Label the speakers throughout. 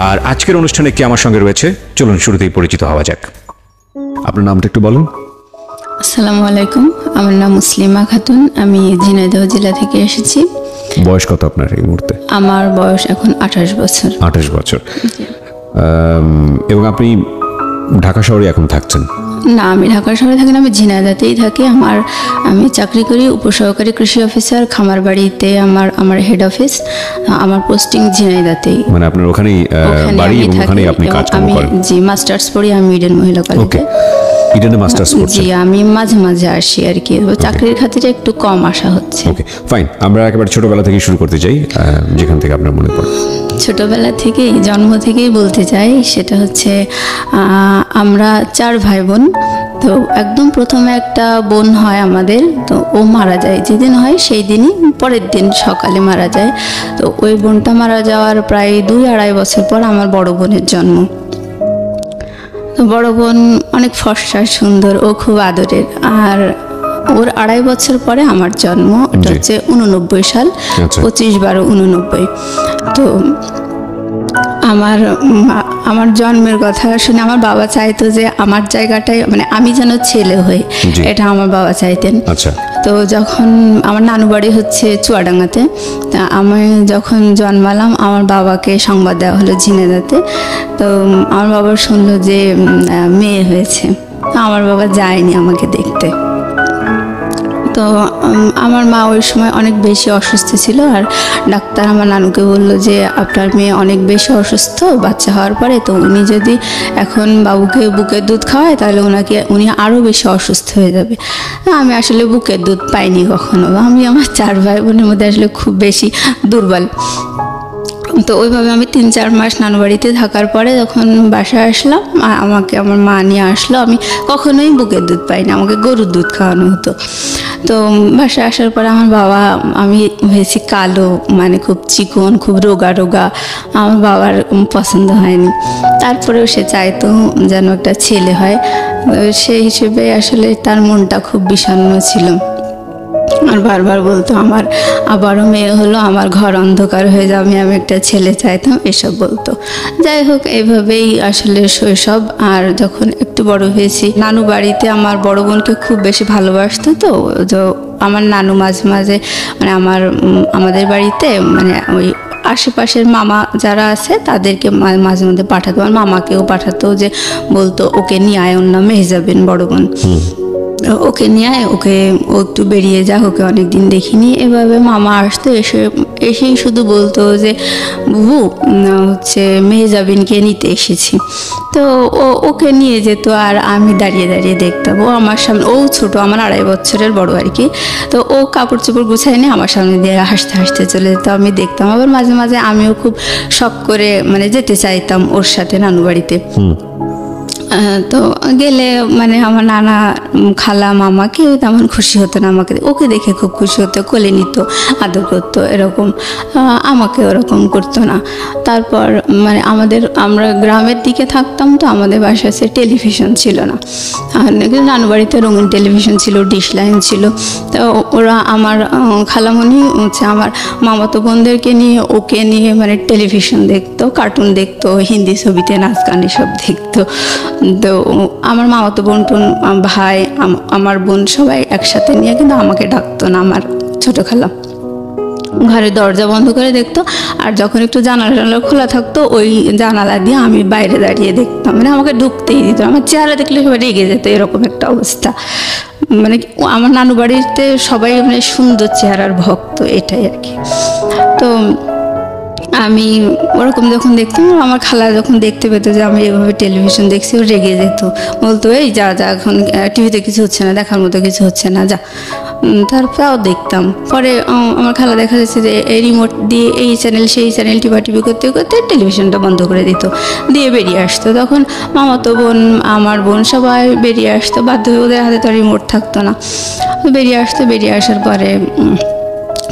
Speaker 1: আর আজকের অনুষ্ঠানে কে আমার সঙ্গে রয়েছে, চলুন শুরুতেই পরিচিত হওয়া যাক। আপনার নামটা একটু বলুন।
Speaker 2: আসসালামু আলাইকুম, আমার নাম মুসলিমা খাতুন, আমি ঝিনাইদহ জেলা থেকে এসেছি।
Speaker 1: বয়স কত আপনার এই মুহূর্তে?
Speaker 2: আমার বয়স এখন 28 বছর।
Speaker 1: 28 বছর। এবং আপনি ঢাকা শহরে এখন থাকছেন?
Speaker 2: না, আমি ঢাকা শহরে থাকি না, আমি ঝিনাইদহতেই থাকি। আমি চাকরি করি উপসহকারী কৃষি অফিসার, খামারবাড়িতে আমার হেড অফিস। আমার পোস্টিং ঝিনাইদহতেই।
Speaker 1: মানে আপনার ওখানেই বাড়ি এবং ওখানেই আপনি কাজকর্ম করেন?
Speaker 2: জি, মাস্টার্স পড়ি আমি ইডেন মহিলা কলেজে।
Speaker 1: ইডেনে মাস্টার্স করছেন?
Speaker 2: জি, আমি মাঝে মাঝে আসি আর কি, চাকরির খাতিরে একটু কম আসা হচ্ছে।
Speaker 1: ওকে, ফাইন। আমরা একেবারে ছোটবেলা থেকে শুরু করতে চাই, যেখান থেকে আপনার মনে পড়ে।
Speaker 2: ছোটবেলা থেকেই, জন্ম থেকেই বলতে চাই, সেটা হচ্ছে আমরা 4 ভাই বোন। তো একদম প্রথমে একটা বোন হয় আমাদের, তো ও মারা যায়। যেদিন হয় সেই দিনই পরের দিন সকালে মারা যায়। তো ওই বোনটা মারা যাওয়ার প্রায় 2-2.5 বছর পর আমার বড় বোনের জন্ম। তো বড় বোন অনেক ফর্সা, সুন্দর, ও খুব আদরের। আর ওর 2.5 বছর পরে আমার জন্ম। এটা হচ্ছে 89 সাল, 25/12/89। তো আমার জন্মের কথা শুনে আমার বাবা চাইতো যে আমার জায়গাটায়, মানে আমি যেন ছেলে হই, এটা আমার বাবা চাইতেন। তো যখন আমার নানু বাড়ি হচ্ছে চুয়াডাঙ্গাতে, তা আমি যখন জন্মালাম আমার বাবাকে সংবাদ দেওয়া হলো ঝিনাইদহতে। তো আমার বাবা শুনলো যে মেয়ে হয়েছে। আমার বাবা যায়নি আমাকে দেখতে। তো আমার মা ওই সময় অনেক বেশি অসুস্থ ছিল, আর ডাক্তার আমার নানুকে বললো যে আপনার মেয়ে অনেক বেশি অসুস্থ বাচ্চা হওয়ার পরে, তো উনি যদি এখন বাবুকে বুকের দুধ খাওয়ায় তাহলে উনি আরও বেশি অসুস্থ হয়ে যাবে। আমি আসলে বুকের দুধ পাইনি কখনো। আমি আমার 4 ভাই বোনের মধ্যে আসলে খুব বেশি দুর্বল। তো ওইভাবে আমি 3-4 মাস নানু বাড়িতে থাকার পরে যখন বাসায় আসলাম, আমাকে আমার মা নিয়ে আসলো। আমি কখনোই বুকের দুধ পাইনি, আমাকে গরুর দুধ খাওয়ানো হতো। তো বাসায় আসার পরে আমার বাবা, আমি হয়েছি কালো, মানে খুব চিকন, খুব রোগা রোগা। আমার বাবার পছন্দ হয়নি। তারপরেও সে চাইতো যেন একটা ছেলে হয়। সেই হিসেবে আসলে তার মনটা খুব বিষণ্ণ ছিল। আর বারবার বলতো আমার আবারও মেয়ে হলো, আমার ঘর অন্ধকার হয়ে যাবে, আমি একটা ছেলে চাইতাম, এসব বলতো। যাই হোক, এইভাবেই আসলে শৈশব। আর যখন একটু বড় হয়েছি, নানু বাড়িতে আমার বড় বোনকে খুব বেশি ভালোবাসতো। তো আমার নানু মাঝে মাঝে, মানে আমাদের বাড়িতে, মানে ওই আশেপাশের মামা যারা আছে তাদেরকে মাঝে মধ্যে পাঠাতো। আর মামাকেও পাঠাতো, যে বলতো ওকে নিয়ে আয়, ওর নাম মেহজাবিন, বড় বোন, ওকে নিয়ে আয়, ও একটু বেরিয়ে যা, ওকে অনেকদিন দেখিনি। এভাবে মামা আসতো, এসেই শুধু বলতো যে বুবু হচ্ছে মেহজাবিনকে নিতে এসেছি। তো ওকে নিয়ে যেত, আর আমি দাঁড়িয়ে দাঁড়িয়ে দেখতাম। ও আমার সামনে, ও ছোট, আমার 2.5 বছরের বড় আর কি। তো ও কাপড় চোপড় গুছায় নিয়ে আমার সামনে দিয়ে হাসতে হাসতে চলে যেত, আমি দেখতাম। আবার মাঝে মাঝে আমিও খুব শখ করে মানে যেতে চাইতাম ওর সাথে নানু বাড়িতে। তো গেলে মানে আমার নানা, খালা, মামা কেউ তেমন খুশি হতো না আমাকে, ওকে দেখে খুব খুশি হতো, কোলে নিত, আদর করতো, এরকম। আমাকে ওরকম করতো না। তারপর মানে আমরা গ্রামের দিকে থাকতাম, তো আমাদের বাসায় টেলিভিশন ছিল না। নানু বাড়িতে রঙিন টেলিভিশন ছিল, ডিশ লাইন ছিল। তো ওরা আমার খালামণি হচ্ছে আমার মামাতো বোনদেরকে নিয়ে, ওকে নিয়ে মানে টেলিভিশন দেখতো, কার্টুন দেখতো, হিন্দি ছবিতে নাচ গান এসব দেখতো। তো আমার মামাতো বোন টোন, ভাই, আমার বোন সবাই একসাথে নিয়ে, কিন্তু আমাকে ডাকতো না আমার ছোট খালা। ঘরের দরজা বন্ধ করে দেখতো, আর যখন একটু জানালা খোলা থাকতো ওই জানালা দিয়ে আমি বাইরে দাঁড়িয়ে দেখতাম, মানে আমাকে ঢুকতেই দিত। আমার চেহারা দেখলে সবাই রেগে যেত, এরকম একটা অবস্থা। মানে আমার নানু বাড়িতে সবাই মানে সুন্দর চেহারার ভক্ত, এটাই আর কি। তো আমি ওরকম যখন দেখতাম, আমার খালা যখন দেখতে পেতো যে আমি এভাবে টেলিভিশন দেখছি, ও রেগে যেত, বলতো এই যা যা, এখন টিভিতে কিছু হচ্ছে না, দেখার মতো কিছু হচ্ছে না, যা। তারপরেও দেখতাম। পরে আমার খালা দেখা যাচ্ছে যে এই রিমোট দিয়ে এই চ্যানেল সেই চ্যানেল টিপি করতে করতে টেলিভিশনটা বন্ধ করে দিত, দিয়ে বেরিয়ে আসতো। তখন মামাতো বোন, আমার বোন সবাই বেরিয়ে আসতো, বাধ্য হয়ে, ওদের হাতে তো রিমোট থাকতো না। বেরিয়ে আসতো, বেরিয়ে আসার পরে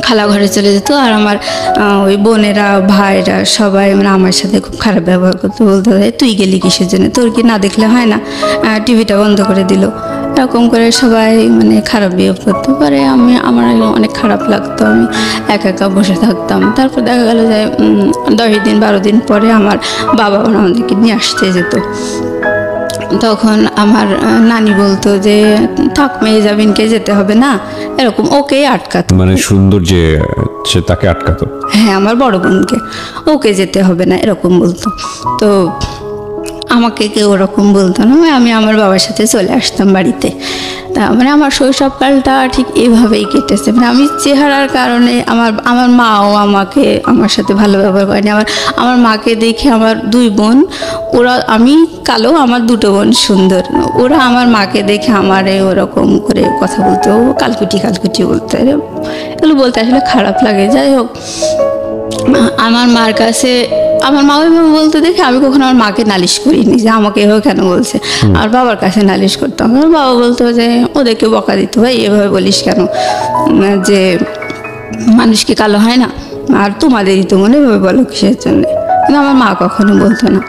Speaker 2: খালা ঘরে চলে যেত। আর আমার ওই বোনেরা, ভাইরা সবাই মানে আমার সাথে খুব খারাপ ব্যবহার করতো, বলতো তুই গেলি কিসের জন্য, তোর কি না দেখলে হয় না, টিভিটা বন্ধ করে দিল। এরকম করে সবাই মানে খারাপ বিহেভ করতে পারে। আমার অনেক খারাপ লাগতো, আমি একা একা বসে থাকতাম। তারপর দেখা গেল যে 10 দিন 12 দিন পরে আমার বাবা আমাদেরকে নিয়ে আসতে যেত। তখন আমার নানি বলতো যে থাক মেয়ে যাবিনকে যেতে হবে না, এরকম ওকেই আটকাতো।
Speaker 1: মানে সুন্দর যে সে তাকে আটকাতো?
Speaker 2: হ্যাঁ, আমার বড় বোনকে, ওকে যেতে হবে না এরকম বলতো। তো আমাকে কেউ ওরকম বলতো না, আমি আমার বাবার সাথে চলে আসতাম বাড়িতে। তা মানে আমার শৈশবকালটা ঠিক এইভাবেই কেটেছে। মানে আমি চেহারার কারণে আমার মাও আমার সাথে ভালো ব্যবহার করেনি। আমার মাকে দেখে আমার 2 বোন, ওরা, আমি কালো, আমার 2টো বোন সুন্দর, ওরা আমার মাকে দেখে আমারে ওরকম করে কথা বলতো, কালকুটি কালকুটি বলতো। এগুলো বলতে আসলে খারাপ লাগে। যাই হোক, আমার মার কাছে আমার মা এভাবে বলতে দেখে আমি কখনো আমার মাকে নালিশ করিনি যে আমাকে এভাবে কেন বলছে। আর বাবার কাছে নালিশ করতাম, আমার বাবা বলতো যে ওদেরকে বকা দিত, ভাই এভাবে বলিস কেন, যে মানুষ কি কালো হয় না, আর তোমাদেরই তো মনে এভাবে বলো কিসের জন্য। কিন্তু আমার মা কখনো বলতো না।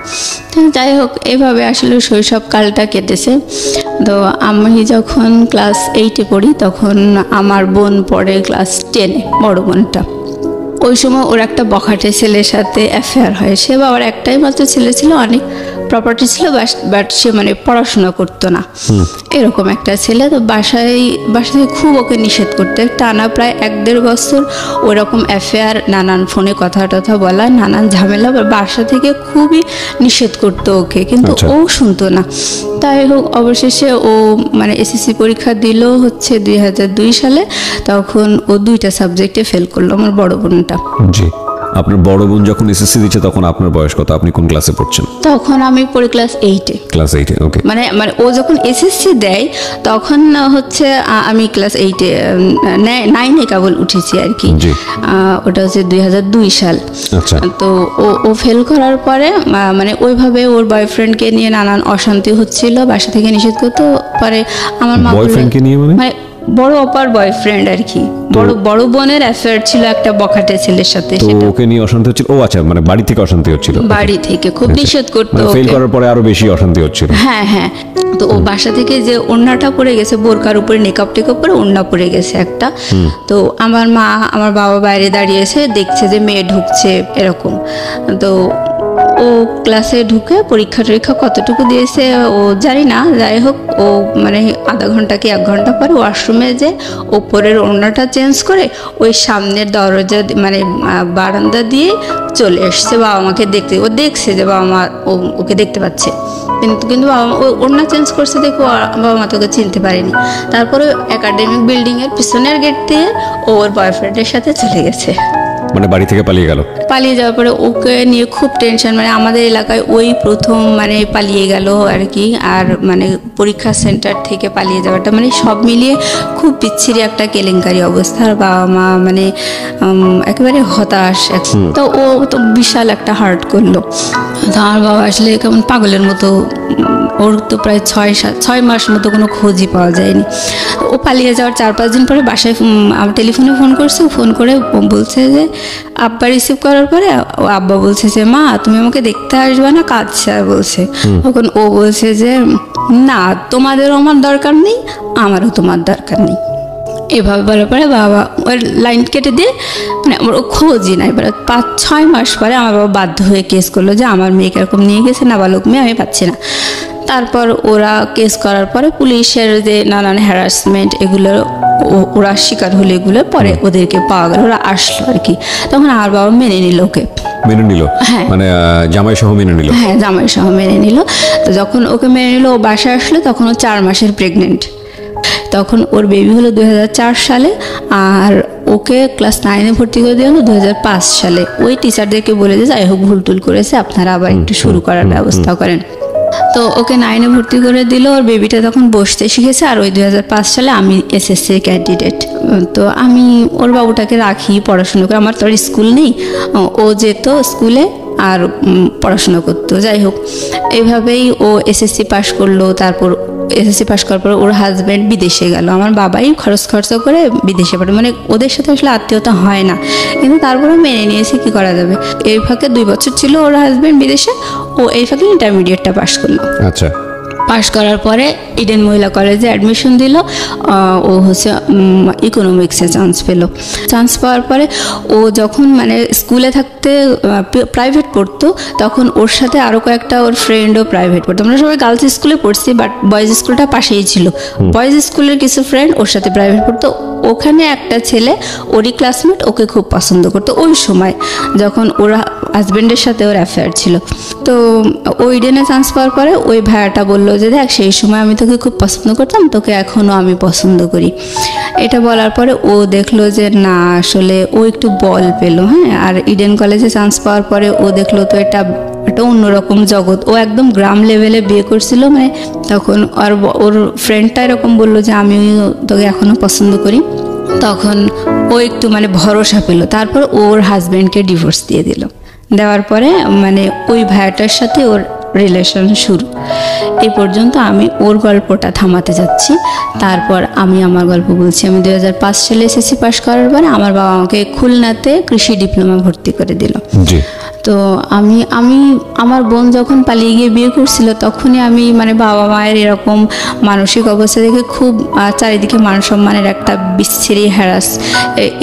Speaker 2: যাই হোক, এভাবে আসলে শৈশবকালটা কেটেছে। তো আমি যখন ক্লাস 8-এ পড়ি তখন আমার বোন পড়ে ক্লাস 10-এ, বড় বোনটা। ওই সময় ওর একটা বখাটে ছেলের সাথে অ্যাফেয়ার হয়। সে বাবার একটাই মাত্র ছেলে ছিল, অনেক প্রপার্টি ছিল, বাট সে মানে পড়াশোনা করতো না, এরকম একটা ছেলে। তো বাসায় খুব ওকে নিষেধ করতো, টানা প্রায় 1-1.5 বছর ওরকম অ্যাফেয়ার, নানান ফোনে কথা টথা বলা, নানান ঝামেলা, বাসা থেকে খুবই নিষেধ করতো ওকে, কিন্তু ও শুনতো না। তাই হোক, অবশেষে ও মানে এসএসসি পরীক্ষা দিল হচ্ছে 2002 সালে। তখন ও 2টা সাবজেক্টে ফেল করলো, আমার বড় বোনটা।
Speaker 1: জি, আপনার বড় বোন যখন এসএসসি দিচ্ছে তখন আপনার বয়স কত? আপনি কোন ক্লাসে পড়ছেন?
Speaker 2: তখন আমি পড়ি ক্লাস 8-এ।
Speaker 1: ক্লাস 8-এ, ওকে।
Speaker 2: মানে ও যখন এসএসসি দেয় তখন হচ্ছে আমি ক্লাস 8-এ, 9-এ কেবল উঠেছি আর কি। ওটা হচ্ছে 2002 সাল।
Speaker 1: আচ্ছা।
Speaker 2: তো ও ফেল করার পরে মানে ওইভাবে ওর বয়ফ্রেন্ডকে নিয়ে নানান অশান্তি হচ্ছিল, বাসা থেকে নিষেধ করতো। পরে আমার মা
Speaker 1: বয়ফ্রেন্ডকে নিয়ে মানে
Speaker 2: বড় অপার বয়ফ্রেন্ড আর কি, বড় বোনের অ্যাফেয়ার ছিল একটা বখাটে ছেলের সাথে।
Speaker 1: সেটা ওকে নিয়ে অশান্তি হচ্ছিল? ও আচ্ছা, মানে বাড়ি থেকে অশান্তি হচ্ছিল? বাড়ি
Speaker 2: থেকে খুব নিষেধ করতো,
Speaker 1: ফেল করার পরে আরো বেশি অশান্তি হচ্ছিল।
Speaker 2: হ্যাঁ হ্যাঁ। তো ও বাসা থেকে যে ওড়নাটা পরে গেছে, বোরকার উপরে নেকআপ টেকআপ পরে ওড়না পরে গেছে একটা। তো আমার মা আমার বাবা বাইরে দাঁড়িয়েছে, দেখছে যে মেয়ে ঢুকছে এরকম। তো ও ক্লাসে ঢুকে পরীক্ষা টরীক্ষা কতটুকু দিয়েছে ও জানি না। যাই হোক, ও মানে আধা ঘন্টা কি 1 ঘন্টা পরে ওয়াশরুমে যে ওপরের ওড়নাটা চেঞ্জ করে ওই সামনের দরজা মানে বারান্দা দিয়ে চলে এসছে বাবা মাকে দেখতে। ও দেখছে যে বাবা মা ওকে দেখতে পাচ্ছে, কিন্তু বাবা মা ওড়না চেঞ্জ করছে দেখো, বাবা মা তোকে চিনতে পারেনি। তারপরে একাডেমিক বিল্ডিংয়ের পিছনের গেট দিয়ে ওর বয়ফ্রেন্ডের সাথে চলে গেছে,
Speaker 1: মানে বাড়ি থেকে পালিয়ে গেল।
Speaker 2: পালিয়ে যাওয়ার পরে ওকে নিয়ে খুব টেনশন, মানে আমাদের এলাকায় ওই প্রথম মানে পালিয়ে গেল আর কি। আর মানে পরীক্ষা সেন্টার থেকে পালিয়ে যাওয়াটা মানে সব মিলিয়ে খুব বিচ্ছিরি একটা কেলেঙ্কারি অবস্থা। আর বাবা মা মানে একেবারে হতাশ। তো ও তো বিশাল একটা হার্ট করলো। তো আমার বাবা আসলে কেমন পাগলের মতো, ওর তো প্রায় 6 মাস মতো কোনো খোঁজই পাওয়া যায়নি। ও পালিয়ে যাওয়ার 4-5 দিন পরে বাসায় টেলিফোনে ফোন করছে, ফোন করে বলছে যে আব্বা রিসিভ করার পরে আব্বা বলছে যে মা তুমি আমাকে দেখতে আসবে না, কাঁদছে আর বলছে। তখন ও বলছে যে না, তোমাদেরও আমার দরকার নেই, আমারও তোমার দরকার নেই। এভাবে বলার পরে বাবা ওর লাইন কেটে দিয়ে মানে আমার ও খোঁজই নাই। এবার 5-6 মাস পরে আমার বাবা বাধ্য হয়ে কেস করলো যে আমার মেয়েকে এরকম নিয়ে গেছে, নাবালক মেয়ে, আমি পাচ্ছি না। তারপর ওরা কেস করার পরে পুলিশের যে নানান হ্যারাসমেন্ট এগুলো ওরা শিকার হলো, এগুলো পরে ওদেরকে পাওয়া গেল, ওরা আসলো আর কি। তখন আমার বাবা মেনে নিল ওকে,
Speaker 1: মেনে নিল। হ্যাঁ, মানে জামাই সহ মেনে নিল।
Speaker 2: হ্যাঁ, জামাই সহ মেনে নিল। তো যখন ওকে মেনে নিল, ও বাসায় আসলো, তখন ও 4 মাসের প্রেগনেন্ট। তখন ওর বেবি হলো 2004 সালে, আর ওকে ক্লাস 9-এ ভর্তি করে দেওয়া হলো 2005 সালে। ওই টিচারদেরকে বলে যে যাই হোক ভুল টুল করেছে, আপনারা আবার একটু শুরু করার ব্যবস্থা করেন। তো ওকে 9-এ ভর্তি করে দিল, ওর বেবিটা তখন বসতে শিখেছে। আর ওই 2005 সালে আমি এসএসসি ক্যান্ডিডেট। তো আমি ওর বাবুটাকে রাখি, পড়াশুনো করে, আমার তো আর স্কুল নেই। ও যেত স্কুলে আর পড়াশোনা করতো। যাই হোক, এইভাবেই ও এসএসসি পাশ করলো। তারপর এসএসসি পাশ করার পর ওর হাজব্যান্ড বিদেশে গেল, আমার বাবাই খরচা করে বিদেশে পাঠায়। মানে ওদের সাথে আসলে আত্মীয়তা হয় না, কিন্তু তারপরে মেনে নিয়েছে, কি করা যাবে। এই ফাঁকে 2 বছর ছিল ওর হাজব্যান্ড বিদেশে, ও এই ফাঁকে ইন্টারমিডিয়েটটা পাশ করলো।
Speaker 1: আচ্ছা,
Speaker 2: পাশ করার পরে ইডেন মহিলা কলেজে অ্যাডমিশন দিল। ও হচ্ছে ইকোনমিক্সে চান্স পেল। চান্স পাওয়ার পরে ও যখন মানে স্কুলে থাকতে প্রাইভেট পড়তো, তখন ওর সাথে আরও কয়েকটা ওর ফ্রেন্ডও প্রাইভেট পড়তো। আমরা সবাই গার্লস স্কুলে পড়ছি, বাট বয়েজ স্কুলটা পাশেই ছিল। বয়েজ স্কুলের কিছু ফ্রেন্ড ওর সাথে প্রাইভেট পড়তো। ওখানে একটা ছেলে ওরই ক্লাসমেট ওকে খুব পছন্দ করতো ওই সময়, যখন ওর হাজব্যান্ডের সাথে ওর অ্যাফেয়ার ছিল। তো ও ইডেনে চান্স পাওয়ার পরে ওই ভাইয়াটা বললো যে দেখ, সেই সময় আমি তোকে খুব পছন্দ করতাম, তোকে এখনও আমি পছন্দ করি। এটা বলার পরে ও দেখলো যে না, আসলে ও একটু বল পেলো। হ্যাঁ, আর ইডেন কলেজে চান্স পাওয়ার পরে ও দেখলো তো এটা একটা অন্যরকম জগৎ। ও একদম গ্রাম লেভেলে বিয়ে করছিল, মানে তখন আর ওর ফ্রেন্ডটা এরকম বললো যে আমি তোকে এখনও পছন্দ করি। তখন ও একটু মানে ভরসা পেল। তারপর ওর হাজব্যান্ডকে ডিভোর্স দিয়ে দিল। দেওয়ার পরে মানে ওই ভাইয়াটার সাথে ওর রিলেশন শুরু। এই পর্যন্ত আমি ওর গল্পটা থামাতে যাচ্ছি, তারপর আমি আমার গল্প বলছি। আমি 2005 সালে এসএসসি পাশ করার পরে আমার বাবা আমাকে খুলনাতে কৃষি ডিপ্লোমা ভর্তি করে দিল। তো আমি আমার বোন যখন পালিয়ে গিয়ে বিয়ে করছিল, তখনই আমি মানে বাবা মায়ের এরকম মানসিক অবস্থা দেখে খুব চারিদিকে মান সম্মানের একটা বিচ্ছিরি হ্যারাস,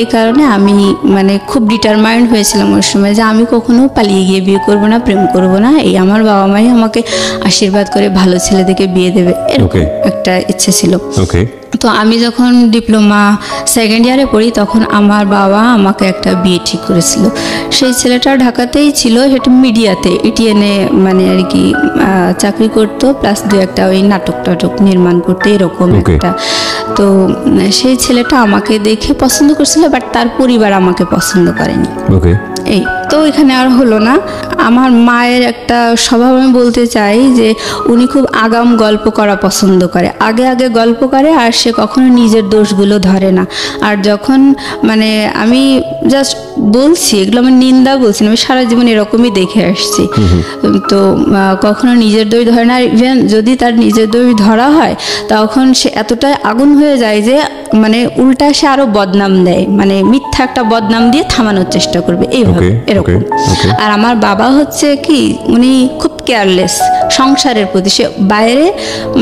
Speaker 2: এই কারণে আমি মানে খুব ডিটারমাইন্ড হয়েছিলাম ওই সময় যে আমি কখনো পালিয়ে গিয়ে বিয়ে করব না, প্রেম করব না। এই আমার বাবা মাই আমাকে আশীর্বাদ করে ভালো ছেলে দেখে বিয়ে দেবে, এরকম একটা ইচ্ছে ছিল। তো আমি যখন ডিপ্লোমা সেকেন্ড ইয়ারে পড়ি, তখন আমার বাবা আমাকে একটা বিয়ে ঠিক করেছিল। সেই ছেলেটা ঢাকাতেই ছিল, সেটা মিডিয়াতে ইটিএনে মানে আর কি চাকরি করতো, প্লাস দু একটা ওই নাটক নির্মাণ করতো, এরকম একটা। তো সেই ছেলেটা আমাকে দেখে পছন্দ করছিল, বাট তার পরিবার আমাকে পছন্দ করেনি। এই তো এখানে আর হলো না। আমার মায়ের একটা স্বভাব আমি বলতে চাই যে উনি খুব আগাম গল্প করা পছন্দ করে, আগে আগে গল্প করে, আর সে কখনো নিজের দোষগুলো ধরে না। আর যখন মানে আমি জাস্ট বলছি, এগুলো আমার নিন্দা বলছি না, আমি সারা জীবন এরকমই দেখে আসছি। তো কখনো নিজের দোষ ধরে না। ইভেন যদি তার নিজের দোষ ধরা হয়, তখন সে এতটাই আগুন হয়ে যায় যে মানে উল্টা সে আরো বদনাম দেয়, মানে মিথ্যা একটা বদনাম দিয়ে থামানোর চেষ্টা করবে, এইভাবে এরকম। আর আমার বাবা হচ্ছে কি, উনি খুব কেয়ারলেস সংসারের প্রতি। সে বাইরে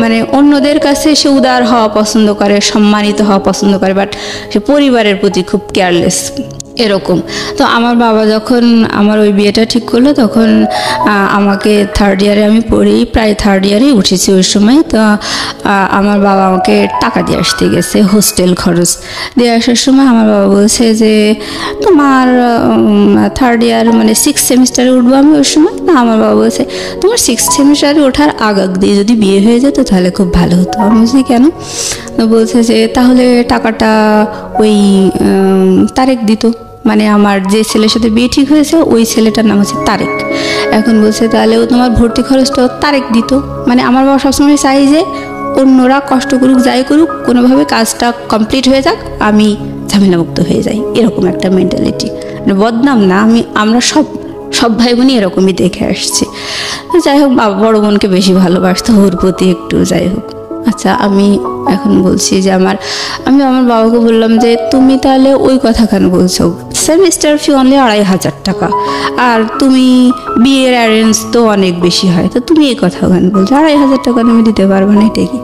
Speaker 2: মানে অন্যদের কাছে সে উদার হওয়া পছন্দ করে, সম্মানিত হওয়া পছন্দ করে, বাট সে পরিবারের প্রতি খুব কেয়ারলেস, এরকম। তো আমার বাবা যখন আমার ওই বিয়েটা ঠিক করলো, তখন আমাকে থার্ড ইয়ারে আমি পড়ি, প্রায় থার্ড ইয়ারেই উঠেছি ওই সময়। তো আমার বাবা আমাকে টাকা দিয়ে আসতে গেছে, হোস্টেল খরচ দিয়ে আসার সময় আমার বাবা বলছে যে তোমার থার্ড ইয়ার মানে 6th সেমিস্টারে উঠবো আমি ওই সময়। না, আমার বাবা বলছে তোমার 6th সেমিস্টারে ওঠার আগ দিয়ে যদি বিয়ে হয়ে যেত তাহলে খুব ভালো হতো। আমি বলছি কেন? বলছে যে তাহলে টাকাটা ওই তারেক দিত, মানে আমার যে ছেলের সাথে বিয়ে ঠিক হয়েছে ওই ছেলেটার নাম হচ্ছে তারেক। এখন বলছে তাহলে ও তোমার ভর্তি খরচটা তারেক দিত। মানে আমার বাবা সবসময় চাই যে অন্যরা কষ্ট করুক, যাই করুক, কোনোভাবে কাজটা কমপ্লিট হয়ে যাক, আমি ঝামেলামুক্ত হয়ে যাই, এরকম একটা মেন্টালিটি। বদনাম না, আমরা সব ভাই বোনই এরকমই দেখে আসছি। যাই হোক, বাবা বড় বোনকে বেশি ভালোবাসতো, ওর প্রতি একটু যাই হোক। আচ্ছা, আমি এখন বলছি যে আমি আমার বাবাকে বললাম যে তুমি তাহলে ওই কথা কেন বলছো, সেমিস্টার ফি অনলি 2500 টাকা, আর তুমি বিয়ের অ্যারেঞ্জ তো অনেক বেশি হয়, তো তুমি এই কথা কেন বলছো? 2500 টাকা তুমি দিতে পারবে না, এটাই কি?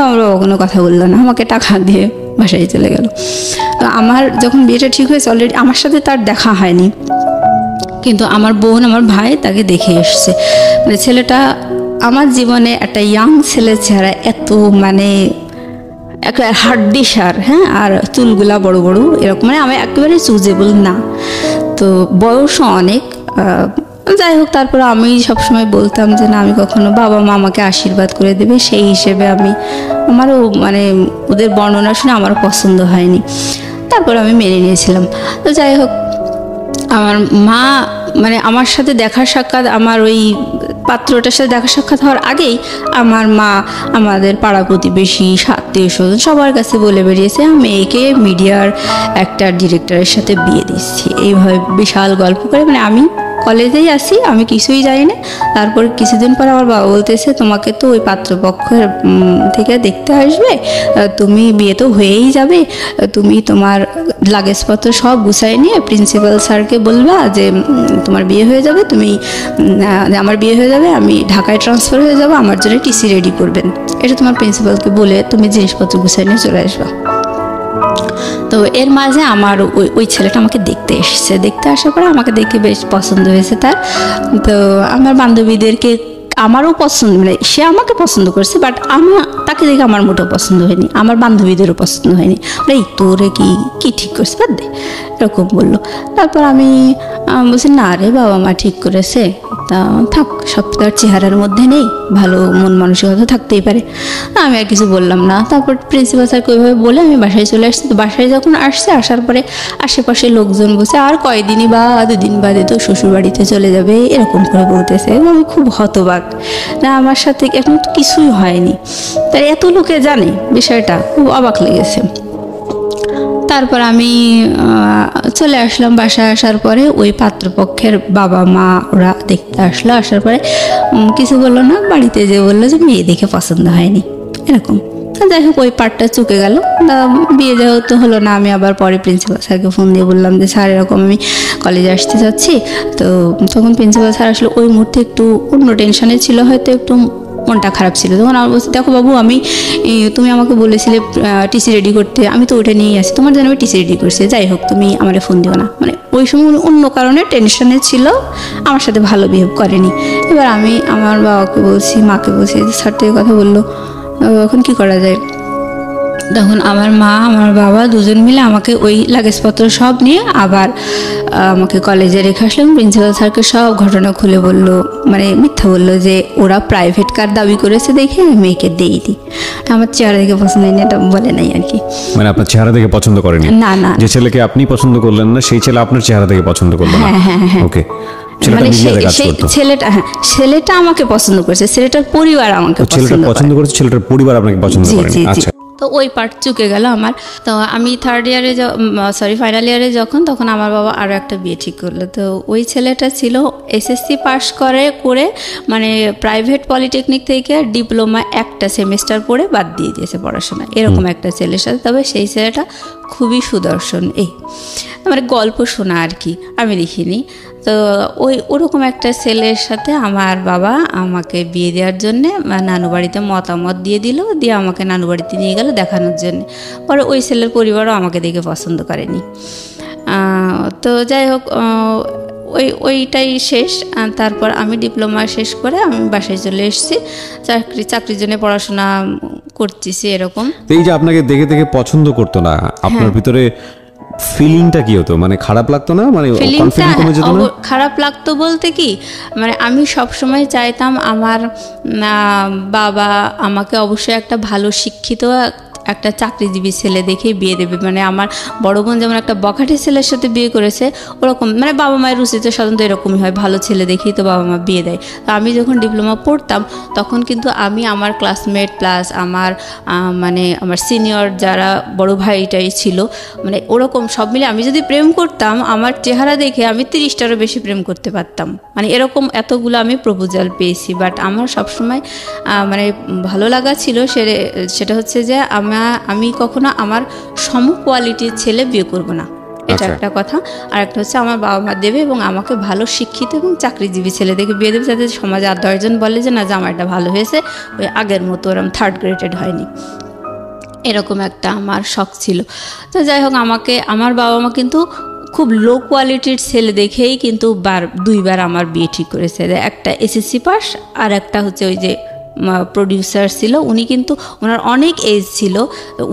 Speaker 2: আমার বাবা কোনো কথা বললো না, আমাকে টাকা দিয়ে বাসায় চলে গেল। তো আমার যখন বিয়েটা ঠিক হয়েছে, অলরেডি আমার সাথে তার দেখা হয়নি, কিন্তু আমার বোন, আমার ভাই তাকে দেখে এসছে। মানে ছেলেটা আমার জীবনে একটা ইয়াং ছেলে চেহারা, এত মানে একেবারে হাড্ডি সার, হ্যাঁ, আর চুলগুলা বড় বড় এরকম, মানে আমি একেবারে চুজেবল না, তো বয়সও অনেক। যাই হোক, তারপরে আমি সবসময় বলতাম যে না, আমি কখনো বাবা মা আমাকে আশীর্বাদ করে দেবে, সেই হিসেবে আমারও মানে ওদের বর্ণনা শুনে আমারও পছন্দ হয়নি, তারপর আমি মেনে নিয়েছিলাম। তো যাই হোক, আমার মা মানে আমার সাথে দেখা সাক্ষাৎ, আমার ওই পাত্রটার সাথে দেখা সাক্ষাৎ হওয়ার আগেই আমার মা আমাদের পাড়া প্রতিবেশী, আত্মীয় স্বজন সবার কাছে বলে বেরিয়েছে মেয়েকে মিডিয়ার একটা ডিরেক্টরের সাথে বিয়ে দিচ্ছি। এইভাবে বিশাল গল্প করে, মানে আমি কলেজেই আসি, আমি কিছুই জানি না। তারপর কিছুদিন পর আমার বাবা বলতেছে তোমাকে তো ওই পাত্রপক্ষের থেকে দেখতে আসবে, তুমি বিয়ে তো হয়েই যাবে, তুমি তোমার লাগেজপত্র সব গুছাই নিয়ে প্রিন্সিপাল স্যারকে বলবা যে তোমার বিয়ে হয়ে যাবে, তুমি আমার বিয়ে হয়ে যাবে, আমি ঢাকায় ট্রান্সফার হয়ে যাবো, আমার জন্য টিসি রেডি করবেন, এটা তোমার প্রিন্সিপালকে বলে তুমি জিনিসপত্র গুছাই নিয়ে চলে আসবা। তো এর মাঝে আমার ওই ছেলেটা আমাকে দেখতে এসেছে, দেখতে আসার পরে আমাকে দেখে বেশ পছন্দ হয়েছে তার। তো আমার বান্ধবীদেরকে আমারও পছন্দ, মানে সে আমাকে পছন্দ করছে, বাট তাকে দেখে আমার মোটেও পছন্দ হয়নি, আমার বান্ধবীদেরও পছন্দ হয়নি। এই তোরে কি ঠিক করছে, বাদ দে, এরকম বললো। তারপর আমি বলছি না রে, বাবা মা ঠিক করেছে, তা থাক, সব তার চেহারার মধ্যে নেই, ভালো মন মানসিকতা থাকতেই পারে। আমি আর কিছু বললাম না। তারপর প্রিন্সিপাল স্যারকে ওইভাবে বলে আমি বাসায় চলে আসছি। তো বাসায় যখন আসছে, আসার পরে আশেপাশে লোকজন বসে আর কয়দিনই বা 2 দিন বাদে তো শ্বশুর বাড়িতে চলে যাবে, এরকম করে বলতেছে। আমি খুব হতবাক, না আমার সাথে এখন কিছুই হয়নি, তার এত লোকে জানে বিষয়টা, খুব অবাক লেগেছে। তারপর আমি চলে আসলাম। বাসায় আসার পরে ওই পাত্রপক্ষের বাবা মা ওরা দেখতে আসলো, আসার পরে কিছু বললো না, বাড়িতে যে বললো যে মেয়ে দেখে পছন্দ হয়নি, এরকম। যাই হোক, ওই পার্টটা চুকে গেল, বিয়ে যেহেতু হলো না। আমি আবার পরে প্রিন্সিপাল স্যারকে ফোন দিয়ে বললাম যে স্যার এরকম আমি কলেজে আসতে চাচ্ছি। তো তখন প্রিন্সিপাল স্যার আসলে ওই মুহূর্তে একটু অন্য টেনশনে ছিল, হয়তো একটু মনটা খারাপ ছিল। তখন আমার বলছি, দেখো বাবু, তুমি আমাকে বলেছিলে টিসি রেডি করতে, আমি তো ওইটা নিয়েই আসি, তোমার জন্য আমি টিসি রেডি করছি, যাই হোক তুমি আমার ফোন দিও না। মানে ওই সময় অন্য কারণে টেনশনে ছিল, আমার সাথে ভালো বিহেভ করেনি। এবার আমি আমার বাবাকে বলছি, মাকে বলছি, স্যার তো এই কথা বললো, এখন কি করা যায়? তখন আমার মা আমার বাবা দুজন মিলে আমাকে ওই লাগেজপত্র সব নিয়ে আবার আমাকে কলেজে রেখে আসলাম। প্রিন্সিপাল স্যারকে সব ঘটনা খুলে বললো, মানে মিথ্যা বললো যে ওরা প্রাইভেট কার দাবি করেছে দেখে মেয়েকে দিই। আমার চেহারা দেখে পছন্দ হয়নি, এটা বলে নাই আর কি।
Speaker 1: মানে আপনার চেহারা দেখে পছন্দ করেনি? না না, যে ছেলেকে আপনি পছন্দ করলেন না, সেই ছেলে আপনার চেহারা দেখে পছন্দ করলো না? হ্যাঁ। ওকে,
Speaker 2: ছেলেটা আমাকে পছন্দ করেছে, ছেলেটার পরিবার আমাকে
Speaker 1: পছন্দ করেছে, ছেলেটার পরিবার আপনাকে পছন্দ করেনি। আচ্ছা,
Speaker 2: তো ওই পার্ট চুকে গেল আমার। তো আমি ফাইনাল ইয়ারে যখন, তখন আমার বাবা আরও একটা বিয়ে ঠিক করলো। তো ওই ছেলেটা ছিল এসএসসি পাস করে মানে প্রাইভেট পলিটেকনিক থেকে ডিপ্লোমা একটা সেমিস্টার পড়ে বাদ দিয়ে দিয়েছে পড়াশোনা, এরকম একটা ছেলের সাথে। তবে সেই ছেলেটা খুবই সুদর্শন, মানে গল্প শোনা আর কি, আমি দেখিনি। তো ওরকম একটা ছেলের সাথে আমার বাবা আমাকে বিয়ে দেওয়ার জন্যে নানু বাড়িতে মতামত দিয়ে আমাকে নানু বাড়িতে নিয়ে গেল দেখানোর জন্য। পরে ওই ছেলের পরিবারও আমাকে দেখে পছন্দ করেনি। তো যাই হোক, ওইটাই শেষ। তারপর আমি ডিপ্লোমা শেষ করে আমি বাসায় চলে এসেছি, চাকরির জন্য পড়াশোনা করতেছি এরকম।
Speaker 1: এই যে আপনাকে দেখে দেখে পছন্দ করতো না, আপনার ভিতরে ফিলিংটা কি হতো? মানে খারাপ লাগতো না? মানে কনফিডেন্স কমে যেত না?
Speaker 2: খারাপ লাগতো বলতে কি, মানে আমি সবসময় চাইতাম আমার বাবা আমাকে অবশ্যই একটা ভালো শিক্ষিত একটা চাকরিজীবী ছেলে দেখেই বিয়ে দেবে। মানে আমার বড় বোন যেমন একটা বখাটে ছেলের সাথে বিয়ে করেছে, ওরকম মানে বাবা মায়ের রুচিতে সাধারণত এরকমই হয়, ভালো ছেলে দেখেই তো বাবা মা বিয়ে দেয়। তো আমি যখন ডিপ্লোমা পড়তাম তখন কিন্তু আমি আমার ক্লাসমেট প্লাস আমার মানে আমার সিনিয়র যারা বড় ভাইটাই ছিল, মানে ওরকম সব মিলে আমি যদি প্রেম করতাম, আমার চেহারা দেখে আমি 30টারও বেশি প্রেম করতে পারতাম। মানে এরকম এতগুলো আমি প্রপোজাল পেয়েছি। বাট আমার সবসময় মানে ভালো লাগা ছিল সেটা হচ্ছে যে আমি কখনো আমার সম কোয়ালিটির ছেলে বিয়ে করব না, এটা একটা কথা। আর একটা হচ্ছে আমার বাবা মা দেবে এবং আমাকে ভালো শিক্ষিত এবং চাকরিজীবী ছেলে দেখে বিয়ে দেবে, যাতে সমাজে আর 10 জন বলে যে না জামাইটা ভালো হয়েছে, ওই আগের মতো ওরকম 3rd গ্রেডেড হয়নি, এরকম একটা আমার শখ ছিল। তো যাই হোক, আমার বাবা মা কিন্তু খুব লো কোয়ালিটির ছেলে দেখেই কিন্তু 2বার আমার বিয়ে ঠিক করেছে। একটা এসএসসি পাস আর একটা হচ্ছে ওই যে প্রডিউসার ছিল, উনি কিন্তু ওনার অনেক এজ ছিল,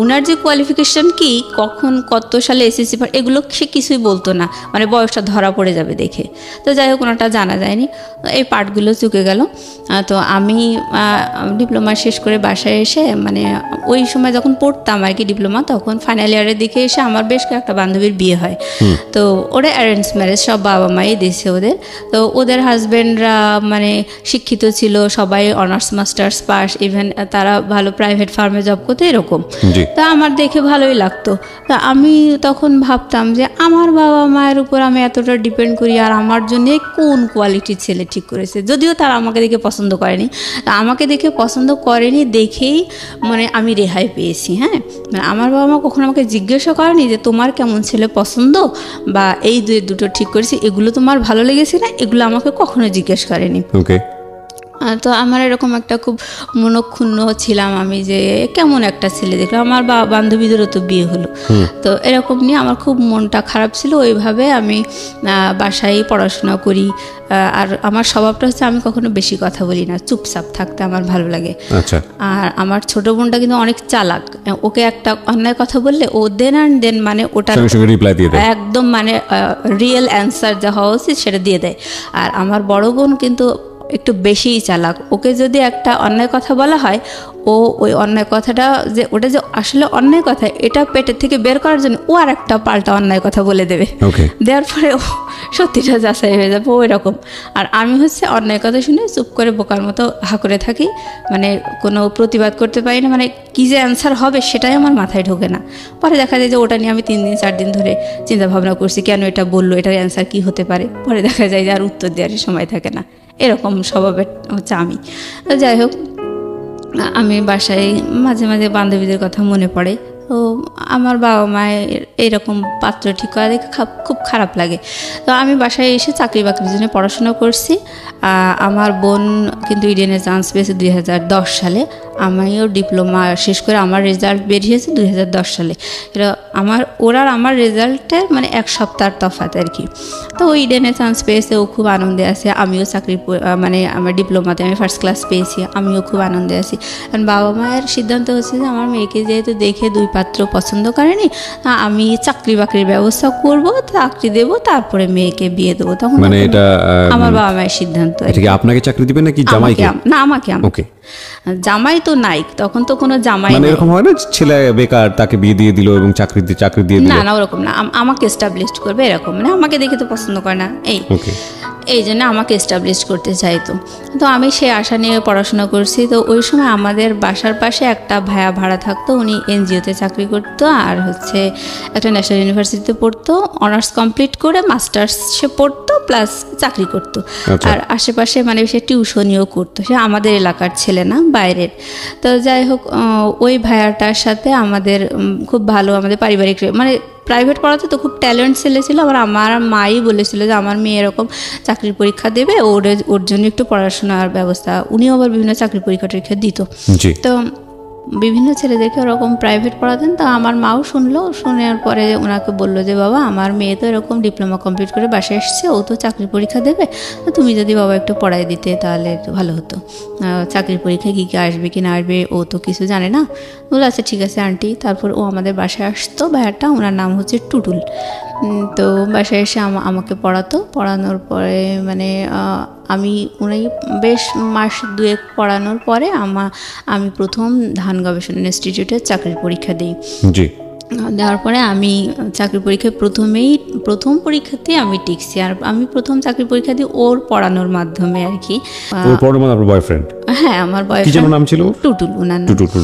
Speaker 2: ওনার যে কোয়ালিফিকেশান কি কখন কত সালে এসএসসি পাস এগুলো সে কিছুই বলতো না, মানে বয়সটা ধরা পড়ে যাবে দেখে। তো যাই হোক, ওনারটা জানা যায়নি, এই পার্টগুলো চুকে গেল। তো আমি ডিপ্লোমা শেষ করে বাসায় এসে, মানে ওই সময় যখন পড়তাম আর কি ডিপ্লোমা, তখন ফাইনাল ইয়ারের দিকে এসে আমার বেশ কয়েকটা বান্ধবীর বিয়ে হয়। তো ওরা অ্যারেঞ্জ ম্যারেজ, সব বাবা মাই দিয়েছে ওদের। তো ওদের হাজব্যান্ডরা মানে শিক্ষিত ছিল, সবাই honours master masters pass, even তারা ভালো প্রাইভেট ফার্মে জব করতো এরকম। তা আমার দেখে ভালোই লাগতো। তা আমি তখন ভাবতাম যে আমার বাবা মায়ের উপর আমি এতটা ডিপেন্ড করি, আর আমার জন্য কোন কোয়ালিটির ছেলে ঠিক করেছে। যদিও তারা আমাকে দেখে পছন্দ করেনি, তা আমাকে দেখে পছন্দ করেনি দেখেই মানে আমি রেহাই পেয়েছি। হ্যাঁ, মানে আমার বাবা মা কখনো আমাকে জিজ্ঞাসা করেনি যে তোমার কেমন ছেলে পছন্দ বা এই দুটো ঠিক করেছি, এগুলো তোমার ভালো লেগেছে না, এগুলো আমাকে কখনো জিজ্ঞেস করেনি। তো আমার এরকম একটা খুব মনক্ষুণ্ণ ছিলাম আমি যে কেমন একটা ছেলে দেখলাম। আমার বান্ধবীদেরও তো বিয়ে হলো, তো এরকম নিয়ে আমার খুব মনটা খারাপ ছিল। ওইভাবে আমি বাসায় পড়াশোনা করি। আর আমার স্বভাবটা হচ্ছে আমি কখনো বেশি কথা বলি না, চুপচাপ থাকতে আমার ভালো লাগে। আর আমার ছোট বোনটা কিন্তু অনেক চালাক, ওকে একটা অন্যায় কথা বললে ও দেন মানে ওটা একদম মানে রিয়েল অ্যান্সার যা হওয়া উচিত সেটা দিয়ে দেয়। আর আমার বড় বোন কিন্তু একটু বেশিই চালাক, ওকে যদি একটা অন্যায় কথা বলা হয় ও ওই অন্যায় কথাটা যে ওটা যে আসলে অন্যায় কথা এটা পেটের থেকে বের করার জন্য ও আর একটা পাল্টা অন্যায় কথা বলে দেবে, দেওয়ার পরে ও সত্যিটা যাচাই হয়ে যাবে ওই রকম। আর আমি হচ্ছে অন্যায় কথা শুনে চুপ করে বোকার মতো হা করে থাকি, মানে কোনো প্রতিবাদ করতে পারি না, মানে কী যে অ্যান্সার হবে সেটাই আমার মাথায় ঢোকে না। পরে দেখা যায় যে ওটা নিয়ে আমি 3 দিন 4 দিন ধরে চিন্তা ভাবনা করছি কেন এটা বললো, এটার অ্যান্সার কী হতে পারে। পরে দেখা যায় যে আর উত্তর দেওয়ার সময় থাকে না, এরকম স্বভাবের হচ্ছে আমি। তো যাই হোক, আমি বাসায় মাঝে মাঝে বান্ধবীদের কথা মনে পড়ে। তো আমার বাবা মায়ের এইরকম পাত্র ঠিক করা দেখে খুব খারাপ লাগে। তো আমি বাসায় এসে চাকরি বাকরির জন্য পড়াশোনা করছি। আমার বোন কিন্তু ইডেনে চান্স পেয়েছে 2010 সালে। আমিও ডিপ্লোমা শেষ করে আমার রেজাল্ট বেরিয়েছে 2010 সালে। এটা আমার রেজাল্টের মানে 1 সপ্তাহের তফাৎ আর কি। তো ওই ইডেনে চান্স পেয়েছে, ও খুব আনন্দে আছে। আমিও চাকরি মানে আমার ডিপ্লোমাতে আমি ফার্স্ট ক্লাস পেয়েছি, আমিও খুব আনন্দে আছি। কারণ বাবা মায়ের সিদ্ধান্ত হচ্ছে যে আমার মেয়েকে যেহেতু দেখে 2 পাত্র পছন্দ করেনি, আমি চাকরি বাকরির ব্যবস্থা করব, চাকরি দেব, তারপরে মেয়েকে বিয়ে দেবো। তখন মানে এটা আমার বাবা মায়ের সিদ্ধান্ত।
Speaker 1: আপনাকে চাকরি দিবেন নাকি জামাইকে?
Speaker 2: না, আমাকে। জামাই তো নাই তখন, তো কোনো জামাই
Speaker 1: মানে এরকম হয় না ছেলে বেকার তাকে বিয়ে দিয়ে দিল এবং চাকরি দিয়ে দিল?
Speaker 2: না ওরকম না, আমাকে এস্টাবলিশড করবে এরকম, মানে আমাকে দেখে তো পছন্দ করে না, এই জন্য আমাকে এস্টাবলিশ করতে চাইতো। তো আমি সেই আশা নিয়ে পড়াশোনা করছি। তো ওই সময় আমাদের বাসার পাশে একটা ভাইয়া ভাড়া থাকতো, উনি এনজিওতে চাকরি করতো আর হচ্ছে একটা ন্যাশনাল ইউনিভার্সিটিতে পড়তো, অনার্স কমপ্লিট করে মাস্টার্স সে পড়তো প্লাস চাকরি করতো। আর আশেপাশে মানে সে টিউশনিও করতো, সে আমাদের এলাকার ছেলে না, বাইরের। তো যাই হোক, ওই ভাইয়াটার সাথে আমাদের খুব ভালো, আমাদের পারিবারিক মানে প্রাইভেট পড়াতে তো খুব ট্যালেন্ট ছেলে ছিল। আবার আমার মাই বলেছিল যে আমার মেয়ে এরকম চাকরির পরীক্ষা দেবে, ওর জন্য একটু পড়াশোনার ব্যবস্থা। উনিও আবার বিভিন্ন চাকরির পরীক্ষা টরীক্ষা দিত। তো বিভিন্ন ছেলেদেরকে ওরকম প্রাইভেট পড়াতেন। তা আমার মাও শোনার পরে ওনাকে বললো যে বাবা আমার মেয়ে তো এরকম ডিপ্লোমা কমপ্লিট করে বাসায় এসছে, ও তো চাকরির পরীক্ষা দেবে, তো তুমি যদি বাবা একটু পড়াই দিতে তাহলে ভালো হতো। চাকরির পরীক্ষায় কী আসবে কি না আসবে ও তো কিছু জানে না। বলে আচ্ছা ঠিক আছে আন্টি। তারপর ও আমাদের বাসায় আসতো, ভাইয়াটা, ওনার নাম হচ্ছে টুটুল। তো বাসায় এসে আমাকে পড়ানোর পরে মানে আমি উনি বেশ মাস 2 পড়ানোর পরে আমি প্রথম ধান গবেষণা ইনস্টিটিউটে চাকরির পরীক্ষা দিই। দেওয়ার পরে আমি চাকরি পরীক্ষায় প্রথম পরীক্ষাতেই আমি টিকছি। আর আমি প্রথম চাকরি পরীক্ষা দিই ওর পড়ানোর মাধ্যমে আর কি।
Speaker 1: বয়ফ্রেন্ড? হ্যাঁ, আমার বয়ফ্রেন্ড নাম ছিল টুটুল, ওনার নাম টুটুল।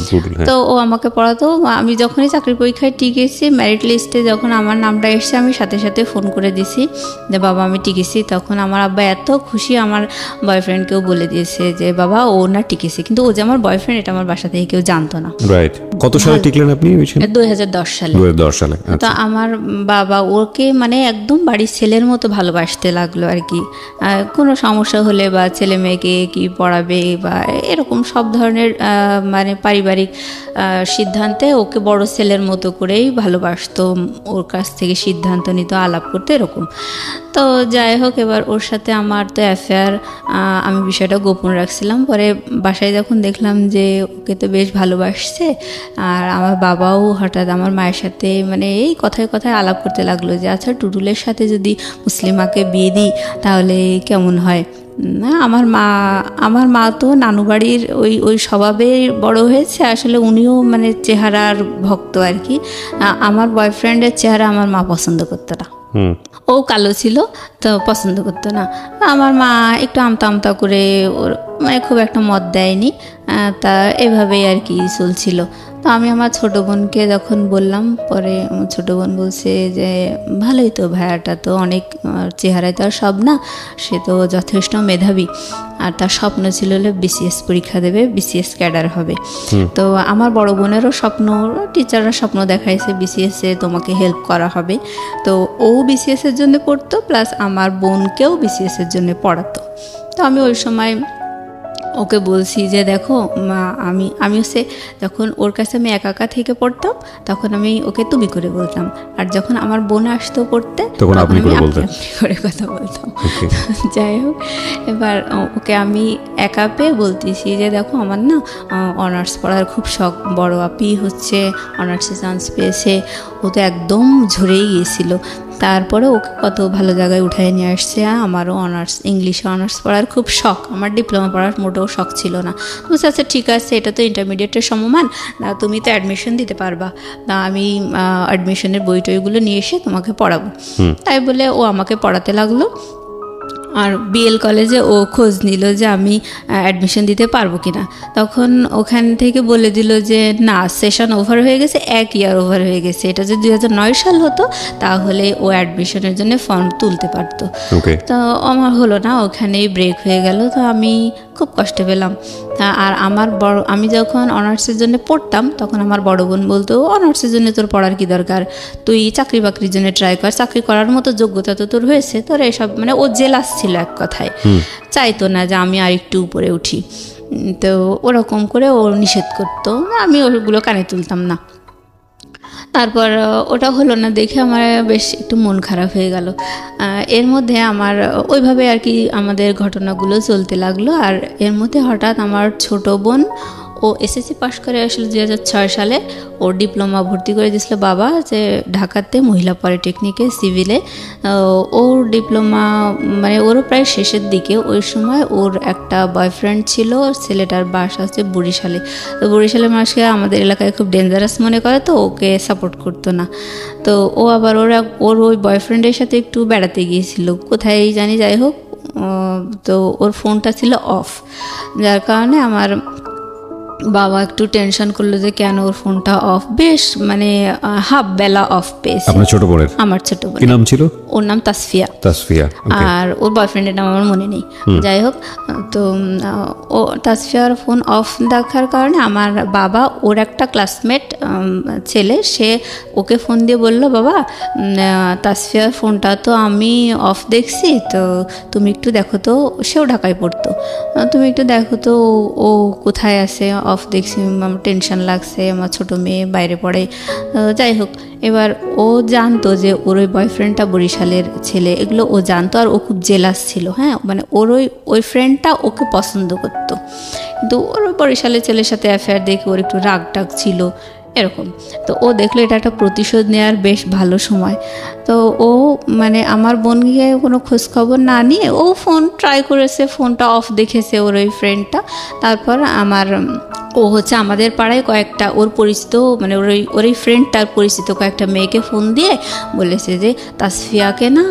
Speaker 2: তো ও আমাকে পড়াতো। আমি যখনই চাকরি পরীক্ষায় টিকেছি, মেরিট লিস্টে যখন আমার নামটা এসেছে, আমি সাথে সাথে ফোন করে দিছি যে বাবা আমি টিকেছি। তখন আমার আব্বা এত খুশি, আমার বয়ফ্রেন্ডকেও বলে দিয়েছে যে বাবা ও না টিকেছে, কিন্তু ও যে আমার বয়ফ্রেন্ড এটা আমার বাসা থেকে কেউ জানতো না।
Speaker 1: রাইট। কত সালে টিকলেন আপনি?
Speaker 2: 2010 সালে। তো আমার বাবা ওকে মানে একদম বাড়ির ছেলের মতো ভালোবাসতে লাগলো আর কি। কোনো সমস্যা হলে বা ছেলে মেয়েকে কি পড়াবে বা এরকম সব ধরনের মানে পারিবারিক সিদ্ধান্তে ওকে বড় ছেলের মতো করেই ভালোবাসতো, ওর কাছ থেকে সিদ্ধান্ত নিত, আলাপ করতে এরকম। তো যাই হোক, এবার ওর সাথে আমার তো অ্যাফেয়ার, আমি বিষয়টা গোপন রাখছিলাম। পরে বাসায় যখন দেখলাম যে ওকে তো বেশ ভালোবাসছে, আর আমার বাবাও হঠাৎ আমার মায়ের সাথে মানে এই কথায় কথায় আলাপ করতে লাগলো যে আচ্ছা টুটুলের সাথে যদি মুসলিমাকে বিয়ে দিই তাহলে কেমন হয়। না, আমার মা তো নানু বাড়ির ওই স্বভাবে বড় হয়েছে। আসলে উনিও মানে চেহারার ভক্ত আর কি। আমার বয়ফ্রেন্ডের চেহারা আমার মা পছন্দ করতো না, ও কালো ছিল তো পছন্দ করতো না। আমার মা একটু আমতা আমতা করে মানে খুব একটা মত দেয়নি। তা এভাবেই আর কি চলছিল। তো আমি আমার ছোটো বোনকে যখন বললাম, পরে আমার ছোটো বোন বলছে যে ভালোই তো, ভাইয়াটা তো অনেক, চেহারায় তো আর সব না, সে তো যথেষ্ট মেধাবী, আর তার স্বপ্ন ছিল বিসিএস পরীক্ষা দেবে, বিসিএস ক্যাডার হবে। তো আমার বড় বোনেরও স্বপ্ন, টিচাররা স্বপ্ন দেখাইছে বিসিএসে তোমাকে হেল্প করা হবে। তো ও বিসিএসের জন্য পড়তো, প্লাস আমার বোনকেও বিসিএসের জন্য পড়াতো। তো আমি ওই সময় ওকে বলছি যে দেখো মা, আমি হচ্ছে যখন ওর কাছে আমি একা থেকে পড়তাম তখন আমি ওকে তুমি করে বলতাম, আর যখন আমার বোন আসতো পড়তে তখন আমি করে কথা বলতাম। যাই হোক, এবার ওকে আমি একা পেয়ে বলতেছি যে দেখো আমার না অনার্স পড়ার খুব শখ, বড় আপি হচ্ছে অনার্সে চান্স পেয়েছে, ও তো একদম ঝরেই গিয়েছিল, তারপরে ওকে কত ভালো জায়গায় উঠায় নিয়ে আসছে। আমারও ইংলিশে অনার্স পড়ার খুব শখ, আমার ডিপ্লোমা পড়ার মোটেও শখ ছিল না। বুঝতে আচ্ছা ঠিক আছে, এটা তো ইন্টারমিডিয়েটের সমমান, তুমি তো অ্যাডমিশন দিতে পারবা, আমি অ্যাডমিশনের বই টইগুলো নিয়ে এসে তোমাকে পড়াবো। তাই বলে ও আমাকে পড়াতে লাগলো। আর বিএল কলেজে ও খোঁজ নিল যে আমি অ্যাডমিশন দিতে পারবো কিনা। তখন ওখান থেকে বলে দিল যে না, সেশন ওভার হয়ে গেছে, 1 ইয়ার ওভার হয়ে গেছে। এটা যদি 2009 সাল হতো তাহলে ও অ্যাডমিশনের জন্য ফর্ম তুলতে পারতো। তো আমার হলো না, ওখানেই ব্রেক হয়ে গেল। তো আমি খুব কষ্ট পেলাম। আর আমি যখন অনার্সের জন্য পড়তাম তখন আমার বড় বোন বলতো অনার্সের জন্য তোর পড়ার কি দরকার, তুই চাকরি বাকরির জন্য ট্রাই কর, চাকরি করার মতো যোগ্যতা তো তোর হয়েছে, তোর এসব, মানে ও জেলাস ছিল এক কথায়, চাইতো না যে আমি আর একটু উপরে উঠি। তো ওরকম করে ও নিষেধ করতো, আমি ওগুলো কানে তুলতাম না। তারপর ওটা হলো না দেখে আমার বেশ একটু মন খারাপ হয়ে গেল। এর মধ্যে আমার ওইভাবে আর কি আমাদের ঘটনাগুলো চলতে লাগলো। আর এর মধ্যে হঠাৎ আমার ছোট বোন, ও এসএসসি পাশ করে আসলে 2006 সালে, ওর ডিপ্লোমা ভর্তি করে দিয়েছিল বাবা, যে ঢাকাতে মহিলা পলিটেকনিকে সিভিলে। ওর ডিপ্লোমা মানে ওরও প্রায় শেষের দিকে। ওই সময় ওর একটা বয়ফ্রেন্ড ছিল, ছেলেটার বাসা হচ্ছে বরিশালে। তো বরিশালের মানুষকে আমাদের এলাকায় খুব ডেঞ্জারাস মনে করে, তো ওকে সাপোর্ট করতো না। তো ও আবার ওর ওই বয়ফ্রেন্ডের সাথে একটু বেড়াতে গিয়েছিল কোথায় জানি, যাই হোক। তো ওর ফোনটা ছিল অফ, যার কারণে আমার বাবা একটু টেনশন করলো যে কেন ওর ফোনটা অফ, বেশ মানে হাফ বেলা অফ পেয়েছে।
Speaker 1: আপনার ছোট বোনের?
Speaker 2: আমার ছোট বোন।
Speaker 1: কি নাম ছিল?
Speaker 2: ওর নাম তাসফিয়া। আর ওর বয়ফ্রেন্ডের নাম আমার মনে নেই। যাই হোক, তো ও তাসফিয়ার ফোন অফ দেখার কারণে আমার বাবা, ওর একটা ক্লাসমেট ছেলে, সে ওকে ফোন দিয়ে বলল বাবা, তাসফিয়ার ফোনটা তো আমি অফ দেখছি, তো তুমি একটু দেখো তো, সেও ঢাকায় পড়তো, তুমি একটু দেখো তো ও কোথায় আছে, অফ দেখছি, আমার টেনশন লাগছে, আমার ছোটো মেয়ে বাইরে পড়ে। যাই হোক, এবার ও জানতো যে ওর ওই বয়ফ্রেন্ডটা বরিশালের ছেলে, এগুলো ও জানতো। আর ও খুব জেলাস ছিল, হ্যাঁ, মানে ওর ওই ফ্রেন্ডটা ওকে পছন্দ করতো, কিন্তু ওর বরিশালের ছেলের সাথে অ্যাফেয়ার দেখে ওর একটু রাগ ছিল এরকম। তো ও দেখলো এটা একটা প্রতিশোধ নেওয়ার বেশ ভালো সময়। তো ও মানে আমার বোনকে কোনো খোঁজখবর না নিয়ে ও ফোন ট্রাই করেছে, ফোনটা অফ দেখেছে ওর ওই ফ্রেন্ডটা। তারপর ও হচ্ছে আমাদের পাড়ায় কয়েকটা ওর পরিচিত, মানে ওর এই ফ্রেন্ডটার পরিচিত কয়েকটা মেয়েকে ফোন দিয়ে বলেছে যে তাসফিয়াকে না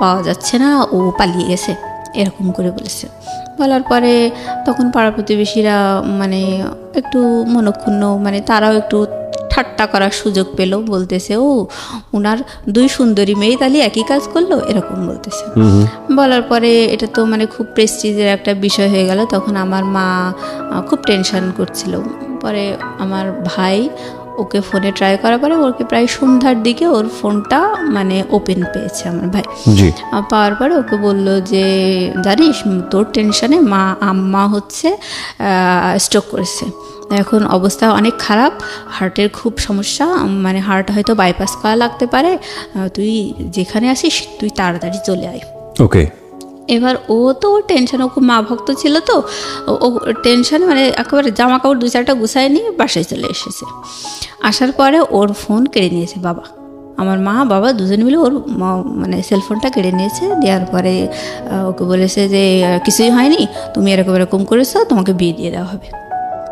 Speaker 2: পাওয়া যাচ্ছে না, ও পালিয়ে গেছে, এরকম করে বলেছে। বলার পরে তখন পাড়া প্রতিবেশীরা মানে একটু মনক্ষুণ্ণ, মানে তারাও একটু ঠাট্টা করার সুযোগ পেল, বলতেছে ও ওনার 2 সুন্দরী মেয়ে তাহলে একই কাজ করলো, এরকম বলতেছে। বলার পরে এটা তো মানে খুব প্রেস্টিজের একটা বিষয় হয়ে গেল। তখন আমার মা খুব টেনশন করছিল। পরে আমার ভাই ওকে ফোনে ট্রাই করার পরে ওকে প্রায় সন্ধ্যার দিকে ওর ফোনটা মানে ওপেন পেয়েছে আমার ভাই। পাওয়ার পরে ওকে বললো যে জানিস তোর টেনশনে আম্মা হচ্ছে স্ট্রোক করেছে, এখন অবস্থা অনেক খারাপ, হার্টের খুব সমস্যা, মানে হার্ট হয়তো বাইপাস করা লাগতে পারে, তুই যেখানে আসিস তুই তাড়াতাড়ি চলে আয়।
Speaker 1: ওকে।
Speaker 2: এবার ও তো টেনশনে, ও খুব মা ভক্ত ছিল, তো ও টেনশনে মানে একেবারে জামা কাপড় 2-4টা গুছায় নিয়ে বাসায় চলে এসেছে। আসার পরে ওর ফোন কেড়ে নিয়েছে বাবা, আমার মা বাবা দুজনে মিলে ওর মানে সেলফোনটা কেড়ে নিয়েছে। দেওয়ার পরে ওকে বলেছে যে কিছুই হয়নি, তুমি এরকম করেছো, তোমাকে বিয়ে দিয়ে দেওয়া হবে।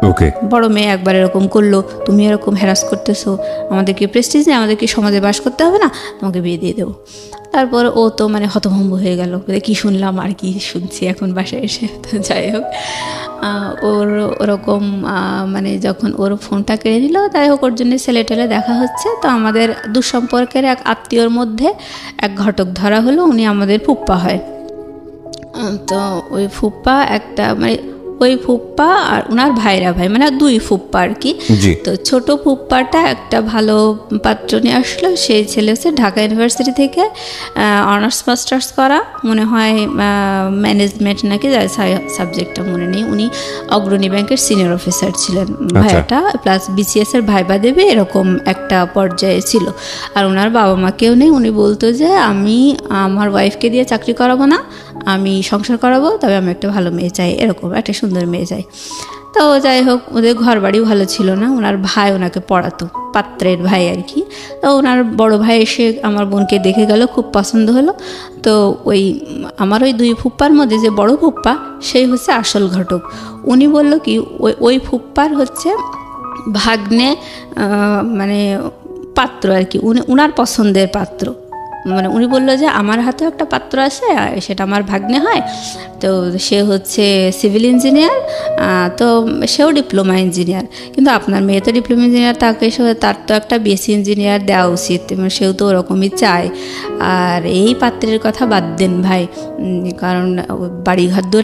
Speaker 1: ওকে।
Speaker 2: বড় মেয়ে একবার এরকম করলো, তুমি এরকম হ্যারাস করতেছো, আমাদেরকে প্রেস্টিজ নেই, আমাদেরকে সমাজে বাস করতে হবে না, তোমাকে বিয়ে দিয়ে দেবো। তারপর ও তো মানে হতভম্ব হয়ে গেল, কি শুনলাম আর কি শুনছি এখন বাসায় এসে। তো যাই হোক, ওর ওরকম মানে যখন ওর ফোনটা কেড়ে নিল, তাই হোক ওর জন্য ছেলে টেলে দেখা হচ্ছে। তো আমাদের দুঃসম্পর্কের এক আত্মীয়র মধ্যে এক ঘটক ধরা হলো, উনি আমাদের ফুপ্পা হয়। তো ওই ফুপ্পা একটা মানে ওই ফুপ্পা আর ওনার ভাইরা ভাই, মানে দুই ফুপ্পা আর কি। তো ছোট ফুপ্পাটা একটা ভালো পাত্র নিয়ে আসলো, সেই ছেলে হচ্ছে ঢাকা ইউনিভার্সিটি থেকে অনার্স মাস্টার্স করা, মনে হয় ম্যানেজমেন্ট নাকি, সাবজেক্টটা মনে নেই। উনি অগ্রণী ব্যাংকের সিনিয়র অফিসার ছিলেন ভাইয়াটা, প্লাস বিসিএস এর ভাইবা দেবে এরকম একটা পর্যায়ে ছিল। আর ওনার বাবা মা কেউ নেই। উনি বলতো যে আমি আমার ওয়াইফকে দিয়ে চাকরি করাবো না, আমি সংসার করাবো, তবে আমি একটা ভালো মেয়ে চাই, এরকম একটা সুন্দর মেয়ে চাই। তো যাই হোক, ওদের ঘর বাড়িও ভালো ছিল না। ওনার ভাই ওনাকে পড়াতো, পাত্রের ভাই আর কি। তো ওনার বড় ভাই এসে আমার বোনকে দেখে গেল, খুব পছন্দ হলো। তো ওই আমার ওই দুই ফুপ্পার মধ্যে যে বড় ফুপ্পা, সেই হচ্ছে আসল ঘটক। উনি বলল কি, ওই ফুপ্পার হচ্ছে ভাগ্নে মানে পাত্র আর কি, উনার পছন্দের পাত্র। মানে উনি বললো যে আমার হাতেও একটা পাত্র আছে, সেটা আমার ভাগ্নে হয়। তো সে হচ্ছে সিভিল ইঞ্জিনিয়ার, তো সেও ডিপ্লোমা ইঞ্জিনিয়ার, কিন্তু আপনার মেয়ে তো ডিপ্লোমা ইঞ্জিনিয়ার, তার তো একটা বিএসসি ইঞ্জিনিয়ার দেওয়া উচিত, সেও তো ওরকমই চায়। আর এই পাত্রের কথা বাদ দেন ভাই, কারণ বাড়িঘর দূর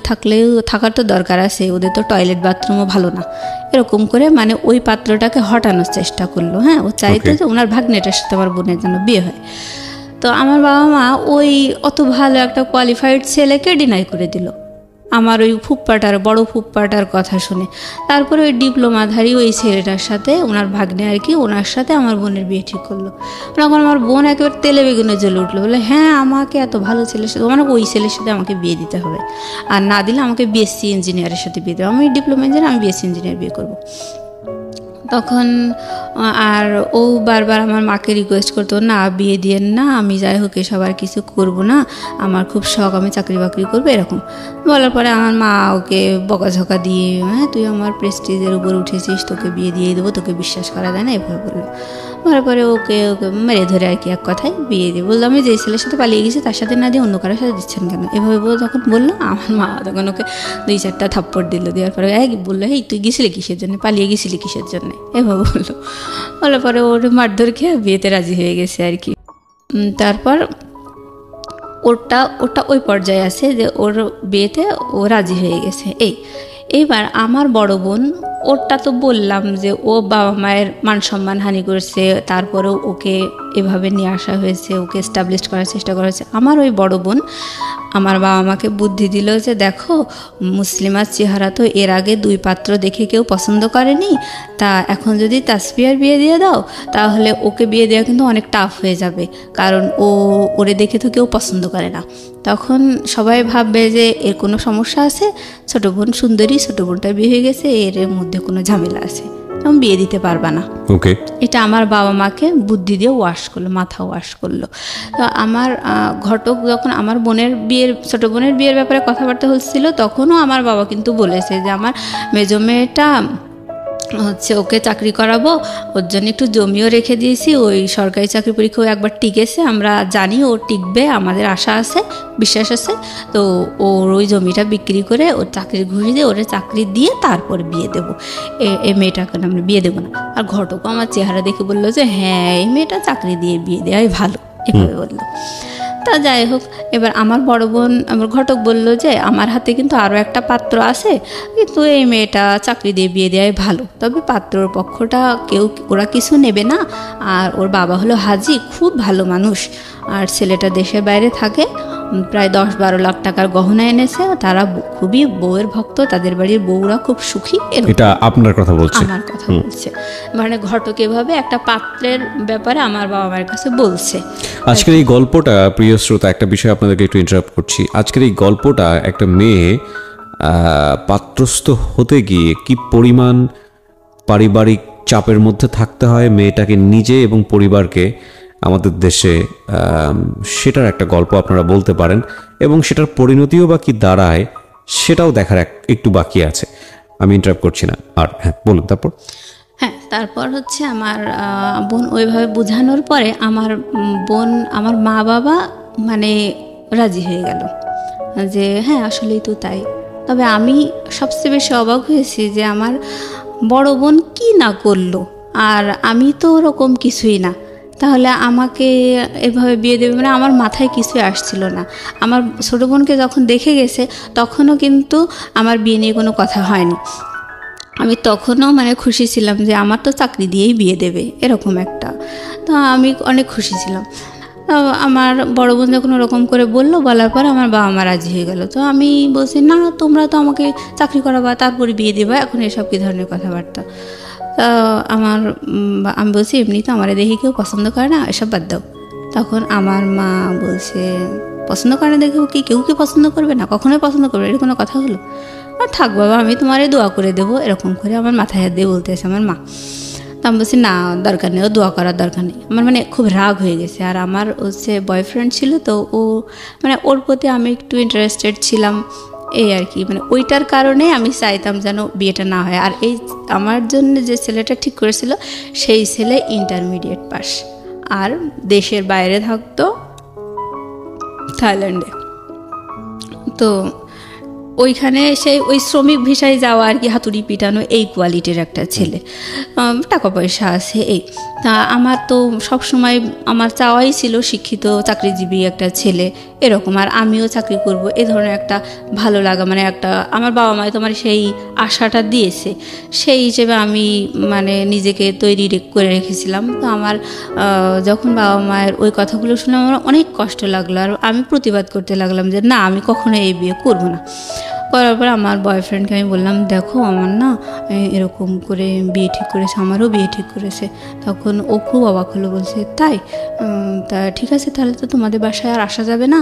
Speaker 2: থাকার তো দরকার আছে, ওদের তো টয়লেট বাথরুমও ভালো না। এরকম করে মানে ওই পাত্রটাকে হটানোর চেষ্টা করলো। হ্যাঁ, ও চাইতো যে ওনার ভাগ্নেটার সাথে আমার বোনের জন্য বিয়ে হয়। তো আমার বাবা মা ওই অত ভালো একটা কোয়ালিফাইড ছেলেকে ডিনাই করে দিল আমার ওই ফুপ্পাটার, বড় ফুপ্পাটার কথা শুনে। তারপরে ওই ডিপ্লোমাধারী ওই ছেলেটার সাথে, ওনার ভাগ্নে আর কি, ওনার সাথে আমার বোনের বিয়ে ঠিক করলো। তখন আমার বোন একেবারে তেলে বেগুনে জ্বলে উঠলো, বলে হ্যাঁ আমাকে এত ভালো ছেলের সাথে, মানে ওই ছেলের সাথে আমাকে বিয়ে দিতে হবে, আর না দিলে আমাকে বিএসসি ইঞ্জিনিয়ারের সাথে বিয়ে দেবে, আমি ডিপ্লোমা ইঞ্জিনিয়ার, আমি বিএসসি ইঞ্জিনিয়ার বিয়ে করবো। তখন আর ও বারবার আমার মাকে রিকোয়েস্ট করতো, না বিয়ে দিয়েন না, আমি যাই হোক এসব আর কিছু করবো না, আমার খুব শখ, আমি চাকরি বাকরি করবো, এরকম বলার পরে আমার মা ওকে বকাঝকা দিয়ে, হ্যাঁ তুই আমার প্রেস্টিজের উপর উঠেছিস, তোকে বিয়ে দিয়ে দেবো, তোকে বিশ্বাস করা যায় না, এভাবে বললো। বলার পরে ওকে মেরে ধরে আর কি এক কথায় বিয়ে দিয়ে বললো, আমি যে ছেলের সাথে পালিয়ে গেছি তার সাথে না দিয়ে অন্য কারোর সাথে দিচ্ছেন কেন, এভাবে যখন বললো, আমার মা তখন ওকে 2-4টা থাপ্পড় দিল। দেওয়ার পরে বললো, এই তুই গেছিলি কিসের জন্য, পালিয়ে গেছিলি কিসের জন্য, এভাবে বললো। বলার পরে ওর মারধর খেয়ে বিয়েতে রাজি হয়ে গেছে আর কি। তারপর ওটা ওই পর্যায়ে আছে যে ওর বিয়েতে ও রাজি হয়ে গেছে। এইবার আমার বড় বোন, ওরটা তো বললাম যে ও বাবা মায়ের মান সম্মান হানি করছে, তারপরেও ওকে এভাবে নিয়ে আসা হয়েছে, ওকে এস্টাবলিশ করার চেষ্টা করা হয়েছে। আমার ওই বড় বোন আমার বাবা মাকে বুদ্ধি দিল যে দেখো, মুসলিমার চেহারা তো এর আগে 2 পাত্র দেখে কেউ পছন্দ করেনি, তা এখন যদি তাসফিয়ার বিয়ে দিয়ে দাও, তাহলে ওকে বিয়ে দেওয়া কিন্তু অনেক টাফ হয়ে যাবে, কারণ ওরে দেখে তো কেউ পছন্দ করে না। তখন সবাই ভাববে যে এর কোনো সমস্যা আছে, ছোটো বোন সুন্দরী, ছোটো বোনটা বিয়ে হয়ে গেছে, এর মধ্যে কোনো ঝামেলা আছে, আমি বিয়ে দিতে পারবা না। ওকে, এটা আমার বাবা মাকে বুদ্ধি দিয়ে মাথা ওয়াশ করলো। তো আমার ঘটক যখন আমার ছোটো বোনের বিয়ের ব্যাপারে কথাবার্তা হচ্ছিল, তখনও আমার বাবা কিন্তু বলেছে যে আমার মেজো মেয়েটা হচ্ছে ওকে চাকরি করাবো, ওর জন্য একটু জমিও রেখে দিয়েছি, ওই সরকারি চাকরি পরীক্ষাও একবার টিকেছে, আমরা জানি ও টিকবে, আমাদের আশা আছে, বিশ্বাস আছে। তো ওর ওই জমিটা বিক্রি করে ওর চাকরির ঘুষি দিয়ে ওরে চাকরি দিয়ে তারপর বিয়ে দেবো, এই মেয়েটাকে আমরা বিয়ে দেবো না। আর ঘটকও আমার চেহারা দেখে বললো যে হ্যাঁ এই মেয়েটা চাকরি দিয়ে বিয়ে দেওয়াই ভালো, এভাবে বললো। তা যাই হোক, এবার আমার বড় বোন আমার ঘটক বলল যে আমার হাতে কিন্তু আরও একটা পাত্র আছে, কিন্তু এই মেয়েটা চাকরি দিয়ে বিয়ে দেওয়াই ভালো, তবে পাত্রর পক্ষটা ওরা কিছু নেবে না, আর ওর বাবা হলো হাজি, খুব ভালো মানুষ, আর ছেলেটা দেশের বাইরে থাকে, প্রায় 10-12 লাখ টাকার গহনা এনেছে, তারা খুবই বউয়ের ভক্ত, তাদের বাড়ির বউরা খুব সুখী।
Speaker 1: এটা আপনার কথা বলছে?
Speaker 2: আমার কথা বলছে, মানে ঘটক এভাবে একটা পাত্রের ব্যাপারে আমার বাবা মায়ের কাছে বলছে।
Speaker 1: আজকের এই গল্পটা, প্রিয় শ্রোতা, একটা বিষয় আপনাদেরকে একটু ইন্টারাপ্ট করছি। আজকের এই গল্পটা একটা মেয়ে পাত্রস্থ হতে গিয়ে কি পরিমাণ পারিবারিক চাপের মধ্যে থাকতে হয় মেয়েটাকে নিজে এবং পরিবারকে আমাদের দেশে, সেটার একটা গল্প আপনারা বলতে পারেন, এবং সেটার পরিণতিও বা কি দাঁড়ায় সেটাও দেখার একটু বাকি আছে। আমি ইন্টারাপ্ট করছি না, আর হ্যাঁ বলুন তারপর।
Speaker 2: হ্যাঁ, তারপর হচ্ছে আমার বোন ওইভাবে বোঝানোর পরে আমার মা বাবা মানে রাজি হয়ে গেল যে হ্যাঁ আসলেই তো তাই। তবে আমি সবচেয়ে বেশি অবাক হয়েছি যে আমার বড় বোন কি না করলো, আর আমি তো ওরকম কিছুই না, তাহলে আমাকে এভাবে বিয়ে দেবে, মানে আমার মাথায় কিছুই আসছিল না। আমার ছোটো বোনকে যখন দেখে গেছে তখনও কিন্তু আমার বিয়ে নিয়ে কোনো কথা হয়নি। আমি তখনও মানে খুশি ছিলাম যে আমার তো চাকরি দিয়েই বিয়ে দেবে, এরকম একটা। তো আমি অনেক খুশি ছিলাম। আমার বড় বোন যখন ওরকম করে বলার পর আমার বাবা মা রাজি হয়ে গেল। তো আমি বলছি না, তোমরা তো আমাকে চাকরি করাবা তারপরে বিয়ে দেবা, এখন এসব কী ধরনের কথাবার্তা। আমি বলছি এমনি তো আমার দেখে কেউ পছন্দ করে না, এসব বাদ দাও। তখন আমার মা বলছে পছন্দ করে না দেখে কি কেউ কি পছন্দ করবে না, কখনোই পছন্দ করবে, এটা কোনো কথা হলো? আর থাক বাবা, আমি তোমারে দোয়া করে দেবো, এরকম করে আমার মাথায় হাত দিয়ে বলতেছে আমার মা। তো আমি বলছি না, দরকার নেই, ও দোয়া করার দরকার নেই। আমার মানে খুব রাগ হয়ে গেছে। আর আমার হচ্ছে বয়ফ্রেন্ড ছিল, তো ও মানে ওর প্রতি আমি একটু ইন্টারেস্টেড ছিলাম, এই আর কি। মানে ওইটার কারণে আমি চাইতাম যেন বিয়েটা না হয়। আর এই আমার জন্য যে ছেলেটা ঠিক করেছিল সেই ছেলে ইন্টারমিডিয়েট পাস, আর দেশের বাইরে থাকতো, থাইল্যান্ডে। তো ওইখানে সেই ওই শ্রমিক ভিসায় যাওয়া আর কি, হাতুড়ি পিটানো, এই কোয়ালিটির একটা ছেলে, টাকা পয়সা আছে এই। তা আমার তো সবসময় আমার চাওয়াই ছিল শিক্ষিত চাকরিজীবী একটা ছেলে এরকম, আর আমিও চাকরি করব, এ ধরনের একটা ভালো লাগা, মানে একটা আমার বাবা মায় তোমার সেই আশাটা দিয়েছে, সেই হিসেবে আমি মানে নিজেকে তৈরি করে রেখেছিলাম। তো আমার যখন বাবা মায়ের ওই কথাগুলো শুনে আমার অনেক কষ্ট লাগলো, আর আমি প্রতিবাদ করতে লাগলাম যে না, আমি কখনো এই বিয়ে করবো না। করার পর আমার বয়ফ্রেন্ডকে আমি বললাম দেখো আমার না এরকম করে বিয়ে ঠিক করেছে, আমারও বিয়ে ঠিক করেছে। তখন ও খুব অবাক হলো, বলছে তাই? তা ঠিক আছে, তাহলে তো তোমাদের বাসায় আর আসা যাবে না,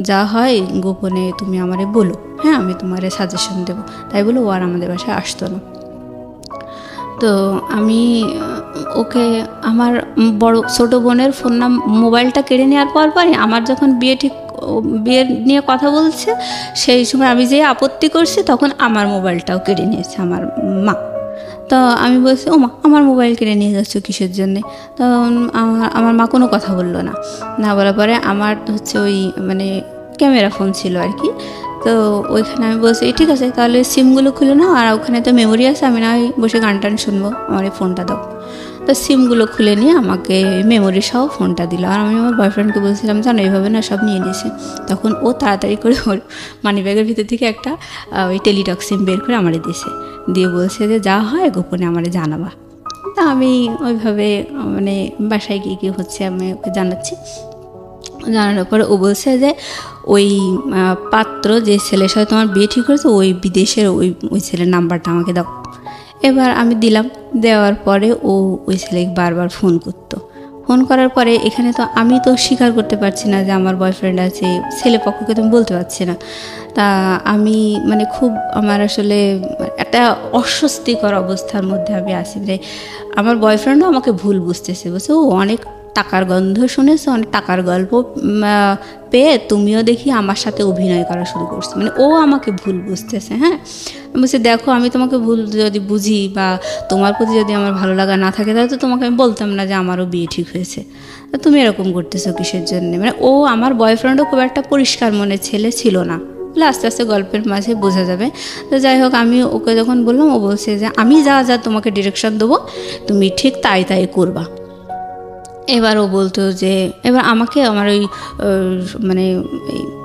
Speaker 2: যা হয় গোপনে তুমি আমারে বলো, হ্যাঁ আমি তোমারে সাজেশন দেবো। তাই বলে ও আর আমাদের বাসায় আসতো না। তো আমি ওকে আমার বড় ছোটো বোনের মোবাইলটা কেড়ে নেওয়ার পরই আমার যখন বিয়ের নিয়ে কথা বলছে, সেই সময় আমি যে আপত্তি করছি তখন আমার মোবাইলটাও কেড়ে নিয়েছে আমার মা। তো আমি বলছি ও মা, আমার মোবাইল কেড়ে নিয়ে যাচ্ছ কিসের জন্যে? তো আমার মা কোনো কথা বললো না বলার পরে আমার হচ্ছে ওই মানে ক্যামেরা ফোন ছিল আর কি। তো ওইখানে আমি বলছি ঠিক আছে, তাহলে সিমগুলো খুলে নাও, আর ওখানে তো মেমোরি আছে, আমি না বসে গান টান শুনবো, আমার এই ফোনটা দাও। তো সিমগুলো খুলে নিয়ে আমাকে মেমোরি সহ ফোনটা দিল। আর আমি আমার বয়ফ্রেন্ডকে বলছিলাম জানো এইভাবে না সব নিয়ে নিয়েছে। তখন ও তাড়াতাড়ি করে ওর মানি ব্যাগের ভিতর থেকে একটা ওই টেলিটক সিম বের করে আমারে দিয়েছে, দিয়ে বলছে যে যা হয় গোপনে আমারে জানাবা। তা আমি ওইভাবে মানে বাসায় গিয়ে হচ্ছে আমি ওকে জানাচ্ছি। জানানোর পরে ও বলছে যে ওই পাত্র যে ছেলের সাথে তোমার বিয়ে ঠিক করেছে ওই বিদেশের ওই ছেলের নাম্বারটা আমাকে দাও। এবার আমি দিলাম, দেওয়ার পরে ও ওই ছেলেকে বারবার ফোন করতো। ফোন করার পরে এখানে তো আমি তো স্বীকার করতে পারছি না যে আমার বয়ফ্রেন্ড আছে, ছেলে পক্ষকে তো আমি বলতে পারছি না। তা আমি মানে খুব আমার আসলে একটা অস্বস্তিকর অবস্থার মধ্যে আমি আছি যে আমার বয়ফ্রেন্ডও আমাকে ভুল বুঝতেছে, বলছে ও অনেক টাকার গন্ধ শুনেছে, অনেক টাকার গল্প পেয়ে তুমিও দেখি আমার সাথে অভিনয় করা শুরু করছো, মানে ও আমাকে ভুল বুঝতেছে। হ্যাঁ বলছে দেখো আমি তোমাকে ভুল যদি বুঝি বা তোমার প্রতি যদি আমার ভালো লাগা না থাকে তাহলে তো তোমাকে আমি বলতাম না যে আমারও বিয়ে ঠিক হয়েছে, তুমি এরকম করতেছো কিসের জন্য? মানে ও আমার বয়ফ্রেন্ডও খুব একটা পরিষ্কার মনের ছেলে ছিল না, আস্তে আস্তে গল্পের মাঝে বোঝা যাবে। তো যাই হোক আমি ওকে যখন বললাম ও বলছে যে আমি যা তোমাকে ডিরেকশন দেবো তুমি ঠিক তাই করবা। এবার ও বলতো যে এবার আমাকে আমার ওই মানে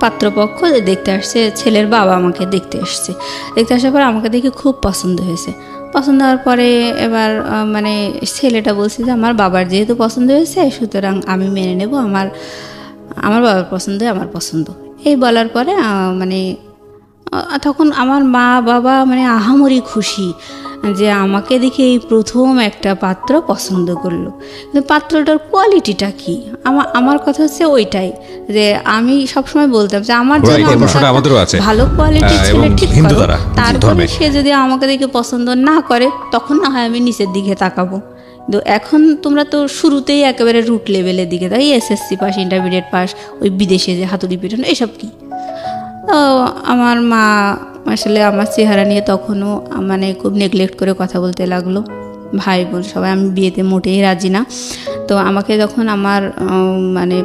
Speaker 2: পাত্রপক্ষ দেখতে আসছে, ছেলের বাবা আমাকে দেখতে আসার পর আমাকে দেখে খুব পছন্দ হয়েছে। পছন্দ হওয়ার পরে এবার মানে ছেলেটা বলছে যে আমার বাবার যেহেতু পছন্দ হয়েছে সুতরাং আমি মেনে নেব, আমার বাবার পছন্দ আমার পছন্দ। এই বলার পরে মানে তখন আমার মা বাবা মানে আহামরি খুশি যে আমাকে দেখে এই প্রথম একটা পাত্র পছন্দ করলো। কিন্তু পাত্রটার কোয়ালিটিটা কি, আমার কথা হচ্ছে ওইটাই যে আমি সবসময় বলতাম যে আমার জন্য ভালো কোয়ালিটির ছেলে ঠিক করো, তারপরে সে যদি আমাকে দেখে পছন্দ না করে তখন না হয় আমি নিচের দিকে তাকাবো। কিন্তু এখন তোমরা তো শুরুতেই একেবারে রুট লেভেলের দিকে তাই এসএসসি পাস ইন্টারমিডিয়েট পাস ওই বিদেশে যে হাতুড়ি পিটানো এসব কি। তো আমার মা আসলে আমার চেহারা নিয়ে তখনও মানে খুব নেগলেক্ট করে কথা বলতে লাগলো। ভাই বোন সবাই, আমি বিয়েতে মোটেই রাজি না। তো আমাকে যখন আমার মানে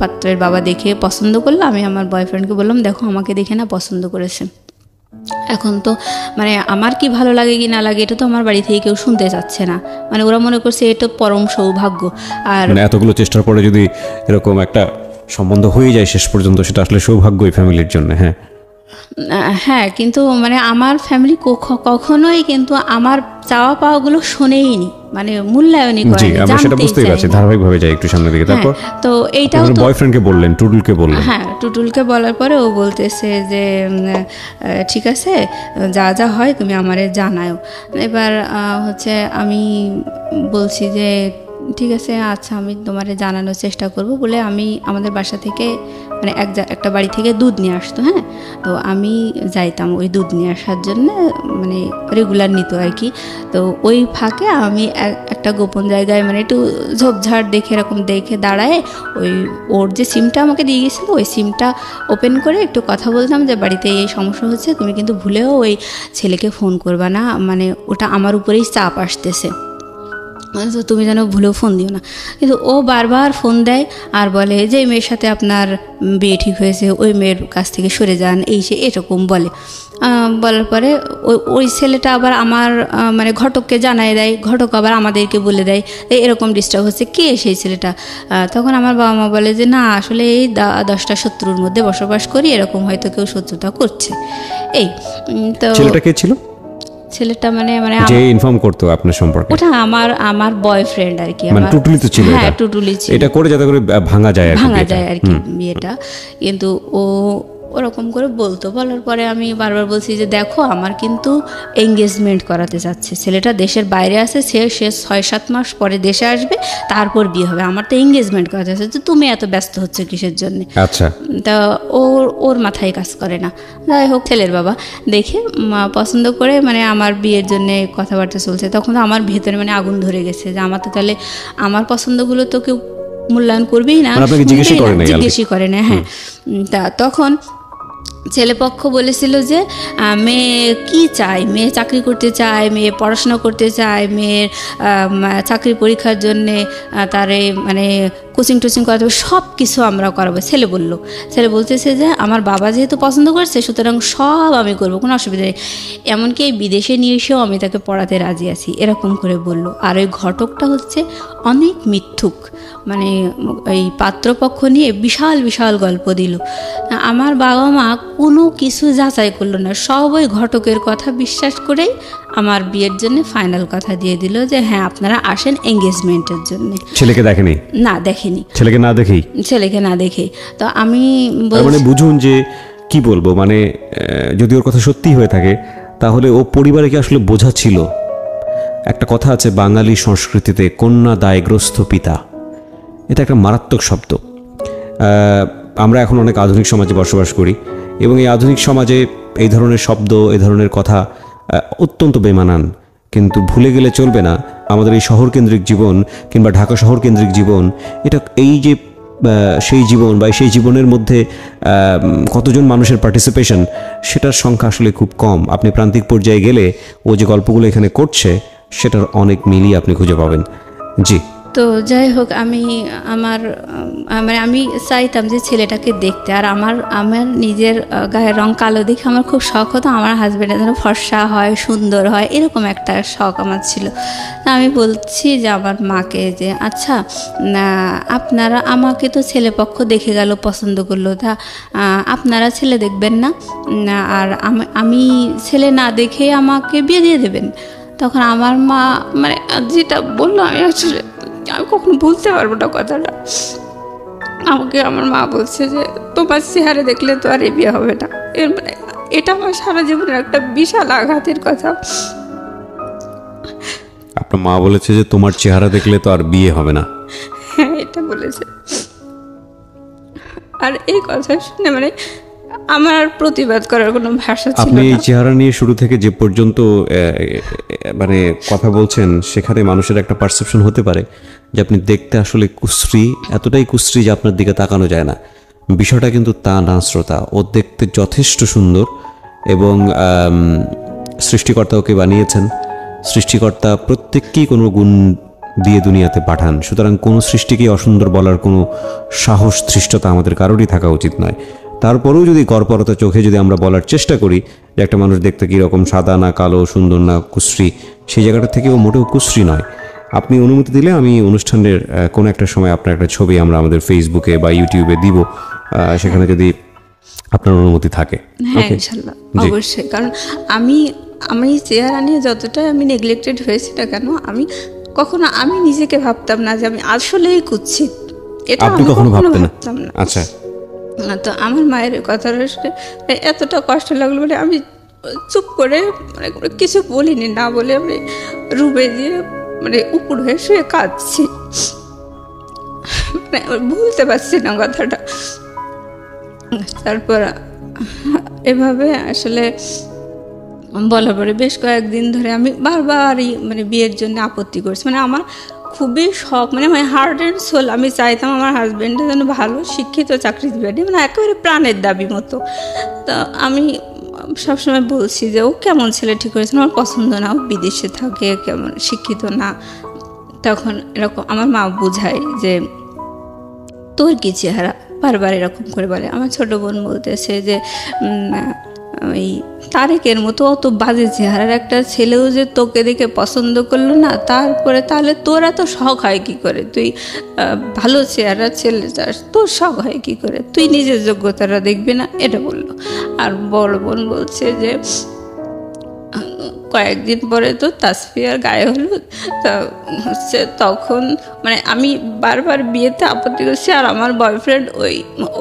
Speaker 2: পাত্রের বাবা দেখে পছন্দ করলো, আমি আমার বয়ফ্রেন্ডকে বললাম দেখো আমাকে দেখে না পছন্দ করেছে। এখন তো মানে আমার কি ভালো লাগে কি না লাগে এটা তো আমার বাড়ি থেকে কেউ শুনতে চাচ্ছে না, মানে ওরা মনে করছে এটা পরম সৌভাগ্য। আর
Speaker 1: মানে এতগুলো চেষ্টার পরে যদি এরকম একটা সম্বন্ধ হয়ে যায় শেষ পর্যন্ত, সেটা আসলে সৌভাগ্যই ফ্যামিলির জন্য। হ্যাঁ
Speaker 2: হ্যাঁ, কিন্তু মানে আমার ফ্যামিলি কখনোই কিন্তু আমার চাওয়া পাওয়াগুলো শোনেইনি, মানে মূল্যায়নই করেনি।
Speaker 1: জি, আমরা সেটা বুঝতেই পারছি। ধারাবাহিকভাবে যাই একটু সামনের দিকে। তারপর
Speaker 2: তো এইটাও তো
Speaker 1: বয়ফ্রেন্ডকে বললেন, টুটুলকে বললেন?
Speaker 2: হ্যাঁ, টুটুলকে বলার পরে ও বলতেছে যে ঠিক আছে, যা যা হয় তুমি আমারে জানাও। এবার হচ্ছে আমি বলছি যে ঠিক আছে, আচ্ছা আমি তোমারে জানানোর চেষ্টা করব বলে আমি আমাদের বাসা থেকে মানে একটা বাড়ি থেকে দুধ নিয়ে আসতো। হ্যাঁ, তো আমি যাইতাম ওই দুধ নিয়ে আসার জন্য, মানে রেগুলার নিত আর কি। তো ওই ফাঁকে আমি একটা গোপন জায়গায় মানে একটু ঝোপঝাড় দেখে এরকম দেখে দাঁড়ায় ওর যে সিমটা আমাকে দিয়ে গেছিলো ওই সিমটা ওপেন করে একটু কথা বলতাম যে বাড়িতে এই সমস্যা হচ্ছে, তুমি কিন্তু ভুলেও ওই ছেলেকে ফোন করবা না, মানে ওটা আমার উপরেই চাপ আসতেছে, তো তুমি যেন ভুলেও ফোন দিও না। কিন্তু ও বারবার ফোন দেয় আর বলে যে এই মেয়ের সাথে আপনার বিয়ে ঠিক হয়েছে, ওই মেয়ের কাছ থেকে সরে যান, এই সে এরকম বলে। বলার পরে ওই ছেলেটা আবার আমার মানে ঘটককে জানায় দেয়, ঘটক আবার আমাদেরকে বলে দেয় এরকম ডিস্টার্ব হচ্ছে, কে সেই ছেলেটা? তখন আমার বাবা মা বলে যে না আসলে এই 10টা শত্রুর মধ্যে বসবাস করি, এরকম হয়তো কেউ শত্রুতা করছে। এই তো
Speaker 1: ছেলেটা কে ছিল?
Speaker 2: ছেলেটা মানে
Speaker 1: যে ইনফর্ম করতো আপনার সম্পর্কে?
Speaker 2: ওটা আমার বয়ফ্রেন্ড আর কি।
Speaker 1: মানে টুটুলি তো ছিল?
Speaker 2: হ্যাঁ, টুটুলি ছিল।
Speaker 1: এটা করে যাতে করে ভাঙা যায়
Speaker 2: আর কি বিয়েটা। কিন্তু ও ওরকম করে বলতো। বলার পরে আমি বারবার বলছি যে দেখো আমার কিন্তু এঙ্গেজমেন্ট করাতে চাচ্ছে ছেলেটা, দেশের বাইরে আছে, সে 6-7 মাস পরে দেশে আসবে, তারপর বিয়ে হবে, আমার তো এঙ্গেজমেন্ট করাতে চাচ্ছে, তুমি এত ব্যস্ত হচ্ছে কিসের জন্য?
Speaker 1: আচ্ছা,
Speaker 2: তা ওর মাথায় কাজ করে না। যাই হোক, ছেলের বাবা দেখে পছন্দ করে মানে আমার বিয়ের জন্য কথাবার্তা চলছে। তখন তো আমার ভেতরে মানে আগুন ধরে গেছে যে আমার তো তাহলে আমার পছন্দগুলো তো কেউ মূল্যায়ন করবেই না, জিজ্ঞেসই করে না। হ্যাঁ, তা তখন ছেলেপক্ষ বলেছিল যে মেয়ে কি চায়, মেয়ে চাকরি করতে চায়, মেয়ে পড়াশোনা করতে চায়, মেয়ের চাকরি পরীক্ষার জন্যে তারে মানে কোচিং টোচিং করাতে হবে, সব কিছু আমরা করাবো। ছেলে বলতেছে যে আমার বাবা যেহেতু পছন্দ করছে সুতরাং সব আমি করবো, কোনো অসুবিধা নেই, এমনকি এই বিদেশে নিয়ে এসেও আমি তাকে পড়াতে রাজি আছি, এরকম করে বলল। আর ওই ঘটকটা হচ্ছে অনেক মিথ্যুক, মানে এই পাত্রপক্ষ নিয়ে বিশাল বিশাল গল্প দিল। আমার বাবা মা কোনো কিছু যাচাই করলো না, সব ওই ঘটকের কথা বিশ্বাস করেই আমার বিয়ের জন্য ফাইনাল কথা দিয়ে দিল যে হ্যাঁ আপনারা আসেন এঙ্গেজমেন্টের জন্য।
Speaker 1: ছেলেকে দেখেনি? না
Speaker 2: দেখেনি,
Speaker 1: ছেলেকে না দেখেই। তো আমি মানে বুঝুন যে কি বলবো, মানে যদি ওর কথা সত্যি হয়ে থাকে তাহলে ও পরিবারকে আসলে বোঝা ছিল। একটা কথা আছে বাঙালি সংস্কৃতিতে, কন্যা দায়গ্রস্ত পিতা, এটা একটা মারাত্মক শব্দ। আমরা এখন অনেক আধুনিক সমাজে বসবাস করি এবং এই আধুনিক সমাজে এই ধরনের শব্দ, এই ধরনের কথা অত্যন্ত বেমানান। কিন্তু ভুলে গেলে চলবে না আমাদের এই শহরকেন্দ্রিক জীবন কিংবা ঢাকা শহরকেন্দ্রিক জীবন, এটা এই যে সেই জীবন বা সেই জীবনের মধ্যে কতজন মানুষের পার্টিসিপেশন, সেটার সংখ্যা আসলে খুব কম। আপনি প্রান্তিক পর্যায়ে গেলে ও যে গল্পগুলো এখানে করছে সেটার অনেক মিলই আপনি খুঁজে পাবেন। জি,
Speaker 2: তো যাই হোক, আমি চাইতাম যে ছেলেটাকে দেখতে, আর আমার নিজের গায়ের রং কালো দেখে আমার খুব শখ হতো আমার হাজব্যান্ডের যেন ফর্সা হয়, সুন্দর হয়, এরকম একটা শখ আমার ছিল। আমি বলছি যে আমার মাকে যে আচ্ছা আপনারা, আমাকে তো ছেলেপক্ষ দেখে গেল, পছন্দ করলো, তা আপনারা ছেলে দেখবেন না আর আমি ছেলে না দেখে আমাকে বিয়ে দিয়ে দেবেন? তখন আমার মা মানে যেটা বললো আমি কখনো বলতে পারবো না কথাটা। আমাকে আমার মা বলছে যে তোমার চেহারা দেখলে তো আর এ বিয়ে হবে না। মানে এটা আমার সারা জীবনের একটা বিশাল আঘাতের কথা।
Speaker 1: আপনার মা বলেছে যে তোমার চেহারা দেখলে তো আর বিয়ে হবে না?
Speaker 2: হ্যাঁ, এটা বলেছে। আর এই কথা শুনে মানে আমার প্রতিবাদ করার কোনো ভাষা ছিল না।
Speaker 1: আপনি এই চেহারা নিয়ে শুরু থেকে যে পর্যন্ত মানে কথা বলছেন, সেখানে মানুষের একটা পারসেপশন হতে পারে যে আপনি দেখতে আসলে কুশ্রী, এতটাই কুশ্রী যে আপনার দিকে তাকানো যায় না। বিষয়টা কিন্তু তা না শ্রোতা, ও দেখতে যথেষ্ট সুন্দর এবং সৃষ্টিকর্তা ওকে বানিয়েছেন সৃষ্টিকর্তা প্রত্যেককেই কোনো গুণ দিয়ে দুনিয়াতে পাঠান, সুতরাং কোনো সৃষ্টিকেই অসুন্দর বলার কোনো সাহস ধৃষ্টতা আমাদের কারোরই থাকা উচিত নয়। তারপরেও যদি গড়পরতা চোখে যদি আমরা বলার চেষ্টা করি যে একটা মানুষ দেখতে কীরকম, সাদা না কালো, সুন্দর না কুশ্রী, সেই জায়গাটা থেকেও মোটেও কুশ্রী নয়। আপনি অনুমতি দিলে আমি অনুষ্ঠানের কোনো একটা সময় আপনার একটা ছবি আমরা আমাদের ফেসবুকে বা ইউটিউবে দিব, সেখানে যদি আপনার অনুমতি থাকে।
Speaker 2: হ্যাঁ ইনশাআল্লাহ, অবশ্যই। কারণ আমি চেহারা নিয়ে যতটাই আমি নেগলেক্টেড হয়েছি না কেন, আমি নিজেকে ভাবতাম না যে আমি আসলেই কুৎসিত। এটা
Speaker 1: আপনি কখনো ভাবতেন
Speaker 2: না?
Speaker 1: আচ্ছা।
Speaker 2: তো আমার মায়ের কথাটা শুনে এতটা কষ্ট লাগলো, মানে আমি চুপ করে মানে কিছু বলিনি, না বলে আমি রুমে দিয়ে মানে উপর হয়ে শুয়ে কাঁদছি, মানে ভুলতে পারছি না কথাটা। তারপর এভাবে আসলে বলার পরে বেশ কয়েকদিন ধরে আমি বারবারই মানে বিয়ের জন্য আপত্তি করছি। মানে আমার খুবই শখ, মানে আমার হার্ট অ্যান্ড সোল আমি চাইতাম আমার হাজব্যান্ডের যেন ভালো শিক্ষিত চাকরিজীবী, মানে একেবারে প্রাণের দাবি মতো। তো আমি সবসময় বলছি যে ও কেমন ছেলে ঠিক করেছে, আমার পছন্দ না, ও বিদেশে থাকে, কেমন শিক্ষিত না। তখন এরকম আমার মা বোঝায় যে তোর কি চেহারা, বারবার এরকম করে বলে। আমার ছোট বোন বলতেছে যে ওই তারেকের মতো অত বাজে চেহারার একটা ছেলেও যে তোকে দেখে পছন্দ করলো না, তারপরে তাহলে তোরা তো শখ হয় কি করে, তুই ভালো চেহারার ছেলে চাস, তোর শখ হয় কি করে, তুই নিজের যোগ্যতাটা দেখবি না, এটা বললো। আর বড় বোন বলছে যে কয়েকদিন পরে তো তাসফিয়ার গায়ে হলুদ, তা হচ্ছে তখন মানে আমি বারবার বিয়েতে আপত্তি করছি, আর আমার বয়ফ্রেন্ড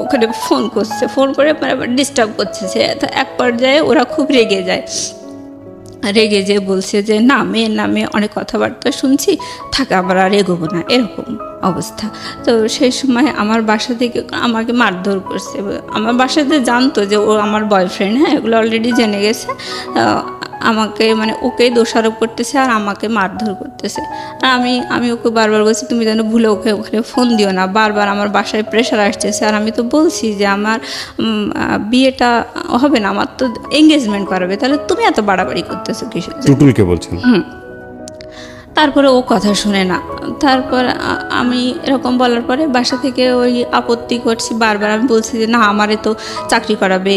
Speaker 2: ওখানে ফোন করছে, ফোন করে মানে ডিস্টার্ব করছে। সে এক পর্যায়ে ওরা খুব রেগে যায়, রেগে যেয়ে বলছে যে না, মেয়ের নামে অনেক কথাবার্তা শুনছি, থাকে আমরা আর এগোবো না, এরকম অবস্থা। তো সেই সময় আমার বাসা থেকে আমাকে মারধর করছে। আমার বাসাতে জানতো যে ও আমার বয়ফ্রেন্ড, হ্যাঁ, এগুলো অলরেডি জেনে গেছে। আমাকে মানে ওকেই দোষারোপ করতেছে আর আমাকে মারধর করতেছে। আর আমি ওকে বারবার বলছি তুমি যেন ভুলে ওখানে ফোন দিও না, বারবার আমার বাসায় প্রেশার আসতেছে। আর আমি তো বলছি যে আমার বিয়েটা হবে না, আমার তো এঙ্গেজমেন্ট করাবে, তাহলে তুমি এত বাড়াবাড়ি করতেছো কিসের?
Speaker 1: টুটুলকে বলছেন।
Speaker 2: তারপরে ও কথা শুনে না। তারপর আমি এরকম বলার পরে বাসা থেকে ওই আপত্তি করছি বারবার। আমি বলছি যে না, আমারে তো চাকরি করাবে,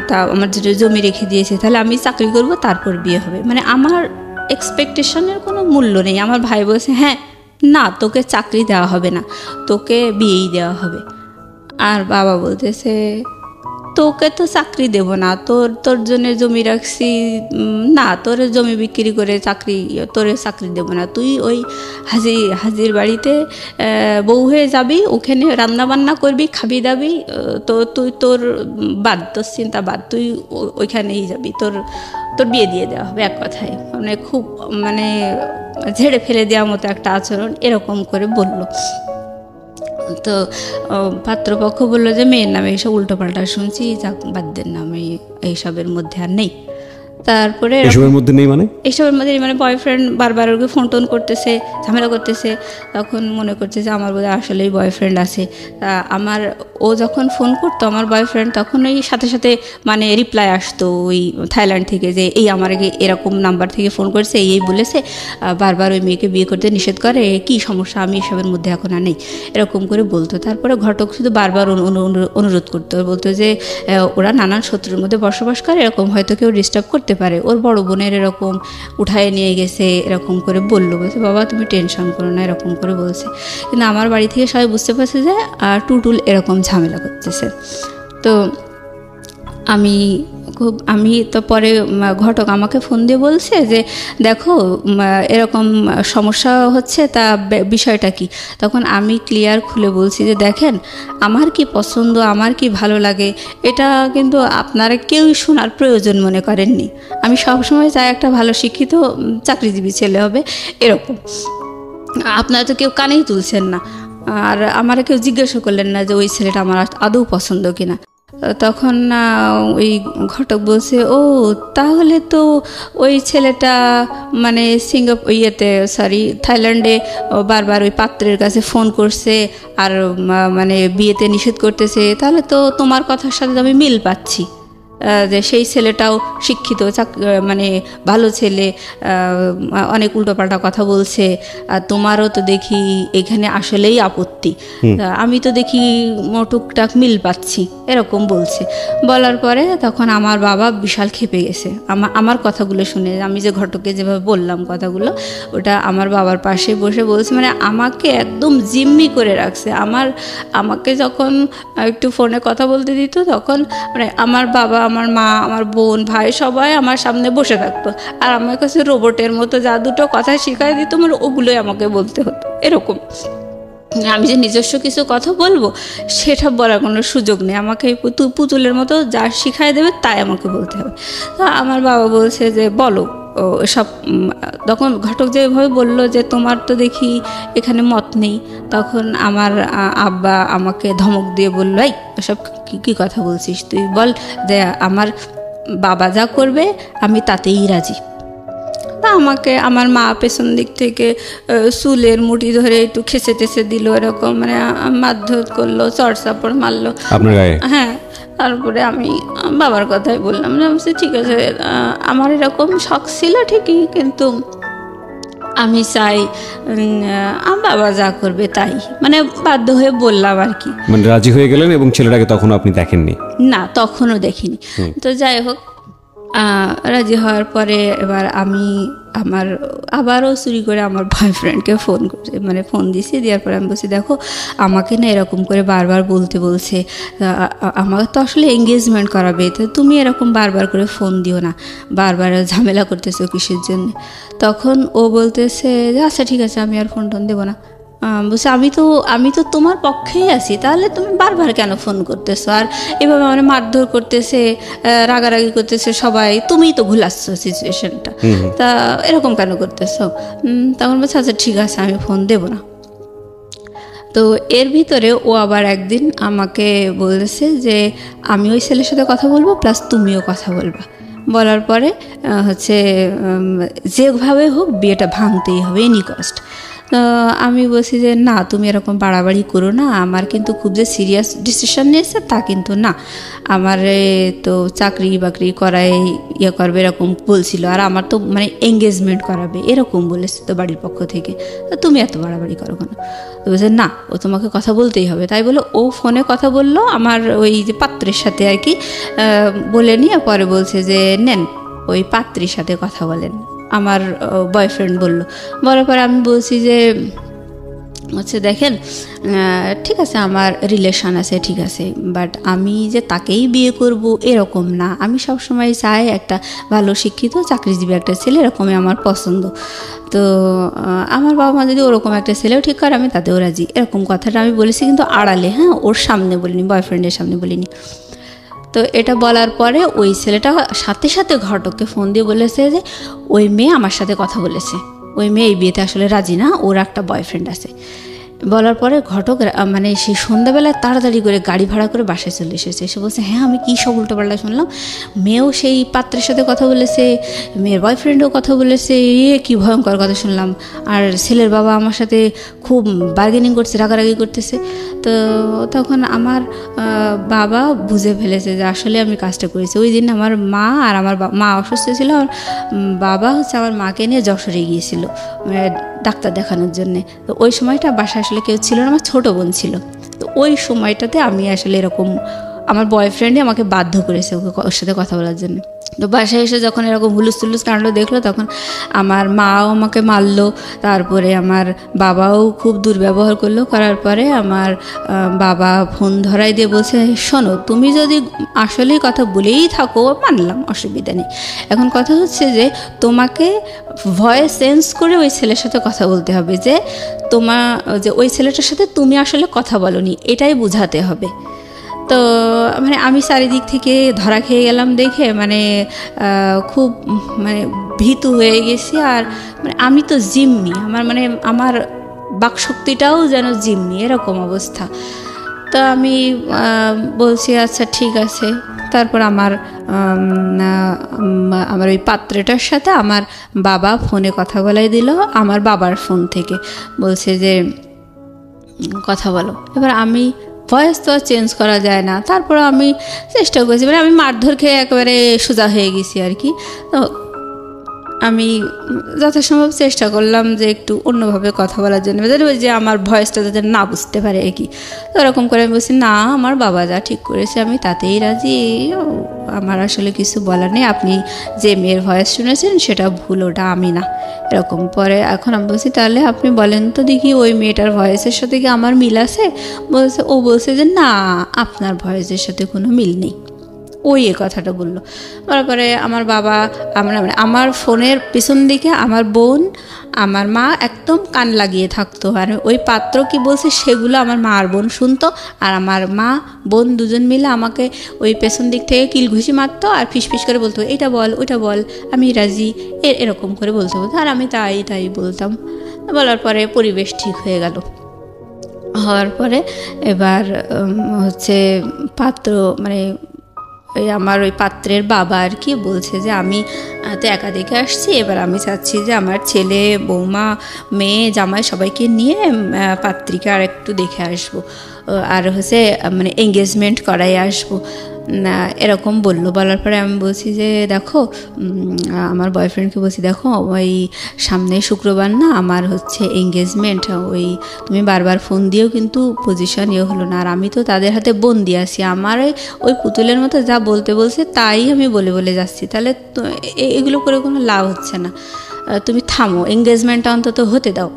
Speaker 2: তা আমার যেটা জমি রেখে দিয়েছে, তাহলে আমি চাকরি করব, তারপর বিয়ে হবে। মানে আমার এক্সপেকটেশনের কোনো মূল্য নেই। আমার ভাই বলছে হ্যাঁ না, তোকে চাকরি দেওয়া হবে না, তোকে বিয়েই দেওয়া হবে। আর বাবা বলতেছে তোকে তো চাকরি দেব না, তোর জন্য জমি রাখছি, না তোর জমি বিক্রি করে তোরে চাকরি দেব না, তুই ওই হাজির বাড়িতে বউ হয়ে যাবি, ওখানে রান্না বান্না করবি, খাবি দাবি, তো তুই তোর চিন্তা বাদ, তুই ওইখানেই যাবি, তোর বিয়ে দিয়ে দেওয়া হবে। এক কথায় মানে খুব মানে ঝেড়ে ফেলে দেওয়ার মতো একটা আচরণ এরকম করে বলল। তো পাত্রপক্ষ বললো যে মেয়ের নামে এইসব উল্টোপাল্টা শুনছি, যাক বাদ দেন না, আমি এইসবের মধ্যে আর নেই। তারপরে
Speaker 1: এসবের মধ্যে নেই
Speaker 2: মানে বয়ফ্রেন্ড বারবার ওকে ফোন টোন করতেছে, ঝামেলা করতেছে। তখন মনে করছে যে আমার বোধহয় আসলেই বয়ফ্রেন্ড আছে। ও যখন ফোন করতো আমার বয়ফ্রেন্ড, তখন ওই সাথে সাথে মানে রিপ্লাই আসতো ওই থাইল্যান্ড থেকে যে এই আমাকে এরকম নাম্বার থেকে ফোন করেছে, এই বলেছে, বারবার ওই মেয়েকে বিয়ে করতে নিষেধ করে, কি সমস্যা, আমি এসবের মধ্যে এখন আর নেই, এরকম করে বলতো। তারপরে ঘটক শুধু বারবার অনুরোধ করতো, বলতো যে ওরা নানান শত্রুর মধ্যে বসবাস করে, এরকম হয়তো কেউ ডিস্টার্ব করতে পারে, ওর বড় বোনের এরকম উঠায় নিয়ে গেছে, এরকম করে বললো। বলছে বাবা তুমি টেনশন করো না, এরকম করে বলছে। কিন্তু আমার বাড়ি থেকে সবাই বুঝতে পারছে যে টুটুল এরকম ঝামেলা করতেছে। তো আমি তো পরে ঘটক আমাকে ফোন দিয়ে বলছে যে দেখো এরকম সমস্যা হচ্ছে, তা বিষয়টা কি। তখন আমি ক্লিয়ার খুলে বলছি যে দেখেন আমার কি পছন্দ, আমার কি ভালো লাগে, এটা কিন্তু আপনারা কেউই শোনার প্রয়োজন মনে করেননি। আমি সবসময় চাই একটা ভালো শিক্ষিত চাকরিজীবী ছেলে হবে, এরকম। আপনারা তো কেউ কানেই তুলছেন না, আর আমার কেউ জিজ্ঞাসা করলেন না যে ওই ছেলেটা আমার আদৌ পছন্দ কিনা। তখন ওই ঘটক বলছে ও তাহলে তো ওই ছেলেটা মানে থাইল্যান্ডে বারবার ওই পাত্রের কাছে ফোন করছে আর মানে বিয়েতে নিষেধ করতেছে, তাহলে তো তোমার কথার সাথে আমি মিল পাচ্ছি। যে সেই ছেলেটাও শিক্ষিত, মানে ভালো ছেলে, অনেক উল্টোপাল্টা কথা বলছে, আর তোমারও তো দেখি এখানে আসলেই আপত্তি, আমি তো দেখি টুকটাক মিল পাচ্ছি, এরকম বলছে। বলার পরে তখন আমার বাবা বিশাল খেপে গেছে আমার কথাগুলো শুনে। আমি যে ঘটককে যেভাবে বললাম কথাগুলো, ওটা আমার বাবার পাশে বসে বলছে, মানে আমাকে একদম জিম্মি করে রাখছে। আমাকে যখন একটু ফোনে কথা বলতে দিত তখন মানে আমার বাবা, আমার মা, আমার বোন, ভাই সবাই আমার সামনে বসে থাকতো, আর আমার কাছে রোবটের মতো যা দুটো কথা শিখাই দিত, মানে ওগুলোই আমাকে বলতে হতো। এরকম আমি যে নিজস্ব কিছু কথা বলবো সেটা বলার কোনো সুযোগ নেই, আমাকে পুতুলের মতো যা শিখাই দেবে তাই আমাকে বলতে হবে। তো আমার বাবা বলছে যে বলো সব। তখন ঘটক যেভাবে বললো যে তোমার তো দেখি এখানে মত নেই, তখন আমার আব্বা আমাকে ধমক দিয়ে বললো, এই সব কী কথা বলছিস তুই, বল যে আমার বাবা যা করবে আমি তাতেই রাজি। তা আমাকে আমার মা পেছন দিক থেকে চুলের মুঠি ধরে একটু খেসে টেসে দিল, এরকম মানে মারধর করলো, চড়চাপড় মারলো আপনার গায়ে। হ্যাঁ, তারপরে আমি বাবার কথাই বললাম যে ঠিক আছে, আমার এরকম শখ ছিল ঠিকই, কিন্তু আমি চাই বাবা যা করবে তাই, মানে বাধ্য হয়ে বললাম আর কি।
Speaker 1: মানে রাজি হয়ে গেলেন এবং ছেলেটাকে তখন আপনি দেখেননি?
Speaker 2: না, তখনও দেখিনি। তো যাই হোক, রাজি হওয়ার পরে এবার আমি আবারও চুরি করে আমার বয়ফ্রেন্ডকে ফোন করছি, মানে ফোন দিছি। দেওয়ার পরে আমি বলছি, দেখো আমাকে না এরকম করে বারবার বলছে, আমাকে তো আসলে এঙ্গেজমেন্ট করাবে, তো তুমি এরকম বারবার করে ফোন দিও না, বারবার ঝামেলা করতেছো কিসের জন্য। তখন ও বলতেছে যে আচ্ছা ঠিক আছে, আমি আর ফোন টোন দেবো না। বলছে আমি তো তোমার পক্ষেই আছি, তাহলে তুমি বারবার কেন ফোন করতেছো, আর এভাবে আমার মারধর করতেছে, রাগারাগি করতেছে সবাই, তুমিই তো ভুলাচ্ছ সিচুয়েশনটা, তা এরকম কেন করতেছো। তখন বলছে আচ্ছা ঠিক আছে, আমি ফোন দেবো না। তো এর ভিতরে ও আবার একদিন আমাকে বলেছে যে আমি ওই ছেলের সাথে কথা বলবো, প্লাস তুমিও কথা বলবা। বলার পরে হচ্ছে যেভাবে হোক বিয়েটা ভাঙতেই হবে, এনি কস্ট। আমি বলছি যে না, তুমি এরকম বাড়াবাড়ি করো না, আমার কিন্তু খুব যে সিরিয়াস ডিসিশন নিয়েছে তা কিন্তু না, আমার তো চাকরি বাকরি করায় ইয়ে করবে এরকম বলছিল, আর আমার তো মানে এঙ্গেজমেন্ট করাবে এরকম বলেছে তো বাড়ির পক্ষ থেকে, তো তুমি এত বাড়াবাড়ি করো কেন। তো বলছে না, ও তোমাকে কথা বলতেই হবে। তাই বলে ও ফোনে কথা বললো আমার ওই যে পাত্রের সাথে আর কি, বলে নিয়ে পরে বলছে যে নেন ওই পাত্রীর সাথে কথা বলেন, আমার বয়ফ্রেন্ড বলার পরে আমি বলছি যে হচ্ছে দেখেন, ঠিক আছে আমার রিলেশন আছে, ঠিক আছে, বাট আমি যে তাকেই বিয়ে করব এরকম না, আমি সবসময় চাই একটা ভালো শিক্ষিত চাকরিজীবী একটা ছেলে, এরকমই আমার পছন্দ। তো আমার বাবা মা যদি ওরকম একটা ছেলেও ঠিক করে আমি তাতেও রাজি, এরকম কথাটা আমি বলেছি, কিন্তু আড়ালে, হ্যাঁ, ওর সামনে বলিনি, বয়ফ্রেন্ডের সামনে বলিনি। তো এটা বলার পরে ওই ছেলেটা সাথে সাথে ঘটককে ফোন দিয়ে বলেছে যে ওই মেয়ে আমার সাথে কথা বলেছে, ওই মেয়ে এই বিয়েতে আসলে রাজি না, ওর একটা বয়ফ্রেন্ড আছে। বলার পরে ঘটক মানে সেই সন্ধ্যাবেলায় তাড়াতাড়ি করে গাড়ি ভাড়া করে বাসায় চলে এসেছে। এসে বলছে হ্যাঁ আমি কী সব উল্টোপাল্টা শুনলাম, মেয়েও সেই পাত্রের সাথে কথা বলেছে, মেয়ের বয়ফ্রেন্ডও কথা বলেছে, কী ভয়ঙ্কর কথা শুনলাম, আর ছেলের বাবা আমার সাথে খুব বার্গেনিং করছে, রাগারাগি করতেছে। তো তখন আমার বাবা বুঝে ফেলেছে যে আসলে আমি কাজটা করেছি। ওই দিন আমার মা আর আমার মা অসুস্থ ছিল, আর বাবা হচ্ছে আমার মাকে নিয়ে যশোরে গিয়েছিল ডাক্তার দেখানোর জন্যে। তো ওই সময়টা বাসায় আসলে কেউ ছিল না, আমার ছোটো বোন ছিল। তো ওই সময়টাতে আমি আসলে এরকম আমার বয়ফ্রেন্ডই আমাকে বাধ্য করেছে ওর সাথে কথা বলার জন্য। তো বাসায় এসে যখন এরকম হুলুস তুলুস কাণ্ড দেখলো, তখন আমার মাও আমাকে মারলো, তারপরে আমার বাবাও খুব দুর্ব্যবহার করলো। করার পরে আমার বাবা ফোন ধরাই দিয়ে বলছে শোনো, তুমি যদি আসলেই কথা বলেই থাকো মানলাম, অসুবিধা নেই, এখন কথা হচ্ছে যে তোমাকে ভয়েস চেঞ্জ করে ওই ছেলের সাথে কথা বলতে হবে, যে যে ওই ছেলেটার সাথে তুমি আসলে কথা বলোনি, এটাই বোঝাতে হবে। তো মানে আমি চারিদিক থেকে ধরা খেয়ে গেলাম দেখে মানে খুব মানে ভীতু হয়ে গেছি। আর মানে আমি তো জিম্মি, আমার বাকশক্তিটাও যেন জিম্মি, এরকম অবস্থা। তো আমি বলছি আচ্ছা ঠিক আছে। তারপর আমার ওই পাত্রটার সাথে আমার বাবা ফোনে কথা বলাই দিল, আমার বাবার ফোন থেকে বলছে যে কথা বলো। এবার আমি ভয়েস তো আর চেঞ্জ করা যায় না। তারপর আমি চেষ্টা করছি, মানে আমি মারধর খেয়ে একেবারে সোজা হয়ে গেছি আর কি। তো আমি যথাসম্ভব চেষ্টা করলাম যে একটু অন্যভাবে কথা বলার জন্য, যে আমার ভয়েসটা যাতে না বুঝতে পারে আর কি। তো ওরকম করে আমি বলছি, না আমার বাবা যা ঠিক করেছে আমি তাতেই রাজি, আমার আসলে কিছু বলার নেই, আপনি যে মেয়ের ভয়েস শুনেছেন সেটা ভুল, ওটা আমি না, এরকম। পরে এখন আমি বলছি, তাহলে আপনি বলেন তো দেখি ওই মেয়েটার ভয়েসের সাথে কি আমার মিল আছে? বলছে, ও বলছে যে না, আপনার ভয়েসের সাথে কোনো মিল নেই। ওই এ কথাটা বললো। তারপরে আমার বাবা, আমার ফোনের পিছন দিকে আমার বোন, আমার মা একদম কান লাগিয়ে থাকতো, আর ওই পাত্র কি বলছে সেগুলো আমার মা আর বোন শুনতো, আর আমার মা বোন দুজন মিলে আমাকে ওই পেছন দিক থেকে কিলঘুষি মারতো আর ফিসফিস করে বলতো, এটা বল ওইটা বল, আমি রাজি, এরকম করে বলতে বলতো, আর আমি তাই বলতাম। বলার পরে পরিবেশ ঠিক হয়ে গেল। হওয়ার পরে এবার হচ্ছে পাত্র, মানে ওই আমার ওই পাত্রের বাবা আর কি বলছে যে আমি তো একা দেখে আসছি, এবার আমি চাচ্ছি যে আমার ছেলে, বৌমা, মেয়ে, জামাই সবাইকে নিয়ে পাত্রিকা আর একটু দেখে আসবো, আর হচ্ছে মানে এঙ্গেজমেন্ট করাই আসবো, এরকম বললো। বলার পরে আমি বলছি যে দেখো, আমার বয়ফ্রেন্ডকে বলছি, দেখো ওই সামনে শুক্রবার না আমার হচ্ছে এঙ্গেজমেন্ট, ওই তুমি বারবার ফোন দিয়েও কিন্তু পজিশন হলো না, আর আমি তো তাদের হাতে বন্দি আছি, আমার ওই পুতুলের মতো যা বলতে বলছে তাই আমি বলে যাচ্ছি, তাহলে এগুলো করে কোনো লাভ হচ্ছে না, তুমি থামো, এঙ্গেজমেন্টটা অন্তত হতে দাও।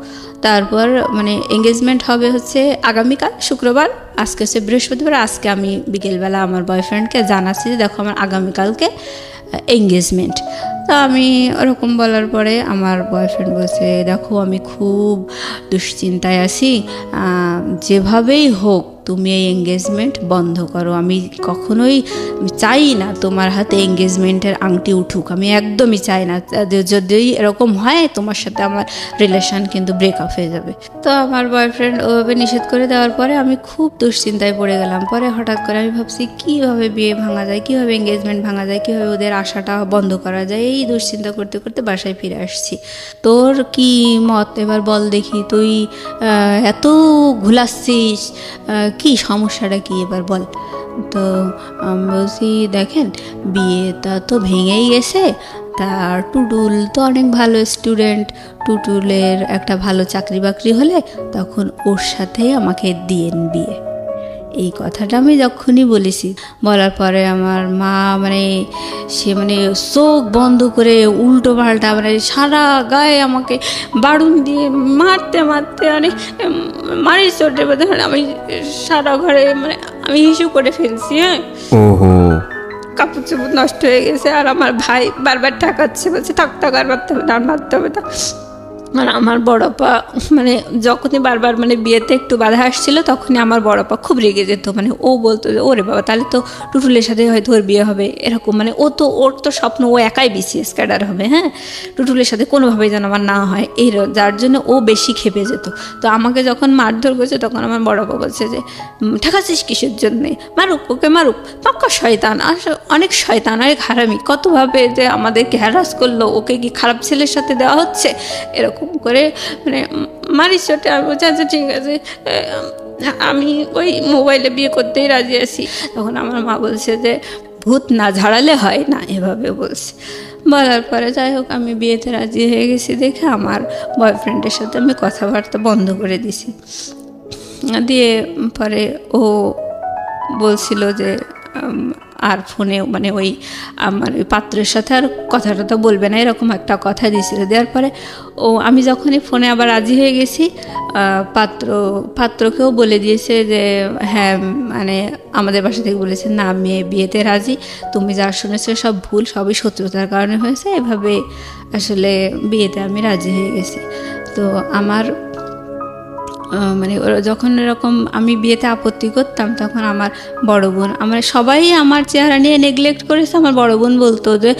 Speaker 2: তারপর মানে এঙ্গেজমেন্ট হবে হচ্ছে আগামীকাল শুক্রবার, আজকে হচ্ছে বৃহস্পতিবার, আজকে আমি বিকেলবেলা আমার বয়ফ্রেন্ডকে জানাচ্ছি যে দেখো আমার আগামীকালকে এঙ্গেজমেন্ট। তো আমি ওরকম বলার পরে আমার বয়ফ্রেন্ড বলছে, দেখো আমি খুব দুশ্চিন্তায় আছি, যেভাবেই হোক তুমি এই এঙ্গেজমেন্ট বন্ধ করো, আমি কখনোই চাই না তোমার হাতে এঙ্গেজমেন্টের আংটি উঠুক, আমি একদমই চাই না, যদি এরকম হয় তোমার সাথে আমার রিলেশন কিন্তু ব্রেকআপ হয়ে যাবে। তো আমার বয়ফ্রেন্ড ওভাবে নিষেধ করে দেওয়ার পরে আমি খুব দুশ্চিন্তায় পড়ে গেলাম। পরে হঠাৎ করে আমি ভাবছি কীভাবে বিয়ে ভাঙা যায়, কীভাবে এঙ্গেজমেন্ট ভাঙা যায়, কীভাবে ওদের আশাটা বন্ধ করা যায়, এই দুশ্চিন্তা করতে করতে বাসায় ফিরে আসছি। তোর কি মত এবার বল দেখি, তুই এত ঘুলাচ্ছিস, কি সমস্যাটা কি এবার বল। তো বলছি, দেখেন বিয়েটা তো ভেঙেই গেছে, তার টুটুল তো অনেক ভালো স্টুডেন্ট, টুটুলের একটা ভালো চাকরি বাকরি হলে তখন ওর সাথেই আমাকে দিয়েন বিয়ে। এই কথাটা আমি যখনই বলেছি, বলার পরে আমার মা সে চোখ বন্ধ করে উল্টো পাল্টা সারা গায়ে আমাকে বাড়ুন দিয়ে মারতে মারি চোটে আমি সারা ঘরে আমি হিসু করে ফেলছি। হ্যাঁ, কাপড় চোপড় নষ্ট হয়ে গেছে, আর আমার ভাই বারবার ঠেকাচ্ছে, বলছে থাক আর মারতে হবে না, আর মারতে হবে না। আমার বড়পা যখনই বারবার বিয়েতে একটু বাধা আসছিল তখনই আমার বড়পা খুব রেগে যেত, ও বলতো যে ওরে বাবা তাহলে তো টুটুলের সাথে হয়তো ওর বিয়ে হবে, এরকম ওর তো স্বপ্ন ও একাই বিসিএস ক্যাডার হবে, হ্যাঁ, টুটুলের সাথে কোনোভাবেই যেন আমার না হয়, যার জন্য ও বেশি খেপে যেত। তো আমাকে যখন মারধর করেছে তখন আমার বড়পা বলছে যে ঠেকাচ্ছিস কিসের জন্যে, মারুক ওকে মারুক, পাক্কা শয়তান, অনেক শয়তান, অনেক হারামি, কতভাবে যে আমাদেরকে হ্যারাস করলো, ওকে কি খারাপ ছেলের সাথে দেওয়া হচ্ছে, এরকম করে মারি চোটে। আমি বলছি আচ্ছা ঠিক আছে, আমি ওই মোবাইলে বিয়ে করতেই রাজি আছি। তখন আমার মা বলছে যে ভূত না ঝাড়ালে হয় না, এভাবে বলছে। বলার পরে যাই হোক আমি বিয়েতে রাজি হয়ে গেছি দেখে আমার বয়ফ্রেন্ডের সাথে আমি কথাবার্তা বন্ধ করে দিছি। দিয়ে পরে ও বলছিল যে আর ফোনে ওই আমার ওই পাত্রের সাথে আর কথাটা তো বলবে না, এরকম একটা কথা দিয়েছিল। দেওয়ার পরে আমি যখনই ফোনে আবার রাজি হয়ে গেছি, পাত্রকেও বলে দিয়েছে যে হ্যাঁ আমাদের বাসা থেকে বলেছে না মেয়ে বিয়েতে রাজি, তুমি যা শুনেছো সব ভুল, সবই শত্রুতার কারণে হয়েছে, এভাবে আসলে বিয়েতে আমি রাজি হয়ে গেছি। তো আমার যখন এরকম আমি বিয়েতে আপত্তি করতাম তখন আমার বড় বোন, সবাই আমার চেহারা নিয়ে নেগলেক্ট করেছে। আমার বড় বোন বলতো যে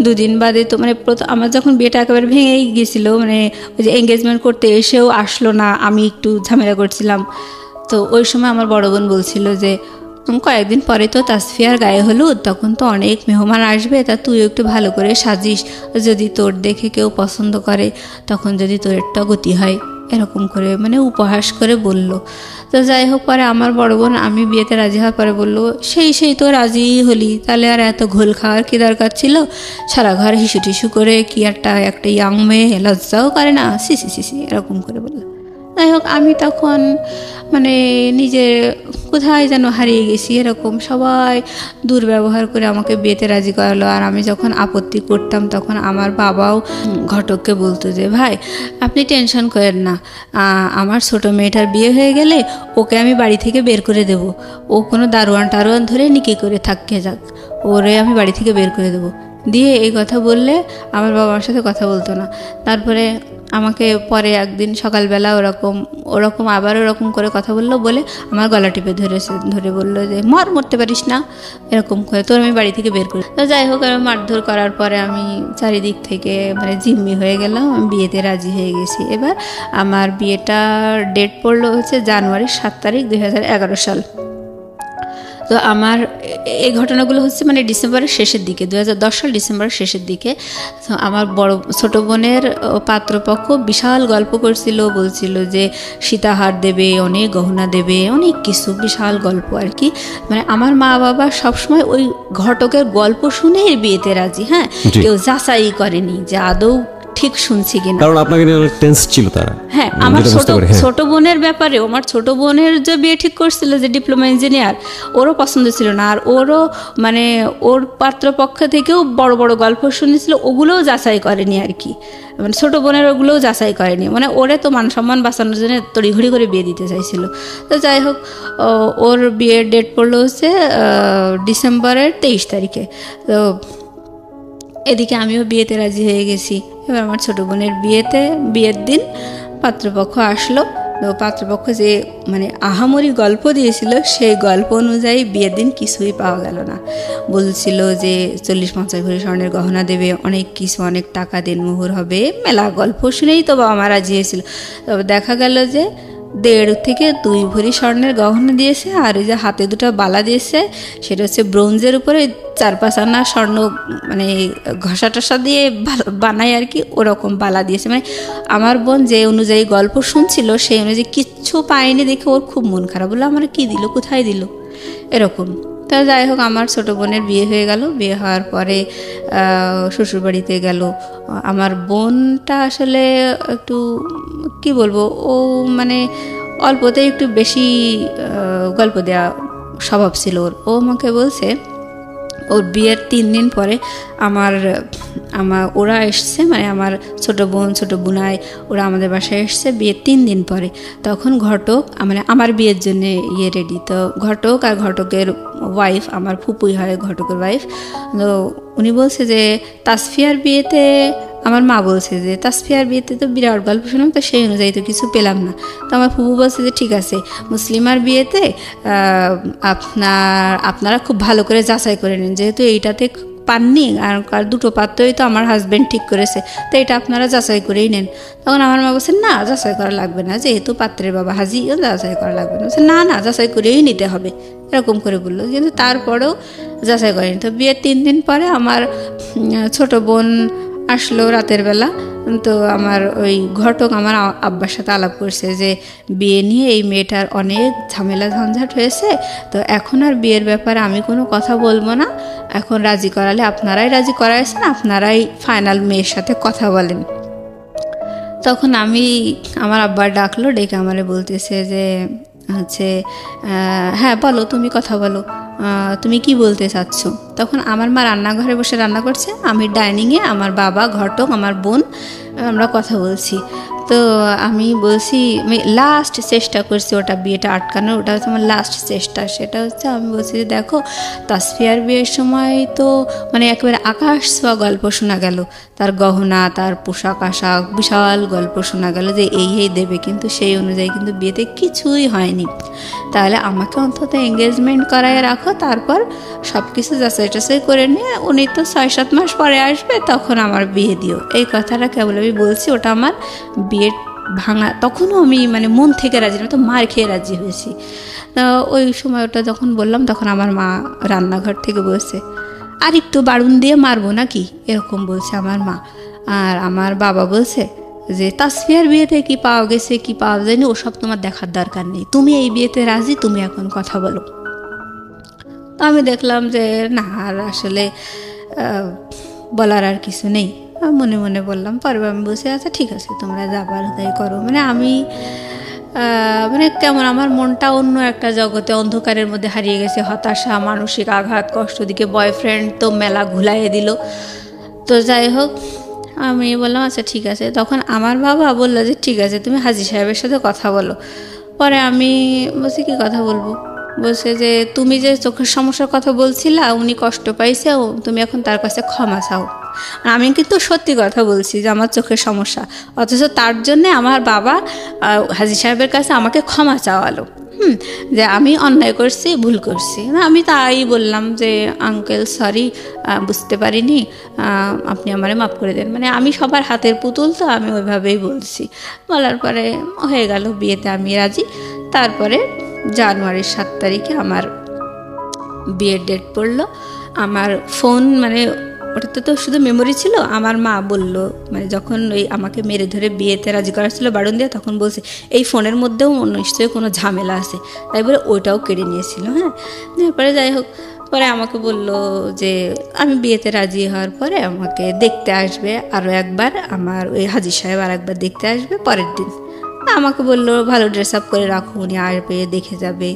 Speaker 2: দুদিন বাদে তো আমার যখন বিয়েটা একেবারে ভেঙেই গেছিলো, ওই যে এঙ্গেজমেন্ট করতে এসেও আসলো না, আমি একটু ঝামেলা করছিলাম, তো ওই সময় আমার বড় বোন বলছিল যে কয়েকদিন পরে তো তাসফিয়ার গায়ে হলুদ, তখন তো অনেক মেহমান আসবে, তা তুই একটু ভালো করে সাজিস, যদি তোর দেখে কেউ পছন্দ করে তখন যদি তোর একটা গতি হয়। এরকম করে মানে উপহাস করে বলল। তো যাই হোক, পরে আমার বড় বোন আমি বিয়েতে রাজি হওয়ার পরে বললো, সেই তো রাজিই হলি, তাহলে আর এত ঘোল খাওয়ার কি দরকার ছিল, সারা ঘর হিসু টিসু করে, কি একটা ইয়াং মেয়ে লজ্জাও করে না, সিসি এরকম করে বললো। যাই হোক, আমি তখন মানে নিজে কোথায় যেন হারিয়ে গেছি, এরকম সবাই দুর্ব্যবহার করে আমাকে বিয়েতে রাজি করালো। আর আমি যখন আপত্তি করতাম তখন আমার বাবাও ঘটককে বলতো যে ভাই আপনি টেনশন করেন না, আমার ছোট মেয়েটার বিয়ে হয়ে গেলে ওকে আমি বাড়ি থেকে বের করে দেব, ও কোনো দারোয়ান ধরে নিকি করে থাকতে যাক, ওরে আমি বাড়ি থেকে বের করে দেবো। দিয়ে এই কথা বললে আমার বাবার সাথে কথা বলতো না। তারপরে আমাকে পরে একদিন সকালবেলা ওরকম আবার ওরকম করে কথা বললো, বলে আমার গলা টিপে ধরে বললো যে মরতে পারিস না, এরকম করে তোর আমি বাড়ি থেকে বের করি। তো যাই হোক, আমি মারধর করার পরে আমি চারিদিক থেকে মানে জিম্মি হয়ে গেলাম, আমি বিয়েতে রাজি হয়ে গেছি। এবার আমার বিয়েটার ডেট পড়লো হচ্ছে জানুয়ারি 7 তারিখ 2011 সাল। তো আমার এই ঘটনাগুলো হচ্ছে মানে ডিসেম্বরের শেষের দিকে, 2010 সাল ডিসেম্বরের শেষের দিকে। তো আমার ছোট বোনের পাত্রপক্ষ বিশাল গল্প করছিল, বলছিল যে সীতাহার দেবে, অনেক গহনা দেবে, অনেক কিছু, বিশাল গল্প আর কি। মানে আমার মা বাবা সবসময় ওই ঘটকের গল্প শুনেই বিয়েতে রাজি। হ্যাঁ, কেউ যাচাই করেনি যে আদৌ ঠিক শুনছি কিনা,
Speaker 1: কারণ আপনাকে নিয়ে অনেক টেন্স ছিল তারা।
Speaker 2: হ্যাঁ, আমার ছোট বোনের ব্যাপারে, আমার ছোট বোনের যে বিয়ে ঠিক করছিল যে ডিপ্লোমা ইঞ্জিনিয়ার, ওরও পছন্দ ছিল না। আর ওরও মানে ওর পাত্রপক্ষ থেকেও বড় বড় গল্প শুনেছিল, ওগুলোও যাচাই করেনি আর কি। মানে ছোট বোনের ওগুলোও যাচাই করেনি, মানে ওরে তো মান সম্মান বাঁচানোর জন্য তড়িঘড়ি করে বিয়ে দিতে চাইছিল। তো যাই হোক, ওর বিয়ের ডেট পড়লো হচ্ছে ডিসেম্বরের 23 তারিখে। তো এদিকে আমিও বিয়েতে রাজি হয়ে গেছি। এবার আমার ছোটো বোনের বিয়ের দিন পাত্রপক্ষ আসলো। তো পাত্রপক্ষ যে মানে আহামরি গল্প দিয়েছিল, সেই গল্প অনুযায়ী বিয়ের দিন কিছুই পাওয়া গেল না। বলছিল যে 40-50 ভরি স্বর্ণের গহনা দেবে, অনেক কিছু, অনেক টাকা দেনমোহর হবে, মেলা গল্প শুনেই তো বাবা মা রাজি হয়েছিল। তবে দেখা গেল যে 1.5 থেকে 2 ভরি স্বর্ণের গহনা দিয়েছে, আর এই যে হাতে 2টা বালা দিয়েছে, সেটা হচ্ছে ব্রোঞ্জের উপরে 4-5 আনা স্বর্ণ মানে ঘষা টসা দিয়ে বানায় আর কি, ওরকম বালা দিয়েছে। মানে আমার বোন যে অনুযায়ী গল্প শুনছিল সেই অনুযায়ী কিচ্ছু পায়নি দেখে ওর খুব মন খারাপ, বললো আমার কি দিল, কোথায় দিল, এরকম। তা যাই হোক, আমার ছোটো বোনের বিয়ে হয়ে গেল। বিয়ে হওয়ার পরে শ্বশুরবাড়িতে গেল। আমার বোনটা আসলে একটু কি বলবো, ও মানে অল্পতে একটু বেশি গল্প দেওয়া স্বভাব ছিল ওর। ও আমাকে বলছে ওর বিয়ের 3 দিন পরে ওরা এসছে, মানে আমার ছোটো বোন ছোটো বোনাই ওরা আমাদের বাসায় এসছে বিয়ের 3 দিন পরে। তখন ঘটক মানে আমার বিয়ের জন্য রেডি। তো ঘটক আর ঘটকের ওয়াইফ, আমার ফুপুই হয় ঘটকের ওয়াইফ, তো উনি বলছে যে তাসফিয়ার বিয়েতে, আমার মা বলছে যে তাসফিয়ার বিয়েতে তো বিরাট গল্প শুনলাম, তো সেই অনুযায়ী তো কিছু পেলাম না। তো আমার ফুপু বলছে যে ঠিক আছে, মুসলিমার বিয়েতে আপনারা খুব ভালো করে যাচাই করে নিন, যেহেতু এইটাতে পাননি, আর 2টো পাত্রই তো আমার হাজব্যান্ড ঠিক করেছে, তো এটা আপনারা যাচাই করেই নেন। তখন আমার মা বলছে না, যাচাই করা লাগবে না, যেহেতু পাত্রের বাবা হাজি, যাচাই করা লাগবে না। বলছে না যাচাই করেই নিতে হবে, এরকম করে বললো। কিন্তু তারপরেও যাচাই করেনি। তো বিয়ের 3 দিন পরে আমার ছোট বোন আসলো রাতের বেলা। তো আমার ওই ঘটক আমার আব্বার সাথে আলাপ করছে যে বিয়ে নিয়ে এই মেয়েটার অনেক ঝামেলা ঝঞ্ঝাট হয়েছে, তো এখন আর বিয়ের ব্যাপারে আমি কোনো কথা বলবো না, এখন রাজি করালে আপনারাই রাজি করাইছেন, আপনারাই ফাইনাল মেয়ের সাথে কথা বলেন। তখন আমার আব্বার ডাকলো, ডেকে আমারে বলতেছে যে হচ্ছে হ্যাঁ বলো, তুমি কথা বলো, তুমি কি বলতে চাচ্ছ। তখন আমার মা রান্নাঘরে বসে রান্না করছে, আমি ডাইনিংয়ে, আমার বাবা, ঘটক, আমার বোন, আমরা কথা বলছি। তো আমি বলছি, আমি লাস্ট চেষ্টা করছি ওটা বিয়েটা আটকানোর, ওটা হচ্ছে আমার লাস্ট চেষ্টা। সেটা হচ্ছে আমি বলছি যে দেখো, তাসফিয়ার বিয়ের সময় তো মানে একেবারে আকাশ ছোঁয়া গল্প শোনা গেল, তার গহনা, তার পোশাক আশাক, বিশাল গল্প শোনা গেল যে এই দেবে, কিন্তু সেই অনুযায়ী কিন্তু বিয়েতে কিছুই হয়নি। তাহলে আমাকে অন্তত এঙ্গেজমেন্ট করায় রাখো, তারপর সব কিছু যাচাই টাচাই করে নিয়ে উনি তো 6-7 মাস পরে আসবে, তখন আমার বিয়ে দিও। এই কথাটা কেবল আমি বলছি, ওটা আমার বিয়ের ভাঙা। তখনও আমি মানে মন থেকে রাজি না, তো মার খেয়ে রাজি হয়েছি। ওই সময় ওটা যখন বললাম, তখন আমার মা রান্নাঘর থেকে বলছে আর একটু বাড়ুন দিয়ে মারবো নাকি, এরকম বলছে আমার মা। আর আমার বাবা বলছে যে তাসফিয়ার বিয়েতে কি পাওয়া গেছে কি পাওয়া যায়নি ওসব তোমার দেখার দরকার নেই, তুমি এই বিয়েতে রাজি, তুমি এখন কথা বলো। তো আমি দেখলাম যে না, আর আসলে বলার আর কিছু নেই, মনে মনে বললাম। পরে আমি বসে আচ্ছা ঠিক আছে তোমরা যাবার তাই করো। মানে আমি মানে কেমন আমার মনটা অন্য একটা জগতে অন্ধকারের মধ্যে হারিয়ে গেছে, হতাশা, মানসিক আঘাত, কষ্ট, দিকে বয়ফ্রেন্ড তো মেলা ঘুলাইয়ে দিল। তো যাই হোক আমি বললাম আচ্ছা ঠিক আছে। তখন আমার বাবা বললো যে ঠিক আছে তুমি হাজী সাহেবের সাথে কথা বলো। পরে আমি বলছি কি কথা বলবো? বলছে যে তুমি যে চোখের সমস্যার কথা বলছিলা, উনি কষ্ট পাইছে, তুমি এখন তার কাছে ক্ষমা চাও। আমি কিন্তু সত্যি কথা বলছি যে আমার চোখের সমস্যা, অথচ তার জন্যে আমার বাবা হাজী সাহেবের কাছে আমাকে ক্ষমা চাওয়ালো, যে আমি অন্যায় করছি, ভুল করছি। আমি তাই বললাম যে আঙ্কেল সরি, বুঝতে পারিনি, আপনি আমারে মাফ করে দেন। মানে আমি সবার হাতের পুতুল, তো আমি ওইভাবেই বলছি। বলার পরে হয়ে গেল, বিয়েতে আমি রাজি। তারপরে জানুয়ারির 7 তারিখে আমার বিয়ের ডেট পড়লো। আমার ফোন, মানে ওটাতে তো শুধু মেমোরি ছিল। আমার মা বলল, মানে যখন ওই আমাকে মেরে ধরে বিয়েতে রাজি করা ছিল বারণ দিয়ে, তখন বলছে এই ফোনের মধ্যেও নিশ্চয়ই কোনো ঝামেলা আছে, তাই বলে ওইটাও কেড়ে নিয়েছিল। হ্যাঁ, তারপরে যাই হোক, পরে আমাকে বলল যে আমি বিয়েতে রাজি হওয়ার পরে আমাকে দেখতে আসবে আরও একবার, আমার ওই হাজী সাহেব আর একবার দেখতে আসবে পরের দিন। আমাকে বললো ভালো ড্রেস আপ করে রাখো, উনি আসবে, দেখে যাবে।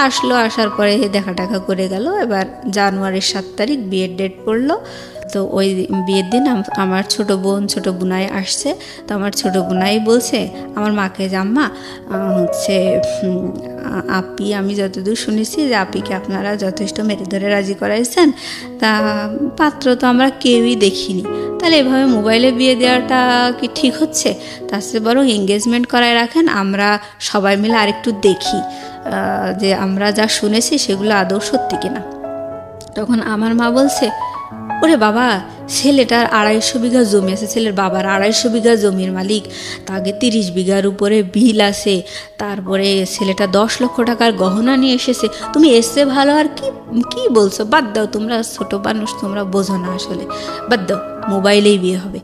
Speaker 2: আসলো, আসার পরে দেখা টাকা করে গেল। এবার জানুয়ারির 7 তারিখ বিয়ের ডেট পড়লো। তো ওই বিয়ের দিন আমার ছোট বোন, ছোট বোনাই আসছে। তো আমার ছোট বোনাই বলছে আমার মাকে যে আম্মা হচ্ছে আপি, আমি যতদূর শুনেছি যে আপিকে আপনারা যথেষ্ট মেরে ধরে রাজি করাইছেন, তা পাত্র তো আমরা কেউই দেখিনি, তাহলে এভাবে মোবাইলে বিয়ে দেওয়াটা কি ঠিক হচ্ছে? তার চেয়ে বরং এঙ্গেজমেন্ট করায় রাখেন, আমরা সবাই মিলে আরেকটু দেখি যে আমরা যা শুনেছি সেগুলো আদৌ সত্যি কিনা। তখন আমার মা বলছে ওরে বাবা, ছেলেটার 250 বিঘা জমি আছে, ছেলের বাবার 250 বিঘা জমির মালিক, তাকে 30 বিঘার উপরে বিল আছে, তারপরে ছেলেটা 10 লক্ষ টাকার গহনা নিয়ে এসেছে, তুমি এসে ভালো আর কি বলছো? বাদ দাও, তোমরা ছোট মানুষ, তোমরা বোঝো না, আসলে বাদ দাও, মোবাইলেই বিয়ে হবে।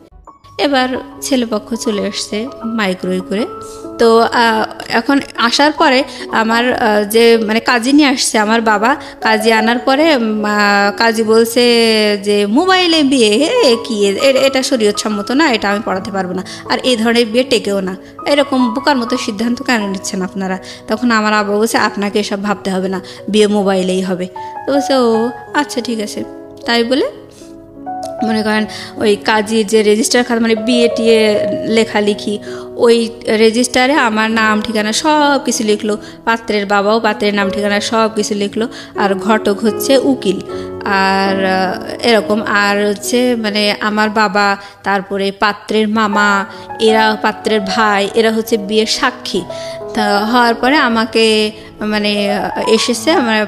Speaker 2: এবার ছেলেপক্ষ চলে আসছে মাইক্রোওয়েভ করে। তো এখন আসার পরে আমার যে মানে কাজী নিয়ে আসছে আমার বাবা, কাজী আনার পরে কাজী বলছে যে মোবাইলে বিয়ে কি, এটা শরীয়তসম্মত না, এটা আমি পড়াতে পারবো না, আর এই ধরনের বিয়ে টেকেও না, এরকম বোকার মতো সিদ্ধান্ত কেন নিচ্ছেন আপনারা? তখন আমার আব্বা বলছে আপনাকে এসব ভাবতে হবে না, বিয়ে মোবাইলেই হবে। তো বলছে ও আচ্ছা ঠিক আছে। তাই বলে মনে করেন ওই কাজীর যে রেজিস্টার খাতা, মানে বিয়ে টিয়ে লেখালেখি, ওই রেজিস্টারে আমার নাম ঠিকানা সব কিছু লিখলো, পাত্রের বাবাও পাত্রের নাম ঠিকানা সব কিছু লিখলো, আর ঘটক হচ্ছে উকিল, আর এরকম, আর হচ্ছে মানে আমার বাবা, তারপরে পাত্রের মামা, এরা পাত্রের ভাই, এরা হচ্ছে বিয়ের সাক্ষী। তা হওয়ার পরে আমাকে মানে এসেছে আমার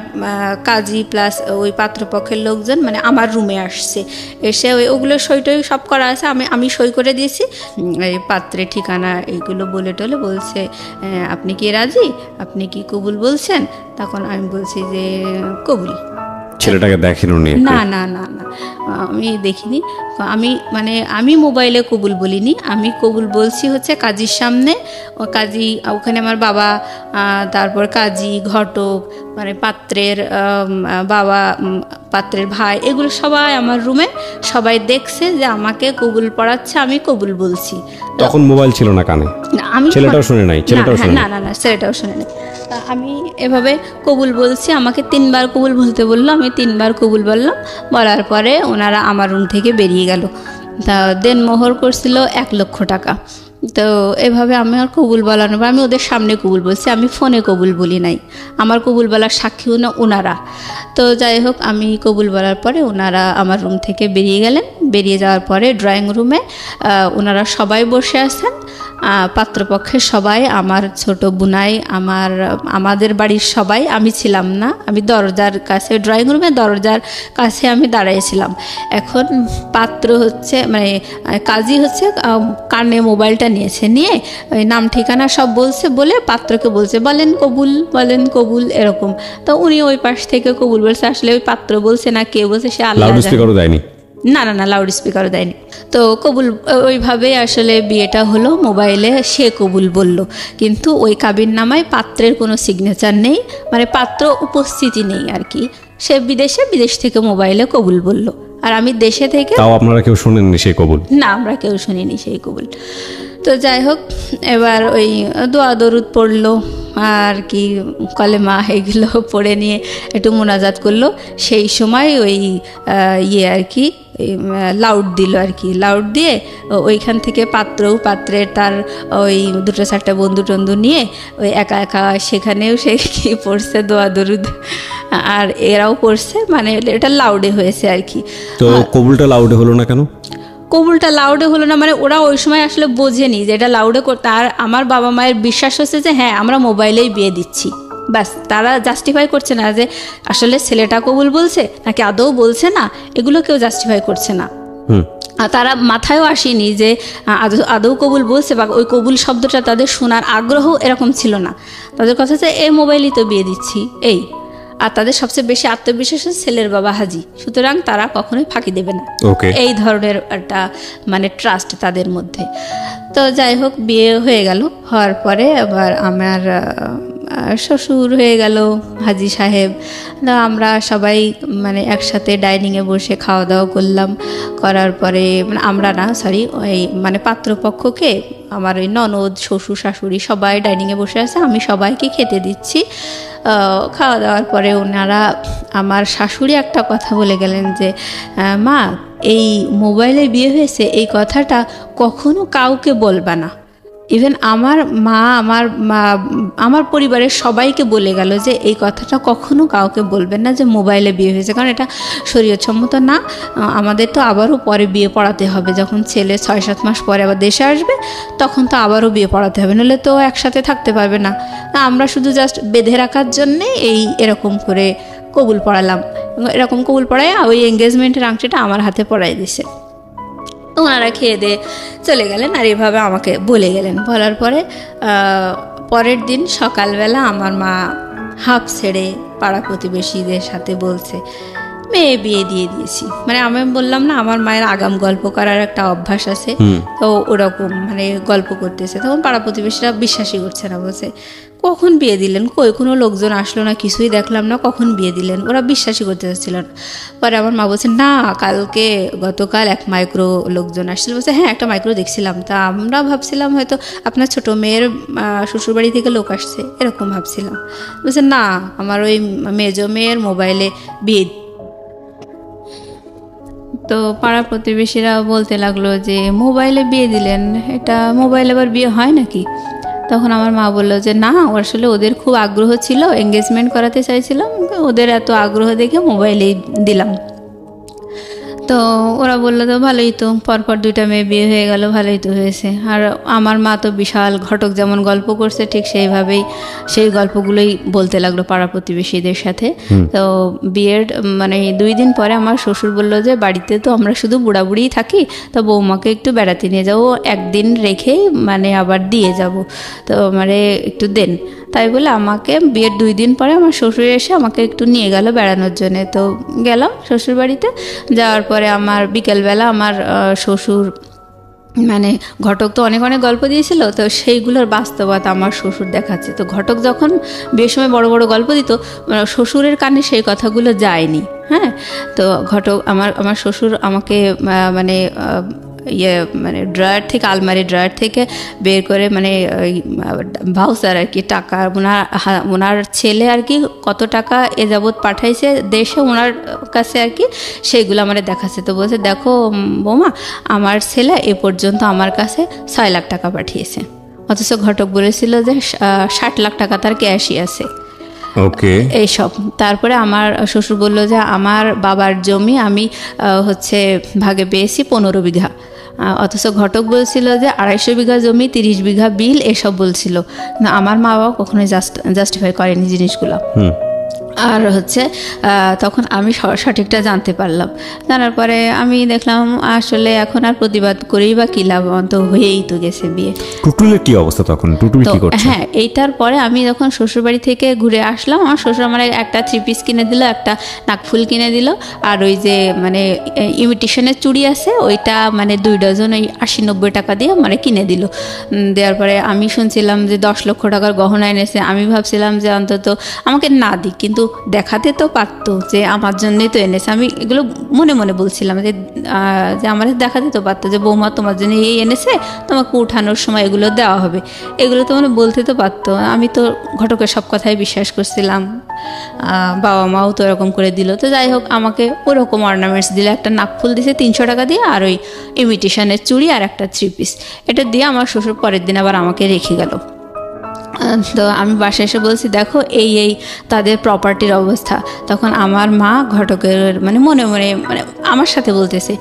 Speaker 2: কাজী প্লাস ওই পাত্রপক্ষের লোকজন, মানে আমার রুমে আসছে, এসে ওগুলো সই টই সব করা আছে, আমি সই করে দিয়েছি, এই পাত্রের ঠিকানা এইগুলো বলে টলে বলছে আপনি কি রাজি, আপনি কি কবুল বলছেন? তখন আমি বলছি যে কবুল।
Speaker 1: ছেলেটাকে দেখেন?
Speaker 2: না না না না, আমি দেখিনি। আমি মোবাইলে কবুল বলিনি, আমি কবুল বলছি হচ্ছে কাজীর সামনে। কাজী ওখানে আমার বাবা, তারপর কাজী, ঘটক, মানে পাত্রের বাবা, পাত্রের ভাই, এগুলো সবাই আমার রুমে সবাই দেখছে যে আমাকে কবুল পড়াচ্ছে, আমি কবুল বলছি।
Speaker 1: তখন মোবাইল ছিল না কানে?
Speaker 2: আমি
Speaker 1: ছেলেটাও শুনে নাই?
Speaker 2: না না না, ছেলেটাও শুনে নাই। আমি এভাবে কবুল বলছি, আমাকে 3 বার কবুল বলতে বললো, আমি 3 বার কবুল বললাম। বলার পরে ওনারা আমার রুম থেকে বেরিয়ে গেল। তা দেনমোহর করছিল 1 লক্ষ টাকা। তো এভাবে আমি আর কবুল বলানোর পর আমি ওদের সামনে কবুল বলছি, আমি ফোনে কবুল বলি নাই, আমার কবুল বলার সাক্ষীও না ওনারা। তো যাই হোক, আমি কবুল বলার পরে ওনারা আমার রুম থেকে বেরিয়ে গেলেন। বেরিয়ে যাওয়ার পরে ড্রয়িং রুমে ওনারা সবাই বসে আছেন, পাত্রপক্ষের সবাই, আমার ছোট বুনাই, আমাদের বাড়ির সবাই। আমি ছিলাম না, আমি দরজার কাছে, ড্রয়িং রুমে দরজার কাছে আমি দাঁড়িয়েছিলাম। এখন পাত্র হচ্ছে মানে কাজী হচ্ছে কানে মোবাইলটা নিয়েছে, নিয়ে ওই নাম ঠিকানা সব বলছে, বলে পাত্রকে বলছে বলেন কবুল, বলেন কবুল, এরকম। তো উনি ওই পাশ থেকে কবুল বলছে, আসলে ওই পাত্র বলছে না কে বলছে সে আল্লাহ জানে। না না না, লাউড স্পিকারও দেয়নি। তো কবুল ওইভাবেই আসলে বিয়েটা হলো, মোবাইলে সে কবুল বলল, কিন্তু ওই কাবিননামায় পাত্রের কোনো সিগনেচার নেই, মানে পাত্র উপস্থিতি নেই আর কি। সে বিদেশ থেকে মোবাইলে কবুল বলল, আর আমি দেশে থেকে।
Speaker 1: তাও আপনারা কেউ শুনেননি সেই কবুল?
Speaker 2: না, আমরা কেউ শুনিনি সেই কবুল। তো যাই হোক, এবার ওই দোয়া দরুদ পড়লো আর কি, কলেমা এগুলো পড়ে নিয়ে একটু মোনাজাত করলো। সেই সময় ওই আর কি লাউড দিল আর কি, লাউড দিয়ে ওইখান থেকে পাত্রের তার ওই 2-4টা বন্ধু টন্ধু নিয়ে ওই একা একা সেখানেও সে কি পড়ছে দোয়া দরুদ, আর এরাও পড়ছে, মানে এটা লাউডে হয়েছে আর কি।
Speaker 1: তো কবুলটা লাউডে হলো না কেন?
Speaker 2: কবুলটা লাউডে হলো না মানে ওরা ওই সময় আসলে বোঝেনি যে এটা লাউডে করতে। আর আমার বাবা মায়ের বিশ্বাস হচ্ছে যে হ্যাঁ আমরা মোবাইলেই বিয়ে দিচ্ছি, ব্যাস। তারা জাস্টিফাই করছে না যে আসলে ছেলেটা কবুল বলছে নাকি আদৌ বলছে না, এগুলো কেউ জাস্টিফাই করছে না। আর তারা মাথায়ও আসেনি যে আদৌ কবুল বলছে, বা ওই কবুল শব্দটা তাদের শোনার আগ্রহ এরকম ছিল না। তাদের কথা হচ্ছে এই মোবাইলেই তো বিয়ে দিচ্ছি এই। আর তাদের সবচেয়ে বেশি আত্মবিশ্বাস ছেলের বাবা হাজি, সুতরাং তারা কখনোই ফাঁকি দেবে না, এই ধরনের একটা মানে ট্রাস্ট তাদের মধ্যে। তো যাই হোক, বিয়ে হয়ে গেল। হওয়ার পরে আবার আমার শ্বশুর হয়ে গেল হাজি সাহেব। আমরা সবাই মানে একসাথে ডাইনিংয়ে বসে খাওয়া দাওয়া করলাম। করার পরে মানে আমরা না, সরি, ওই মানে পাত্রপক্ষকে আমার ওই ননদ শ্বশুর শাশুড়ি সবাই ডাইনিংয়ে বসে আছে, আমি সবাইকে খেতে দিচ্ছি। খাওয়া দাওয়ার পরে ওনারা, আমার শাশুড়ি একটা কথা বলে গেলেন যে মা, এই মোবাইলে বিয়ে হয়েছে এই কথাটা কখনো কাউকে বলবা না। ইভেন আমার মা আমার পরিবারের সবাইকে বলে গেল যে এই কথাটা কখনো কাউকে বলবেন না যে মোবাইলে বিয়ে হয়েছে, কারণ এটা শরীয়তসম্মত না। আমাদের তো আবারও পরে বিয়ে পড়াতে হবে, যখন ছেলে 6-7 মাস পরে আবার দেশে আসবে তখন তো আবারও বিয়ে পড়াতে হবে, নাহলে তো একসাথে থাকতে পারবে না। আমরা শুধু জাস্ট বেঁধে রাখার জন্যে এরকম করে কবুল পড়ালাম। এরকম কবুল পড়ায় ওই এঙ্গেজমেন্টের আংটিটা আমার হাতে পড়াই দিছে। ওনারা খেয়ে দিয়ে চলে গেলেন, আর এভাবে আমাকে বলে গেলেন। বলার পরে পরের দিন সকালবেলা আমার মা হাঁপ ছেড়ে পাড়া প্রতিবেশীদের সাথে বলছে মেয়ে বিয়ে দিয়ে দিয়েছি। মানে আমি বললাম না, আমার মায়ের আগাম গল্প করার একটা অভ্যাস আছে, তো ওরকম মানে গল্প করতেছে। তখন পাড়া প্রতিবেশীরা বিশ্বাসই করছে না, বলছে কখন বিয়ে দিলেন, কই কোনো লোকজন আসলো না, কিছুই দেখলাম না, কখন বিয়ে দিলেন? ওরা বিশ্বাসই করতে চাচ্ছিল না। পরে আমার মা বলছে না, গতকাল 1 মাইক্রো লোকজন আসছিল। বলছে হ্যাঁ, একটা মাইক্রো দেখছিলাম। তা আমরা ভাবছিলাম হয়তো আপনার ছোট মেয়ের শ্বশুরবাড়ি থেকে লোক আসছে, এরকম ভাবছিলাম। বলছে না, আমার ওই মেজো মেয়ের মোবাইলে বিয়ে। তো পাড়া প্রতিবেশীরা বলতে লাগলো যে মোবাইলে বিয়ে দিলেন, এটা মোবাইলে আবার বিয়ে হয় নাকি? তখন আমার মা বললো যে না, আসলে ওদের খুব আগ্রহ ছিল, এঙ্গেজমেন্ট করাতে চাইছিলাম, ওদের এত আগ্রহ দেখে মোবাইলেই দিলাম। তো ওরা বললো তো ভালোই তো, পরপর 2টা মেয়ে বিয়ে হয়ে গেল, ভালোই তো হয়েছে। আর আমার মা তো বিশাল ঘটক যেমন গল্প করছে ঠিক সেইভাবেই সেই গল্পগুলোই বলতে লাগলো পাড়া প্রতিবেশীদের সাথে। তো বিয়ের মানে 2 দিন পরে আমার শ্বশুর বলল যে বাড়িতে তো আমরা শুধু বুড়াবুড়িই থাকি, তো বৌমাকে একটু বেড়াতে নিয়ে যাবো, 1 দিন রেখেই মানে আবার দিয়ে যাব, তো মানে একটু দেন। তাই বলে আমাকে বিয়ের 2 দিন পরে আমার শ্বশুর এসে আমাকে একটু নিয়ে গেল বেড়ানোর জন্যে। তো গেলাম শ্বশুর বাড়িতে। যাওয়ার পরে আমার বিকেলবেলা আমার শ্বশুর মানে ঘটক তো অনেক অনেক গল্প দিয়েছিল, তো সেইগুলোর বাস্তবতা আমার শ্বশুর দেখাচ্ছে। তো ঘটক যখন বিয়ের সময় বড় বড় গল্প দিত, শ্বশুরের কানে সেই কথাগুলো যায়নি। হ্যাঁ, তো ঘটক আমার শ্বশুর আমাকে মানে মানে আলমারি ড্রয়ার থেকে বের করে মানে ভাউচার আর কি, টাকা ওনার ছেলে আর কি কত টাকা এ যাবৎ পাঠাইছে দেশে ওনার কাছে আর কি, সেইগুলো আমার দেখাচ্ছে। তো বলছে দেখো বৌমা, আমার ছেলে এ পর্যন্ত আমার কাছে 6 লাখ টাকা পাঠিয়েছে, অথচ ঘটক বলেছিল যে 60 লাখ টাকা তার ক্যাশই আছে।
Speaker 1: ওকে,
Speaker 2: এইসব। তারপরে আমার শ্বশুর বলল যে আমার বাবার জমি আমি ভাগে পেয়েছি 15 বিঘা, অথচ ঘটক বলছিল যে 250 বিঘা জমি, 30 বিঘা বিল, এসব বলছিল। আমার মা বাবা কখনোই জাস্টিফাই করেনি জিনিসগুলো। আর হচ্ছে তখন আমি সঠিকটা জানতে পারলাম। জানার পরে আমি দেখলাম আসলে এখন আর প্রতিবাদ করেই বা কী লাভ, তো হয়েই তো গেছে বিয়ে।
Speaker 1: টুটুলের কি অবস্থা তখন? টুটুল কি করছে?
Speaker 2: হ্যাঁ, এইটার পরে আমি যখন শ্বশুরবাড়ি থেকে ঘুরে আসলাম, আমার শ্বশুর আমার একটা 3 পিস কিনে দিল, একটা নাকফুল কিনে দিল, আর ওই যে মানে ইমিটেশনের চুড়ি আছে ওইটা মানে 2 ডজন ওই 80-90 টাকা দিয়ে মানে কিনে দিল। দেওয়ার পরে আমি শুনছিলাম যে 10 লক্ষ টাকার গহনা এনেছে। আমি ভাবছিলাম যে অন্তত আমাকে না দিক, কিন্তু দেখাতে তো পারতো যে আমার জন্যই তো এনেছে। আমি এগুলো মনে মনে বলছিলাম যে আমাদের দেখাতে তো পারতো যে বৌমা তোমার জন্য এই এনেছে, তোমাকে উঠানোর সময় এগুলো দেওয়া হবে, এগুলো তো মানে বলতে তো পারতো। আমি তো ঘটকের সব কথাই বিশ্বাস করছিলাম, বাবা মাও তো এরকম করে দিল। তো যাই হোক, আমাকে ওরকম অর্নামেন্টস দিলে, একটা নাকফুল দিছে 300 টাকা দিয়ে, আর ওই ইমিটেশনের চুড়ি আর একটা 3 পিস, এটা দিয়ে আমার শ্বশুর পরের দিন আবার আমাকে রেখে গেল। তো আমি বাসায় এসে বলছি দেখো এই তাদের প্রপার্টির অবস্থা। তখন আমার মা ঘটকের মানে মনে মনে মানে আমার সাথে বলতেছে,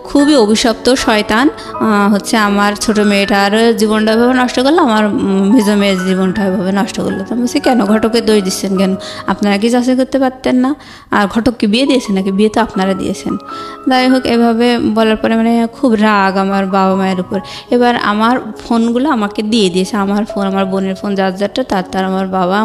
Speaker 2: খুবই অভিশপ্ত শয়তান হচ্ছে আমার ছোট মেয়েটার জীবনটা এভাবে নষ্ট করলো, আমার মেজো মেয়ের জীবনটা এভাবে নষ্ট করলো। তো আমি বলছি কেন, ঘটকে দোষ দিচ্ছেন কেন? আপনারা কি যাচাই করতে পারতেন না? আর ঘটককে বিয়ে দিয়েছেন নাকি? বিয়ে তো আপনারা দিয়েছেন। যাই হোক, এভাবে বলার পরে মানে খুব রাগ আমার বাবা মায়ের উপর। এবার আমার ফোনগুলো আমাকে দিয়ে দিয়েছে, আমার ফোন, আমার বোনের ফোন, যারটা তার আমার বাবা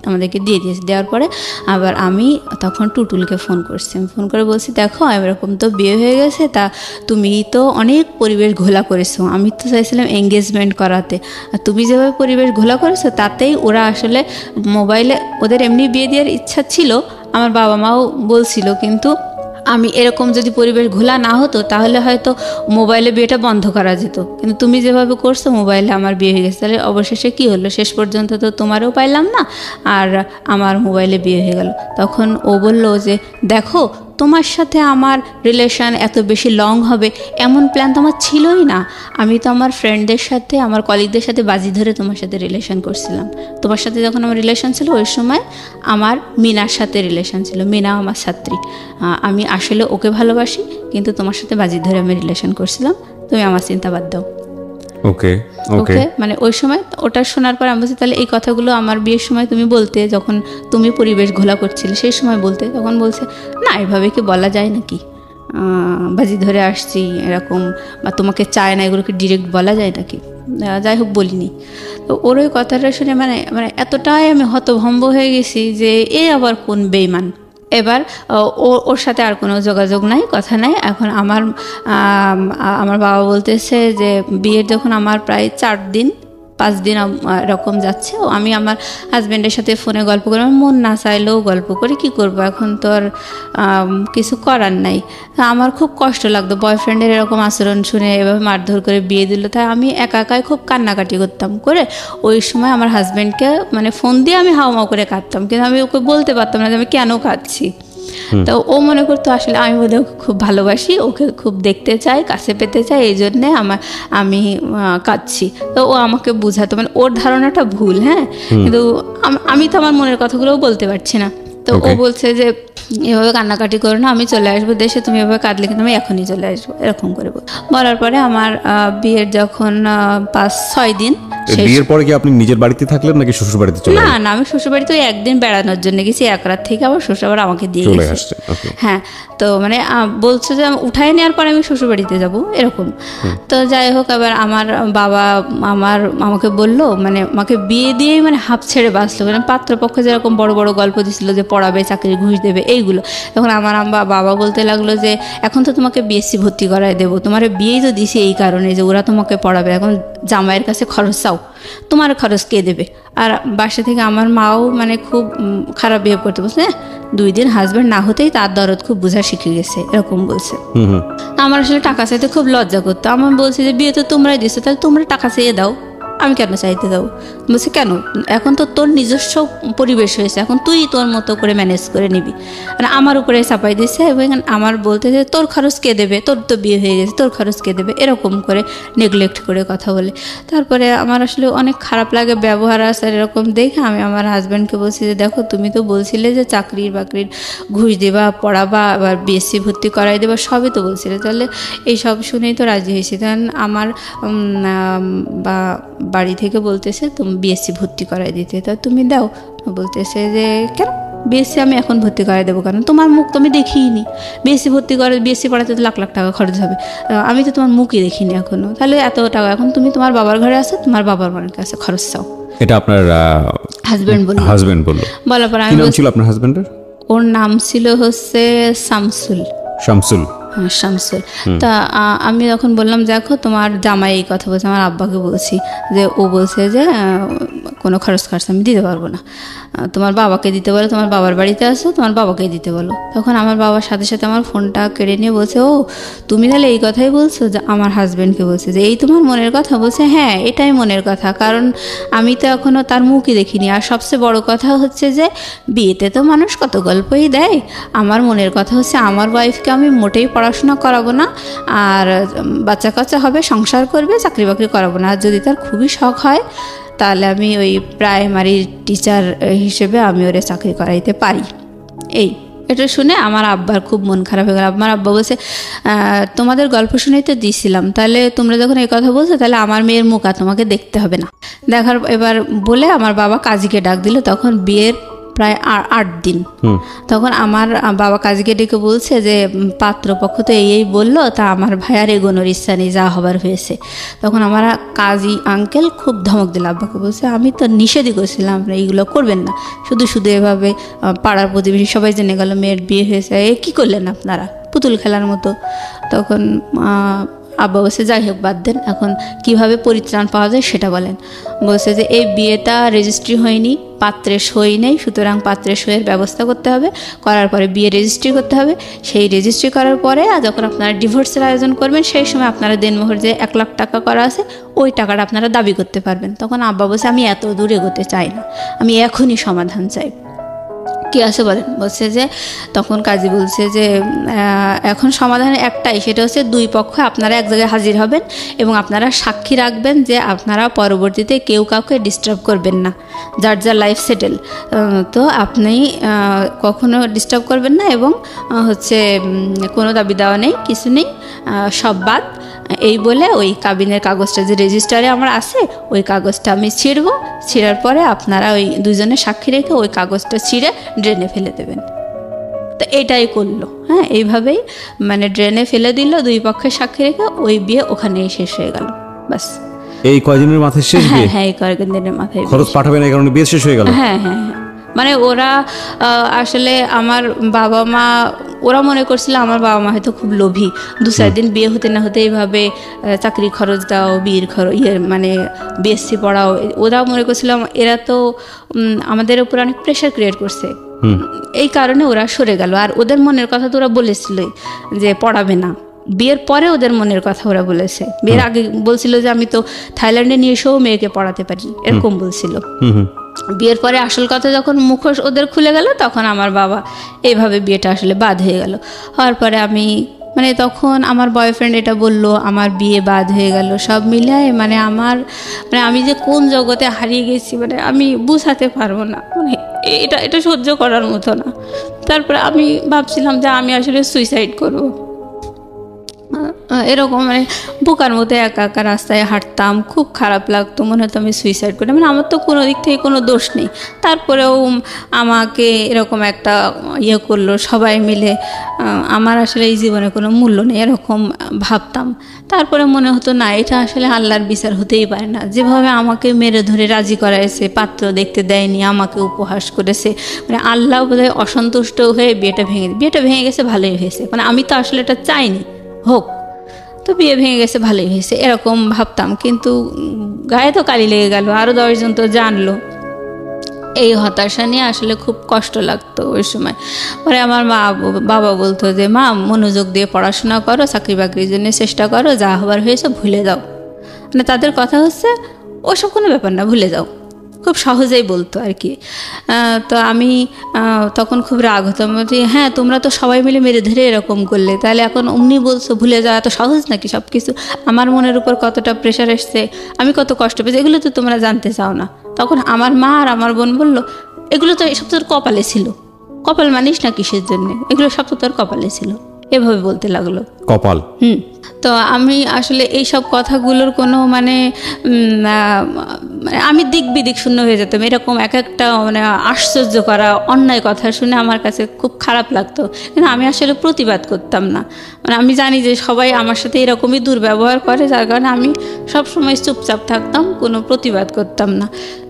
Speaker 2: আমাদেরকে দিয়ে দিয়েছে। দেওয়ার পরে আবার আমি তখন টুটুলকে ফোন করছি। আমি ফোন করে বলছি দেখো এরকম তো বিয়ে হয়ে গেছে, তা তুমি তো অনেক পরিবেশ ঘোলা করেছো, আমি তো চাইছিলাম এঙ্গেজমেন্ট করাতে, আর তুমি যেভাবে পরিবেশ ঘোলা করেছো তাতেই ওরা আসলে মোবাইলে, ওদের এমনি বিয়ে দেওয়ার ইচ্ছা ছিল, আমার বাবা মাও বলছিল, কিন্তু আমি এরকম যদি পরিবেশ ঘোলা না হতো তাহলে হয়তো মোবাইলে বিয়েটা বন্ধ করা যেত, কিন্তু তুমি যেভাবে করছো মোবাইলে আমার বিয়ে হয়ে গেছে। তাহলে অবশেষে কী হলো, শেষ পর্যন্ত তো তোমারও পাইলাম না আর আমার মোবাইলে বিয়ে হয়ে গেল। তখন ও বলল যে দেখো তোমার সাথে আমার রিলেশন এত বেশি লং হবে এমন প্ল্যান তো আমার ছিলই না। আমি তো আমার ফ্রেন্ডদের সাথে, আমার কলিগদের সাথে বাজি ধরে তোমার সাথে রিলেশন করছিলাম। তোমার সাথে যখন আমার রিলেশন ছিল ওই সময় আমার মিনার সাথে রিলেশন ছিল, মিনা আমার ছাত্রী। আমি আসলে ওকে ভালোবাসি, কিন্তু তোমার সাথে বাজি ধরে আমি রিলেশন করছিলাম, তুমি আমার চিন্তা বাদ দাও।
Speaker 1: ওকে
Speaker 2: ওকে, মানে ওই সময় ওটা শোনার পর আমি বলছি তাহলে এই কথাগুলো আমার বিয়ের সময় তুমি বলতে, যখন তুমি পরিবেশ ঘোলা করছিলে সেই সময় বলতে। তখন বলছে না, এভাবে কি বলা যায় নাকি, বাজি ধরে আসছি এরকম, বা তোমাকে চায় না, এগুলোকে ডিরেক্ট বলা যায় নাকি? যাই হোক, বলিনি। তো ওর ওই কথাটা শুনে মানে মানে এতটাই আমি হতভম্ব হয়ে গেছি যে এ আবার কোন বেইমান। এবার ওর সাথে আর কোনো যোগাযোগ নাই, কথা নাই। এখন আমার বাবা বলতেছে যে বিয়ের যখন আমার প্রায় 4-5 দিন এরকম যাচ্ছে, আমি আমার হাজব্যান্ডের সাথে ফোনে গল্প করি, আমার মন না চাইলেও গল্প করি, কি করব, এখন তো আর কিছু করার নাই। আমার খুব কষ্ট লাগতো বয়ফ্রেন্ডের এরকম আচরণ শুনে, এভাবে মারধর করে বিয়ে দিল। তাই আমি একা একাই খুব কান্নাকাটি করতাম করে ওই সময় আমার হাজব্যান্ডকে মানে ফোন দিয়ে আমি হাওমাও করে কাঁদতাম, কিন্তু আমি ওকে বলতে পারতাম না যে আমি কেন কাঁদছি। তো ও মনে করতো আসলে আমি ওদের খুব ভালোবাসি, ওকে খুব দেখতে চাই, কাছে পেতে চাই, এই জন্যে আমি কাঁদছি। তো ও আমাকে বুঝাতো, মানে ওর ধারণাটা ভুল। হ্যাঁ, কিন্তু আমি তো আমার মনের কথাগুলোও বলতে পারছি না। তো ও বলছে যে এভাবে কান্নাকাটি করো না, আমি চলে আসবো দেশে, তুমি এভাবে কাঁদলে কিন্তু আমি এখনই চলে আসবো, এরকম করে বলার পরে আমার বিয়ের যখন 5-6 দিন,
Speaker 1: বিয়ের পরে কি আপনি নিজের বাড়িতে থাকলেন নাকি শ্বশুর বাড়িতে চলে গেলেন?
Speaker 2: না, আমি শ্বশুর বাড়িতে ওই একদিন বেড়ানোর জন্য গেছি, 1 রাত থেকে আবার শ্বশুর আবার আমাকে দিয়ে গেছে। হ্যাঁ, তো মানে বলছে যে উঠায় নেওয়ার পরে আমি শ্বশুর বাড়িতে যাবো এরকম। তো যাই হোক, আবার আমার বাবা আমাকে বললো, মানে আমাকে বিয়ে দিয়েই মানে হাফ ছেড়ে বাঁচলো, মানে পাত্রপক্ষ যেরকম বড় বড় গল্প দিছিল যে পড়াবে, চাকরি, ঘুষ দেবে, এইগুলো। তখন আমার বাবা বলতে লাগলো যে এখন তো তোমাকে বিএসসি ভর্তি করায় দেবো, তোমার বিয়েই তো দিছি এই কারণে যে ওরা তোমাকে পড়াবে, এখন জামাইয়ের কাছে খরচ চাও, তোমার খরচ কে দেবে? আর বাসা থেকে আমার মাও মানে খুব খারাপ বিহেভ করতে বলছে, 2 দিন হাজব্যান্ড না হতেই তার দরদ খুব বোঝা শিখে গেছে, এরকম বলছে। আমার আসলে টাকা চাইতে খুব লজ্জা করতো। আমার বলছি যে বিয়ে তো তোমরাই দিচ্ছ, তাহলে তোমরা টাকা চেয়ে দাও, আমি কেন চাইতে যাবো? বলছে কেন, এখন তো তোর নিজস্ব পরিবেশ হয়েছে, এখন তুই তোর মতো করে ম্যানেজ করে নিবি। মানে আমার উপরে চাপাই দিচ্ছে এবং আমার বলতে যে তোর খরচ কে দেবে, তোর তো বিয়ে হয়ে গেছে, তোর খরচ কে দেবে, এরকম করে নেগলেক্ট করে কথা বলে। তারপরে আমার আসলে অনেক খারাপ লাগে ব্যবহার আসার এরকম দেখে আমি আমার হাজব্যান্ডকে বলছি যে দেখো তুমি তো বলছিলে যে চাকরির বাকরির ঘুষ দেবা, পড়াবা, আবার বিএসসি ভর্তি করাই দেবা, সবই তো বলছিলে, তাহলে এই সব শুনেই তো রাজি হয়েছি। তখন আমার বাড়ি থেকে বলতেছে তুমি বিএসসি ভর্তি করাই দিতে, তা তুমি দাও। বলতেছে যে কেন, বিএসসি আমি এখন ভর্তি করাই দেবো, কারণ তোমার মুখ তো আমি দেখিনি। বিএসসি ভর্তি করে, বিএসসি পড়াতে তো লাখ লাখ টাকা খরচ হবে, আমি তো তোমার মুখই দেখিনি এখনো, তাহলে এত টাকা এখন তুমি তোমার বাবার ঘরে আসো, তোমার বাবার মার কাছে খরচ চাও।
Speaker 1: এটা আপনার হাজবেন্ড বললো? বলার পর আমি, ছিল আপনার হাজবেন্ডের?
Speaker 2: ওর নাম ছিল হচ্ছে শামসুল। হ্যাঁ, শামসুল। তা আমি যখন বললাম দেখো তোমার জামাই এই কথা বলছে, আমার আব্বাকে বলছি যে ও বলছে যে কোনো খরচ আমি দিতে পারবো না, তোমার বাবাকে দিতে বলো, তোমার বাবার বাড়িতে আসো, তোমার বাবাকে দিতে বলো। তখন আমার বাবার সাথে সাথে আমার ফোনটা কেড়ে নিয়ে বলছে, ও তুমি তাহলে এই কথাই বলছো? যে আমার হাজব্যান্ডকে বলছে যে এই তোমার মনের কথা? বলছে হ্যাঁ, এটাই মনের কথা, কারণ আমি তো এখনও তার মুখই দেখিনি। আর সবচেয়ে বড় কথা হচ্ছে যে বিয়েতে তো মানুষ কত গল্পই দেয়, আমার মনের কথা হচ্ছে আমার ওয়াইফকে আমি মোটেই পড়াশোনা করাবো না, আর বাচ্চা কাচ্চা হবে, সংসার করবে, চাকরি বাকরি করাবো না। আর যদি তার খুবই শখ হয় তাহলে আমি ওই প্রাইমারি টিচার হিসেবে আমি ওরে চাকরি করাইতে পারি। এটা শুনে আমার আব্বার খুব মন খারাপ হয়ে গেল। আমার আব্বা বলছে তোমাদের গল্প শুনেই তো দিয়েছিলাম, তাহলে তোমরা যখন এই কথা বলছো তাহলে আমার মেয়ের মুখ আর তোমাকে দেখতে হবে না। দেখার এবার বলে আমার বাবা কাজীকে ডাক দিল। তখন বিয়ের প্রায় 8 দিন। তখন আমার বাবা কাজীকে ডেকে বলছে যে পাত্রপক্ষ তো এই বললো, তা আমার ভাইয়ার এগোনোর ইচ্ছা নেই, যা হবার হয়েছে। তখন আমার কাজী আঙ্কেল খুব ধমক দিল আব্বাকে, বলছে আমি তো নিষেধই করছিলাম আপনারা এইগুলো করবেন না, শুধু শুধু এভাবে পাড়ার প্রতিবেশী সবাই জেনে গেল মেয়ের বিয়ে হয়েছে, এ কী করলেন আপনারা, পুতুল খেলার মতো। তখন আব্বা বলছে যাই হোক বাদ দেন, এখন কিভাবে পরিত্রাণ পাওয়া যায় সেটা বলেন। বলছে যে এই বিয়েটা রেজিস্ট্রি হয়নি, পাত্রের সই নেই, সুতরাং পাত্রের সইয়ের ব্যবস্থা করতে হবে, করার পরে বিয়ে রেজিস্ট্রি করতে হবে, সেই রেজিস্ট্রি করার পরে যখন আপনারা ডিভোর্সের আয়োজন করবেন সেই সময় আপনারা দেনমোহর যে 1 লাখ টাকা করা আছে ওই টাকাটা আপনারা দাবি করতে পারবেন। তখন আব্বা বলছে আমি এত দূর এগোতে চাই না, আমি এখনই সমাধান চাই। কি আছে বলেন? বলছে যে তখন কাজী বলছে যে এখন সমাধান একটাই, সেটা হচ্ছে 2 পক্ষ আপনারা এক জায়গায় হাজির হবেন এবং আপনারা সাক্ষী রাখবেন যে আপনারা পরবর্তীতে কেউ কাউকে ডিস্টার্ব করবেন না, যার যার লাইফ সেটেল, তো আপনি কখনো ডিস্টার্ব করবেন না এবং হচ্ছে কোনো দাবি দেওয়া নেই, কিছু নেই, সব বাদ। এই বলে ওই কাবিনের কাগজটা যে রেজিস্টারে আমার আছে ওই কাগজটা আমি ছিঁড়ার পরে আপনারা ওই 2 জনের সাক্ষী রেখে ওই কাগজটা ছিঁড়ে ড্রেনে ফেলে দেবেন। তো এটাই করলো। হ্যাঁ, এইভাবেই মানে ড্রেনে ফেলে দিল 2 পক্ষের সাক্ষী রেখে, ওই বিয়ে ওখানেই শেষ হয়ে গেল। বাস
Speaker 1: এই কয়দিনের মাথায় শেষ বিয়ে?
Speaker 2: হ্যাঁ, এই কয়েকদিনের মাথায়
Speaker 1: খরচ পাঠাবেন এই কারণে বিয়ে শেষ হয়ে গেল।
Speaker 2: হ্যাঁ, মানে ওরা আসলে আমার বাবা মা ওরা মনে করছিল আমার বাবা মা হয়তো খুব লোভী, 2-4 দিন বিয়ে হতে না হতে এইভাবে চাকরি খরচ দাও, বিয়ের খরচ মানে বিএসসি পড়াও, ওরা মনে করছিল এরা তো আমাদের উপর অনেক প্রেশার ক্রিয়েট করছে, এই কারণে ওরা সরে গেল। আর ওদের মনের কথা তো ওরা বলেছিল যে পড়াবে না, বিয়ের পরে ওদের মনের কথা ওরা বলেছে। বিয়ের আগে বলছিল যে আমি তো থাইল্যান্ডে নিয়ে এসেও মেয়েকে পড়াতে পারি, এরকম বলছিল। বিয়ের পরে আসল কথা যখন মুখোশ ওদের খুলে গেল তখন আমার বাবা এইভাবে বিয়েটা আসলে বাদ হয়ে গেল। হওয়ার পরে আমি মানে তখন আমার বয়ফ্রেন্ড এটা বলল, আমার বিয়ে বাদ হয়ে গেল, সব মিলায় মানে আমি যে কোন জগতে হারিয়ে গেছি মানে আমি বুঝাতে পারবো না, মানে এটা সহ্য করার মতো না। তারপরে আমি ভাবছিলাম যে আমি আসলে সুইসাইড করব, এরকম মানে বোকার মতো একা একা রাস্তায় হাঁটতাম, খুব খারাপ লাগতো, মনে হতো আমি সুইসাইড করি। মানে আমার তো কোনো দিক থেকে কোনো দোষ নেই, তারপরেও আমাকে এরকম একটা করলো সবাই মিলে, আমার আসলে এই জীবনে কোনো মূল্য নেই এরকম ভাবতাম। তারপরে মনে হতো না, এটা আসলে আল্লাহর বিচার হতেই পারে না, যেভাবে আমাকে মেরে ধরে রাজি করাইছে, পাত্র দেখতে দেয়নি, আমাকে উপহাস করেছে, মানে আল্লাহ বোধহয় অসন্তুষ্ট হয়ে বিয়েটা ভেঙে গেছে, ভালোই হয়েছে, মানে আমি তো আসলে এটা চাইনি হোক, তো বিয়ে ভেঙে গেছে ভালোই হয়েছে এরকম ভাবতাম। কিন্তু গায়ে তো কালি লেগে গেল, আরও 10 জন তো জানলো, এই হতাশা নিয়ে আসলে খুব কষ্ট লাগতো ওই সময়। পরে আমার বাবা বলতো যে মা মনোযোগ দিয়ে পড়াশোনা করো, চাকরি বাকরির জন্য চেষ্টা করো, যা হবার হয়েছে ভুলে যাও, মানে তাদের কথা হচ্ছে ওসব কোনো ব্যাপার না, ভুলে যাও, খুব সহজেই বলতো আর কি। তো আমি তখন খুব রাগ হতাম যে হ্যাঁ তোমরা তো সবাই মিলে মেরে ধরে এরকম করলে, তাহলে এখন অমনি বলছো ভুলে যাওয়া এত সহজ নাকি? সব কিছু আমার মনের উপর কতটা প্রেশার এসছে, আমি কত কষ্ট পেয়েছি, এগুলো তো তোমরা জানতে চাও না। তখন আমার মা আর আমার বোন বললো এগুলো তো সব তোর কপালে ছিল, কপাল মানিস না কিসের জন্যে, এগুলো সব তো তোর কপালে ছিল, এভাবে বলতে লাগলো।
Speaker 1: কপাল।
Speaker 2: তো আমি আসলে এইসব কথাগুলোর কোনো মানে আমি দিক বিদিক শূন্য হয়ে যেতাম। এরকম এক একটা মানে আশ্চর্য করা অন্যায় কথা শুনে আমার কাছে খুব খারাপ লাগতো, কিন্তু আমি আসলে প্রতিবাদ করতাম না। মানে আমি জানি যে সবাই আমার সাথে এরকমই দুর্ব্যবহার করে, যার কারণে আমি সবসময় চুপচাপ থাকতাম, কোনো প্রতিবাদ করতাম না।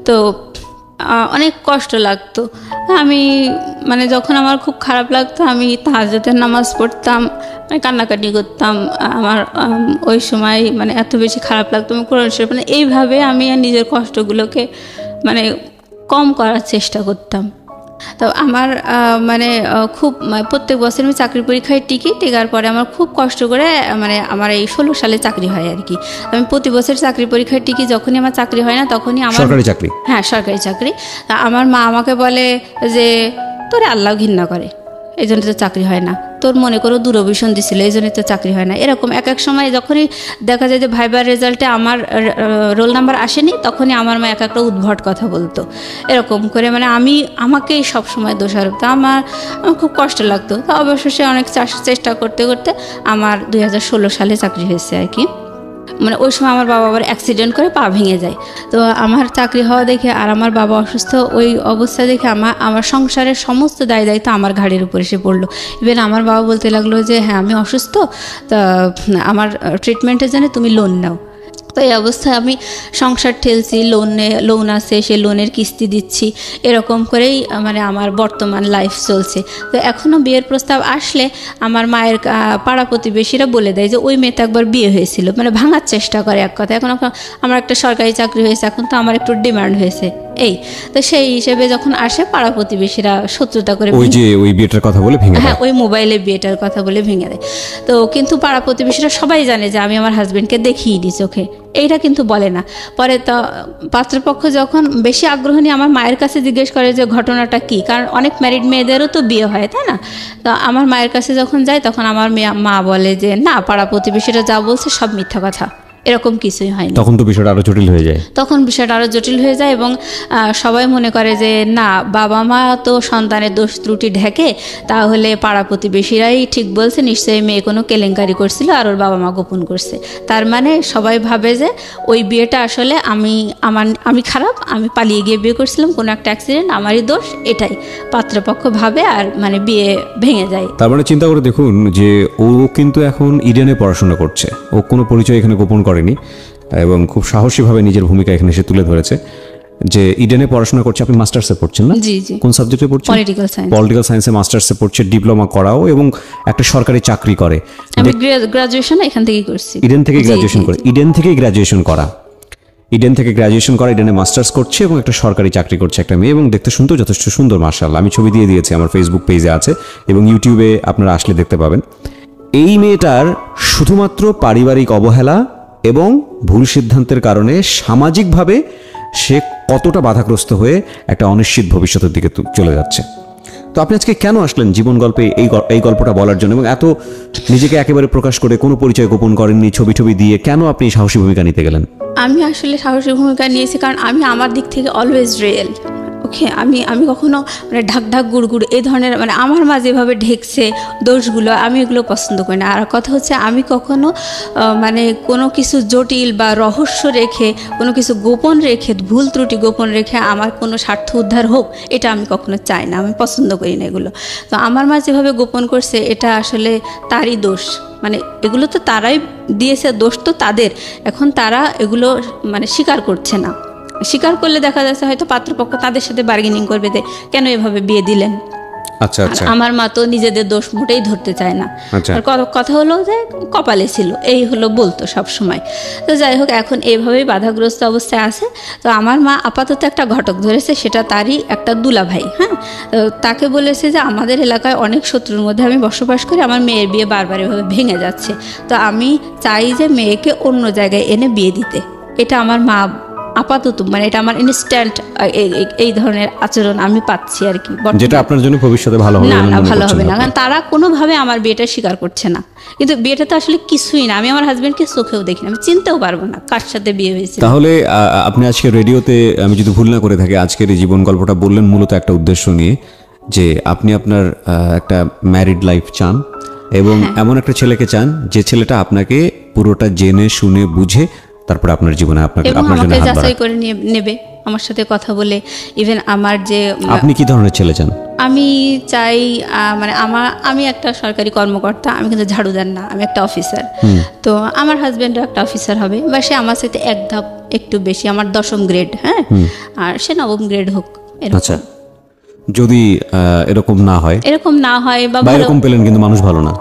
Speaker 2: তো অনেক কষ্ট লাগতো। আমি মানে যখন আমার খুব খারাপ লাগতো আমি তাহাজ্জুদের নামাজ পড়তাম, মানে কান্নাকাটি করতাম। আমার ওই সময় মানে এত বেশি খারাপ লাগতো, আমি কোরআন শরীফ মানে এইভাবে আমি নিজের কষ্টগুলোকে মানে কম করার চেষ্টা করতাম। তো আমার মানে খুব প্রত্যেক বছর আমি চাকরির পরীক্ষায় টিকার পরে আমার খুব কষ্ট করে মানে আমার এই 16 সালে চাকরি হয় আর কি। আমি প্রতি বছর চাকরির পরীক্ষায় টিকি, যখনই আমার চাকরি হয় না তখনই আমার
Speaker 1: সরকারি চাকরি,
Speaker 2: হ্যাঁ সরকারি চাকরি, আমার মা আমাকে বলে যে তোরে আল্লাহ ঘৃণা করে, এই জন্য তো চাকরি হয় না, তোর মনে করো দূরভিসন দিছিল এই জন্যই তো চাকরি হয় না। এরকম এক এক সময় যখনই দেখা যায় যে ভাইবার রেজাল্টে আমার রোল নাম্বার আসেনি, তখনই আমার মা এক একটা উদ্ভট কথা বলতো। এরকম করে মানে আমাকেই সবসময় দোষারোপ, তো আমার খুব কষ্ট লাগতো। তো অবশেষে অনেক চেষ্টা করতে করতে আমার 2016 সালে চাকরি হয়েছে আর কি। মানে ওই সময় আমার বাবা আবার অ্যাক্সিডেন্ট করে পা ভেঙে যায়। তো আমার চাকরি হওয়া দেখে আর আমার বাবা অসুস্থ, ওই অবস্থা দেখে আমার সংসারের সমস্ত দায়িত্ব আমার ঘাড়ের উপর এসে পড়লো। ইভেন আমার বাবা বলতে লাগলো যে হ্যাঁ আমি অসুস্থ, তা আমার ট্রিটমেন্টের জন্য তুমি লোন নাও। তো এই অবস্থায় আমি সংসার ঠেলছি, লোন আছে, সে লোনের কিস্তি দিচ্ছি, এরকম করেই মানে আমার বর্তমান লাইফ চলছে। তো এখনও বিয়ের প্রস্তাব আসলে আমার মায়ের পাড়া প্রতিবেশীরা বলে দেয় যে ওই মেয়েতে একবার বিয়ে হয়েছিল, মানে ভাঙার চেষ্টা করে এক কথা। এখন আমার একটা সরকারি চাকরি হয়েছে, এখন তো আমার একটু ডিমান্ড হয়েছে এই। তো সেই হিসেবে যখন আসে পাড়া প্রতিবেশীরা শত্রুতা করে
Speaker 1: ওই বিয়েটার কথা বলে ভেঙে দেয়।
Speaker 2: হ্যাঁ, ওই মোবাইলে বিয়েটার কথা বলে ভেঙে দেয়। তো কিন্তু পাড়া প্রতিবেশীরা সবাই জানে যে আমি আমার হাজবেন্ডকে দেখিয়ে চোখে, এইটা কিন্তু বলে না। পরে তো পাত্রপক্ষ যখন বেশি আগ্রহ নিয়ে আমার মায়ের কাছে জিজ্ঞেস করে যে ঘটনাটা কি, কারণ অনেক ম্যারিড মেয়েদেরও তো বিয়ে হয়, তাই না? তো আমার মায়ের কাছে যখন যায় তখন আমার মা বলে যে না, পাড়া প্রতিবেশীরা যা বলছে সব মিথ্যা কথা, এরকম কিছুই হয়নি।
Speaker 1: তখন তো বিষয়টা আরো জটিল হয়ে যায়। এবং
Speaker 2: সবাই মনে করে যে না, বাবা মা তো সন্তানের দোষ ত্রুটি ঢেকে, তাহলে পাড়া প্রতিবেশীরাই ঠিক বলছে, নিশ্চয়ই মেয়ে কোনো কেলেঙ্কারি করছিল আর ওর বাবা মা গোপন করছে। তার মানে সবাই ভাবে যে ওই বিয়েটা আসলে আমি খারাপ, আমি পালিয়ে গিয়ে বিয়ে করছিলাম, কোনো একটা অ্যাক্সিডেন্ট, আমারই দোষ, এটাই পাত্রপক্ষ ভাবে আর মানে বিয়ে ভেঙে যায়।
Speaker 1: তার মানে চিন্তা করে দেখুন যে ও কিন্তু এখন ইডেনে পড়াশোনা করছে, ও কোনো পরিচয় এখানে গোপন করেনি এবং খুব সাহসীভাবে নিজের ভূমিকা এখানে এসে তুলে ধরেছে যে ইডেনে পড়াশোনা করছে। আপনি মাস্টার্সে পড়ছেন না?
Speaker 2: জি জি।
Speaker 1: কোন সাবজেক্টে পড়ছেন?
Speaker 2: পলিটিক্যাল
Speaker 1: সায়েন্সে মাস্টার্সে পড়ছে, ডিপ্লোমা করাও এবং একটা সরকারি চাকরি করে।
Speaker 2: আমি গ্রাজুয়েশন এখান থেকেই করছি,
Speaker 1: ইডেন থেকে গ্রাজুয়েশন করে। ইডেন থেকে গ্রাজুয়েশন করা, ইডেনে মাস্টার্স করছে এবং একটা সরকারি চাকরি করছে একটা মেয়ে, এবং দেখতে শুনতেও যথেষ্ট সুন্দর, মাশাআল্লাহ। আমি ছবি দিয়ে দিয়েছি, আমার ফেসবুক পেজে আছে এবং ইউটিউবে আপনারা আসলে দেখতে পাবেন। এই মেয়েটার শুধুমাত্র পারিবারিক অবহেলা এবং ভুল সিদ্ধান্তের কারণে সামাজিকভাবে সে কতটা বাধাগ্রস্ত হয়ে একটা অনিশ্চিত ভবিষ্যতের দিকে চলে যাচ্ছে। তো আপনি আজকে কেন আসলেন জীবন গল্পে এই গল্পটা বলার জন্য, এবং এত নিজেকে একেবারে প্রকাশ করে কোনো পরিচয় গোপন করেননি, ছবি দিয়ে কেন আপনি সাহসী ভূমিকা নিতে গেলেন?
Speaker 2: আমি আসলে সাহসী ভূমিকা নিয়েছি কারণ আমি আমার দিক থেকে অলওয়েজ রিয়েল। ওকে, আমি কখনো মানে ঢাক গুড় এই ধরনের মানে আমার মা যেভাবে ঢেকছে দোষগুলো, আমি এগুলো পছন্দ করি না। আর কথা হচ্ছে আমি কখনো মানে কোনো কিছু জটিল বা রহস্য রেখে, কোনো কিছু গোপন রেখে, ভুল ত্রুটি গোপন রেখে আমার কোনো স্বার্থ উদ্ধার হোক, এটা আমি কখনো চাই না, আমি পছন্দ করি না এগুলো। তো আমার মা যেভাবে গোপন করছে এটা আসলে তারই দোষ, মানে এগুলো তো তারাই দিয়েছে, দোষ তো তাদের। এখন তারা এগুলো মানে স্বীকার করছে না, স্বীকার করলে দেখা যাচ্ছে হয়তো পাত্রপক্ষ তাদের সাথে বার্গেনিং করবে যে কেন এভাবে বিয়ে দিলেন।
Speaker 1: আচ্ছা আচ্ছা।
Speaker 2: আমার মা তো নিজেদের দোষ মোটেই ধরতে চায় না। আর কথা হলো যে কপালে ছিল, এই হলো বলতো সব সময়। তো যাই হোক, এখন এইভাবেই বাধাগ্রস্ত অবস্থায় আছে। তো আমার মা আপাতত একটা ঘটক ধরেছে, সেটা তারই একটা দুলা ভাই। হ্যাঁ, তো তাকে বলেছে যে আমাদের এলাকায় অনেক শত্রুর মধ্যে আমি বসবাস করি, আমার মেয়ের বিয়ে বারবার এভাবে ভেঙে যাচ্ছে, তো আমি চাই যে মেয়েকে অন্য জায়গায় এনে বিয়ে দিতে। এটা আমার মা আপাতত মানে এটা আমার ইনস্ট্যান্ট এই ধরনের আচরণ আমি পাচ্ছি আর কি,
Speaker 1: যেটা আপনার জন্য ভবিষ্যতে ভালো হবে
Speaker 2: না, ভালো হবে না। কারণ তারা কোনোভাবে আমার বিয়েটা স্বীকার করছে না, কিন্তু বিয়েটা তো আসলে কিছুই না, আমি আমার হাজবেন্ডকে চোখেও দেখি না, আমি চিনতেও পারবো না কার সাথে বিয়ে হয়েছে।
Speaker 1: তাহলে আপনি আজকে রেডিওতে, আমি যদি ভুল না করে থাকি, আজকের এই জীবন গল্পটা বললেন মূলত একটা উদ্দেশ্য নিয়ে, যে আপনি আপনার একটা ম্যারিড লাইফ চান এবং এমন একটা ছেলেকে চান যে ছেলেটা আপনাকে পুরোটা জেনে শুনে বুঝে তারপরে আপনার জীবনে আপনার জন্য হাত
Speaker 2: যাচাই করে নেবে, আমার সাথে কথা বলে। ইভেন আমার যে
Speaker 1: আপনি কি ধরনের ছেলে চান?
Speaker 2: আমি চাই মানে আমি একটা সরকারি কর্মকর্তা, আমি কিন্তু ঝাড়ুদার না, আমি একটা অফিসার। তো আমার হাজব্যান্ডও একটা অফিসার হবে, বা সে আমার সাথে এক ধাপ একটু বেশি, আমার 10ম গ্রেড, হ্যাঁ, আর সে 9ম গ্রেড হোক।
Speaker 1: আচ্ছা, যদি এরকম না হয় বা এরকম পেলেন কিন্তু মানুষ ভালো না,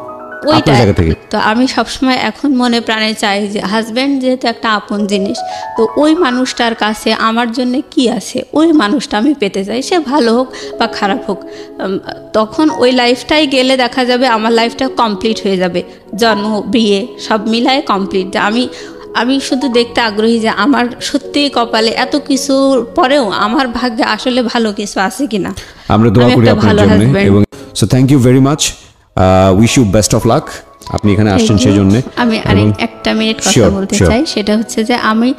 Speaker 2: তো আমি সবসময় এখন মনে প্রাণে চাই যে হাজব্যান্ড যেহেতু একটা আপন জিনিস, তো ওই মানুষটার কাছে আমার জন্য কি আছে ওই মানুষটা আমি পেতে চাই, সে ভালো হোক বা খারাপ হোক। তখন ওই লাইফটাই গেলে দেখা যাবে আমার লাইফটা কমপ্লিট হয়ে যাবে, জন্ম বিয়ে সব মিলায় কমপ্লিট। যে আমি শুধু দেখতে আগ্রহী যে আমার সত্যিই কপালে এত কিছুর পরেও আমার ভাগ্যে আসলে ভালো কিছু আছে কিনা।
Speaker 1: আমরা দোয়া করি আপনার জন্য। এবং so thank you very much, wish you best of luck. আপনি এখানে আসছেন সেই জন্য।
Speaker 2: আমি একটা মিনিট কথা বলতে চাই, সেটা হচ্ছে যে আমি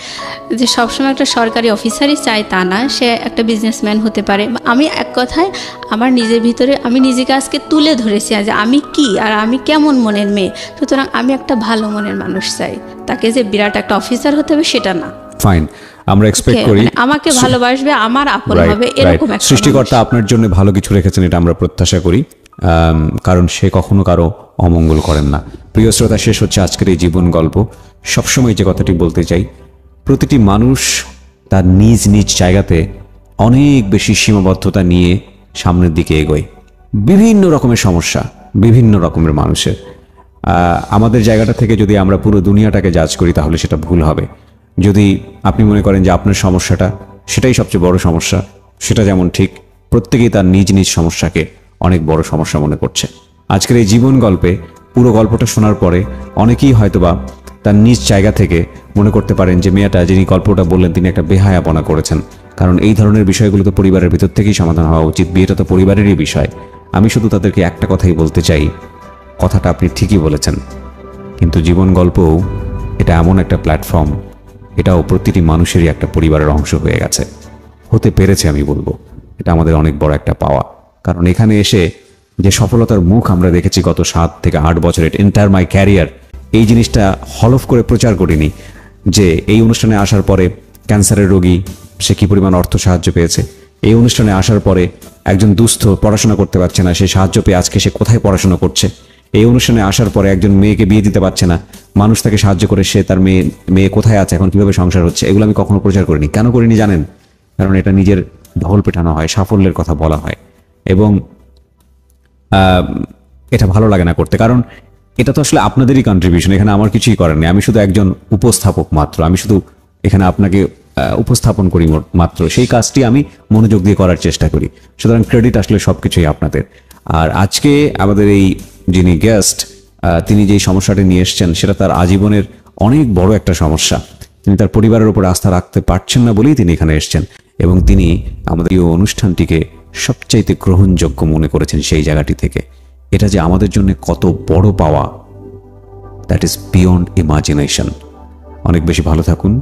Speaker 2: যে সবসময় একটা সরকারি অফিসারই চাই তা না, সে একটা বিজনেসম্যান হতে পারে। আমি এক কথায় আমার নিজের ভিতরে আমি নিজেকে আজকে তুলে ধরেছি যে আমি কি আর আমি কেমন মনের মেয়ে। সুতরাং আমি একটা ভালো মনের মানুষ চাই, তাকে যে বিরাট একটা অফিসার হতে হবে সেটা না।
Speaker 1: ফাইন, আমরা এক্সপেক্ট করি
Speaker 2: আমাকে ভালোবাসবে, আমার আপন হবে, এরকম একটা
Speaker 1: সৃষ্টিকর্তা আপনার জন্য ভালো কিছু রেখেছেন, এটা আমরা প্রত্যাশা করি, কারণ সে কখনো কারো অমঙ্গল করেন না। প্রিয় শ্রোতা, শেষ হচ্ছে আজকের এই জীবন গল্প। সবসময় যে কথাটি বলতে চাই, প্রতিটি মানুষ তার নিজ নিজ জায়গাতে অনেক বেশি সীমাবদ্ধতা নিয়ে সামনের দিকে এগোয়। বিভিন্ন রকমের সমস্যা, বিভিন্ন রকমের মানুষের। আমাদের জায়গাটা থেকে যদি আমরা পুরো দুনিয়াটাকে জাজ করি তাহলে সেটা ভুল হবে। যদি আপনি মনে করেন যে আপনার সমস্যাটা সেটাই সবচেয়ে বড় সমস্যা, সেটা যেমন ঠিক, প্রত্যেকেই তার নিজ নিজ সমস্যাকে অনেক বড় সমস্যা মনে করছে। আজকের এই জীবন গল্পে পুরো গল্পটা শোনার পরে অনেকেই হয়তোবা তার নিজ জায়গা থেকে মনে করতে পারেন যে মেয়েটা যিনি গল্পটা বললেন তিনি একটা বেহায়াপনা করেছেন, কারণ এই ধরনের বিষয়গুলো তো পরিবারের ভিতর থেকেই সমাধান হওয়া উচিত, বিয়েটা তো পরিবারেরই বিষয়। আমি শুধু তাদেরকে একটা কথাই বলতে চাই, কথাটা আপনি ঠিকই বলেছেন, কিন্তু জীবন গল্পও এটা এমন একটা প্ল্যাটফর্ম, এটাও প্রতিটি মানুষেরই একটা পরিবারের অংশ হয়ে গেছে, হতে পেরেছে। আমি বলবো এটা আমাদের অনেক বড় একটা পাওয়া, কারণ এখানে এসে যে সফলতার মুখ আমরা দেখেছি গত 7 থেকে 8 বছরের এন্টায়ার মাই ক্যারিয়ার, এই জিনিসটা হলফ করে প্রচার করিনি যে এই অনুষ্ঠানে আসার পরে ক্যান্সারের রোগী সে কী পরিমাণ অর্থ সাহায্য পেয়েছে, এই অনুষ্ঠানে আসার পরে একজন দুস্থ পড়াশোনা করতে পারছে না, সে সাহায্য পেয়ে আজকে সে কোথায় পড়াশোনা করছে, এই অনুষ্ঠানে আসার পরে একজন মেয়েকে বিয়ে দিতে পারছে না, মানুষ তাকে সাহায্য করে সে তার মেয়ে কোথায় আছে, এখন কিভাবে সংসার হচ্ছে, এগুলো আমি কখনো প্রচার করিনি। কেন করিনি জানেন? কারণ এটা নিজের ঢোল পেটানো হয়, সাফল্যের কথা বলা হয়, এবং এটা ভালো লাগে না করতে, কারণ এটা তো আসলে আপনাদেরই কন্ট্রিবিউশন, এখানে আমার কিছুই করার নেই, আমি শুধু একজন উপস্থাপক মাত্র, আমি শুধু এখানে আপনাকে উপস্থাপন করি মাত্র, সেই কাজটি আমি মনোযোগ দিয়ে করার চেষ্টা করি। সুতরাং ক্রেডিট আসলে সবকিছুই আপনাদের। আর আজকে আমাদের এই যিনি গেস্ট, তিনি যেই সমস্যাটি নিয়ে এসছেন সেটা তার আজীবনের অনেক বড় একটা সমস্যা। তিনি তার পরিবারের উপর আস্থা রাখতে পারছেন না বলেই তিনি এখানে এসছেন, এবং তিনি আমাদের এই অনুষ্ঠানটিকে সবচাইতে গ্রহণযোগ্য মনে করেছেন সেই জায়গাটি থেকে। এটা যে আমাদের জন্য কত বড় পাওয়া, দ্যাট ইজ বিয়ন্ড ইমাজিনেশন। অনেক বেশি ভালো থাকুন।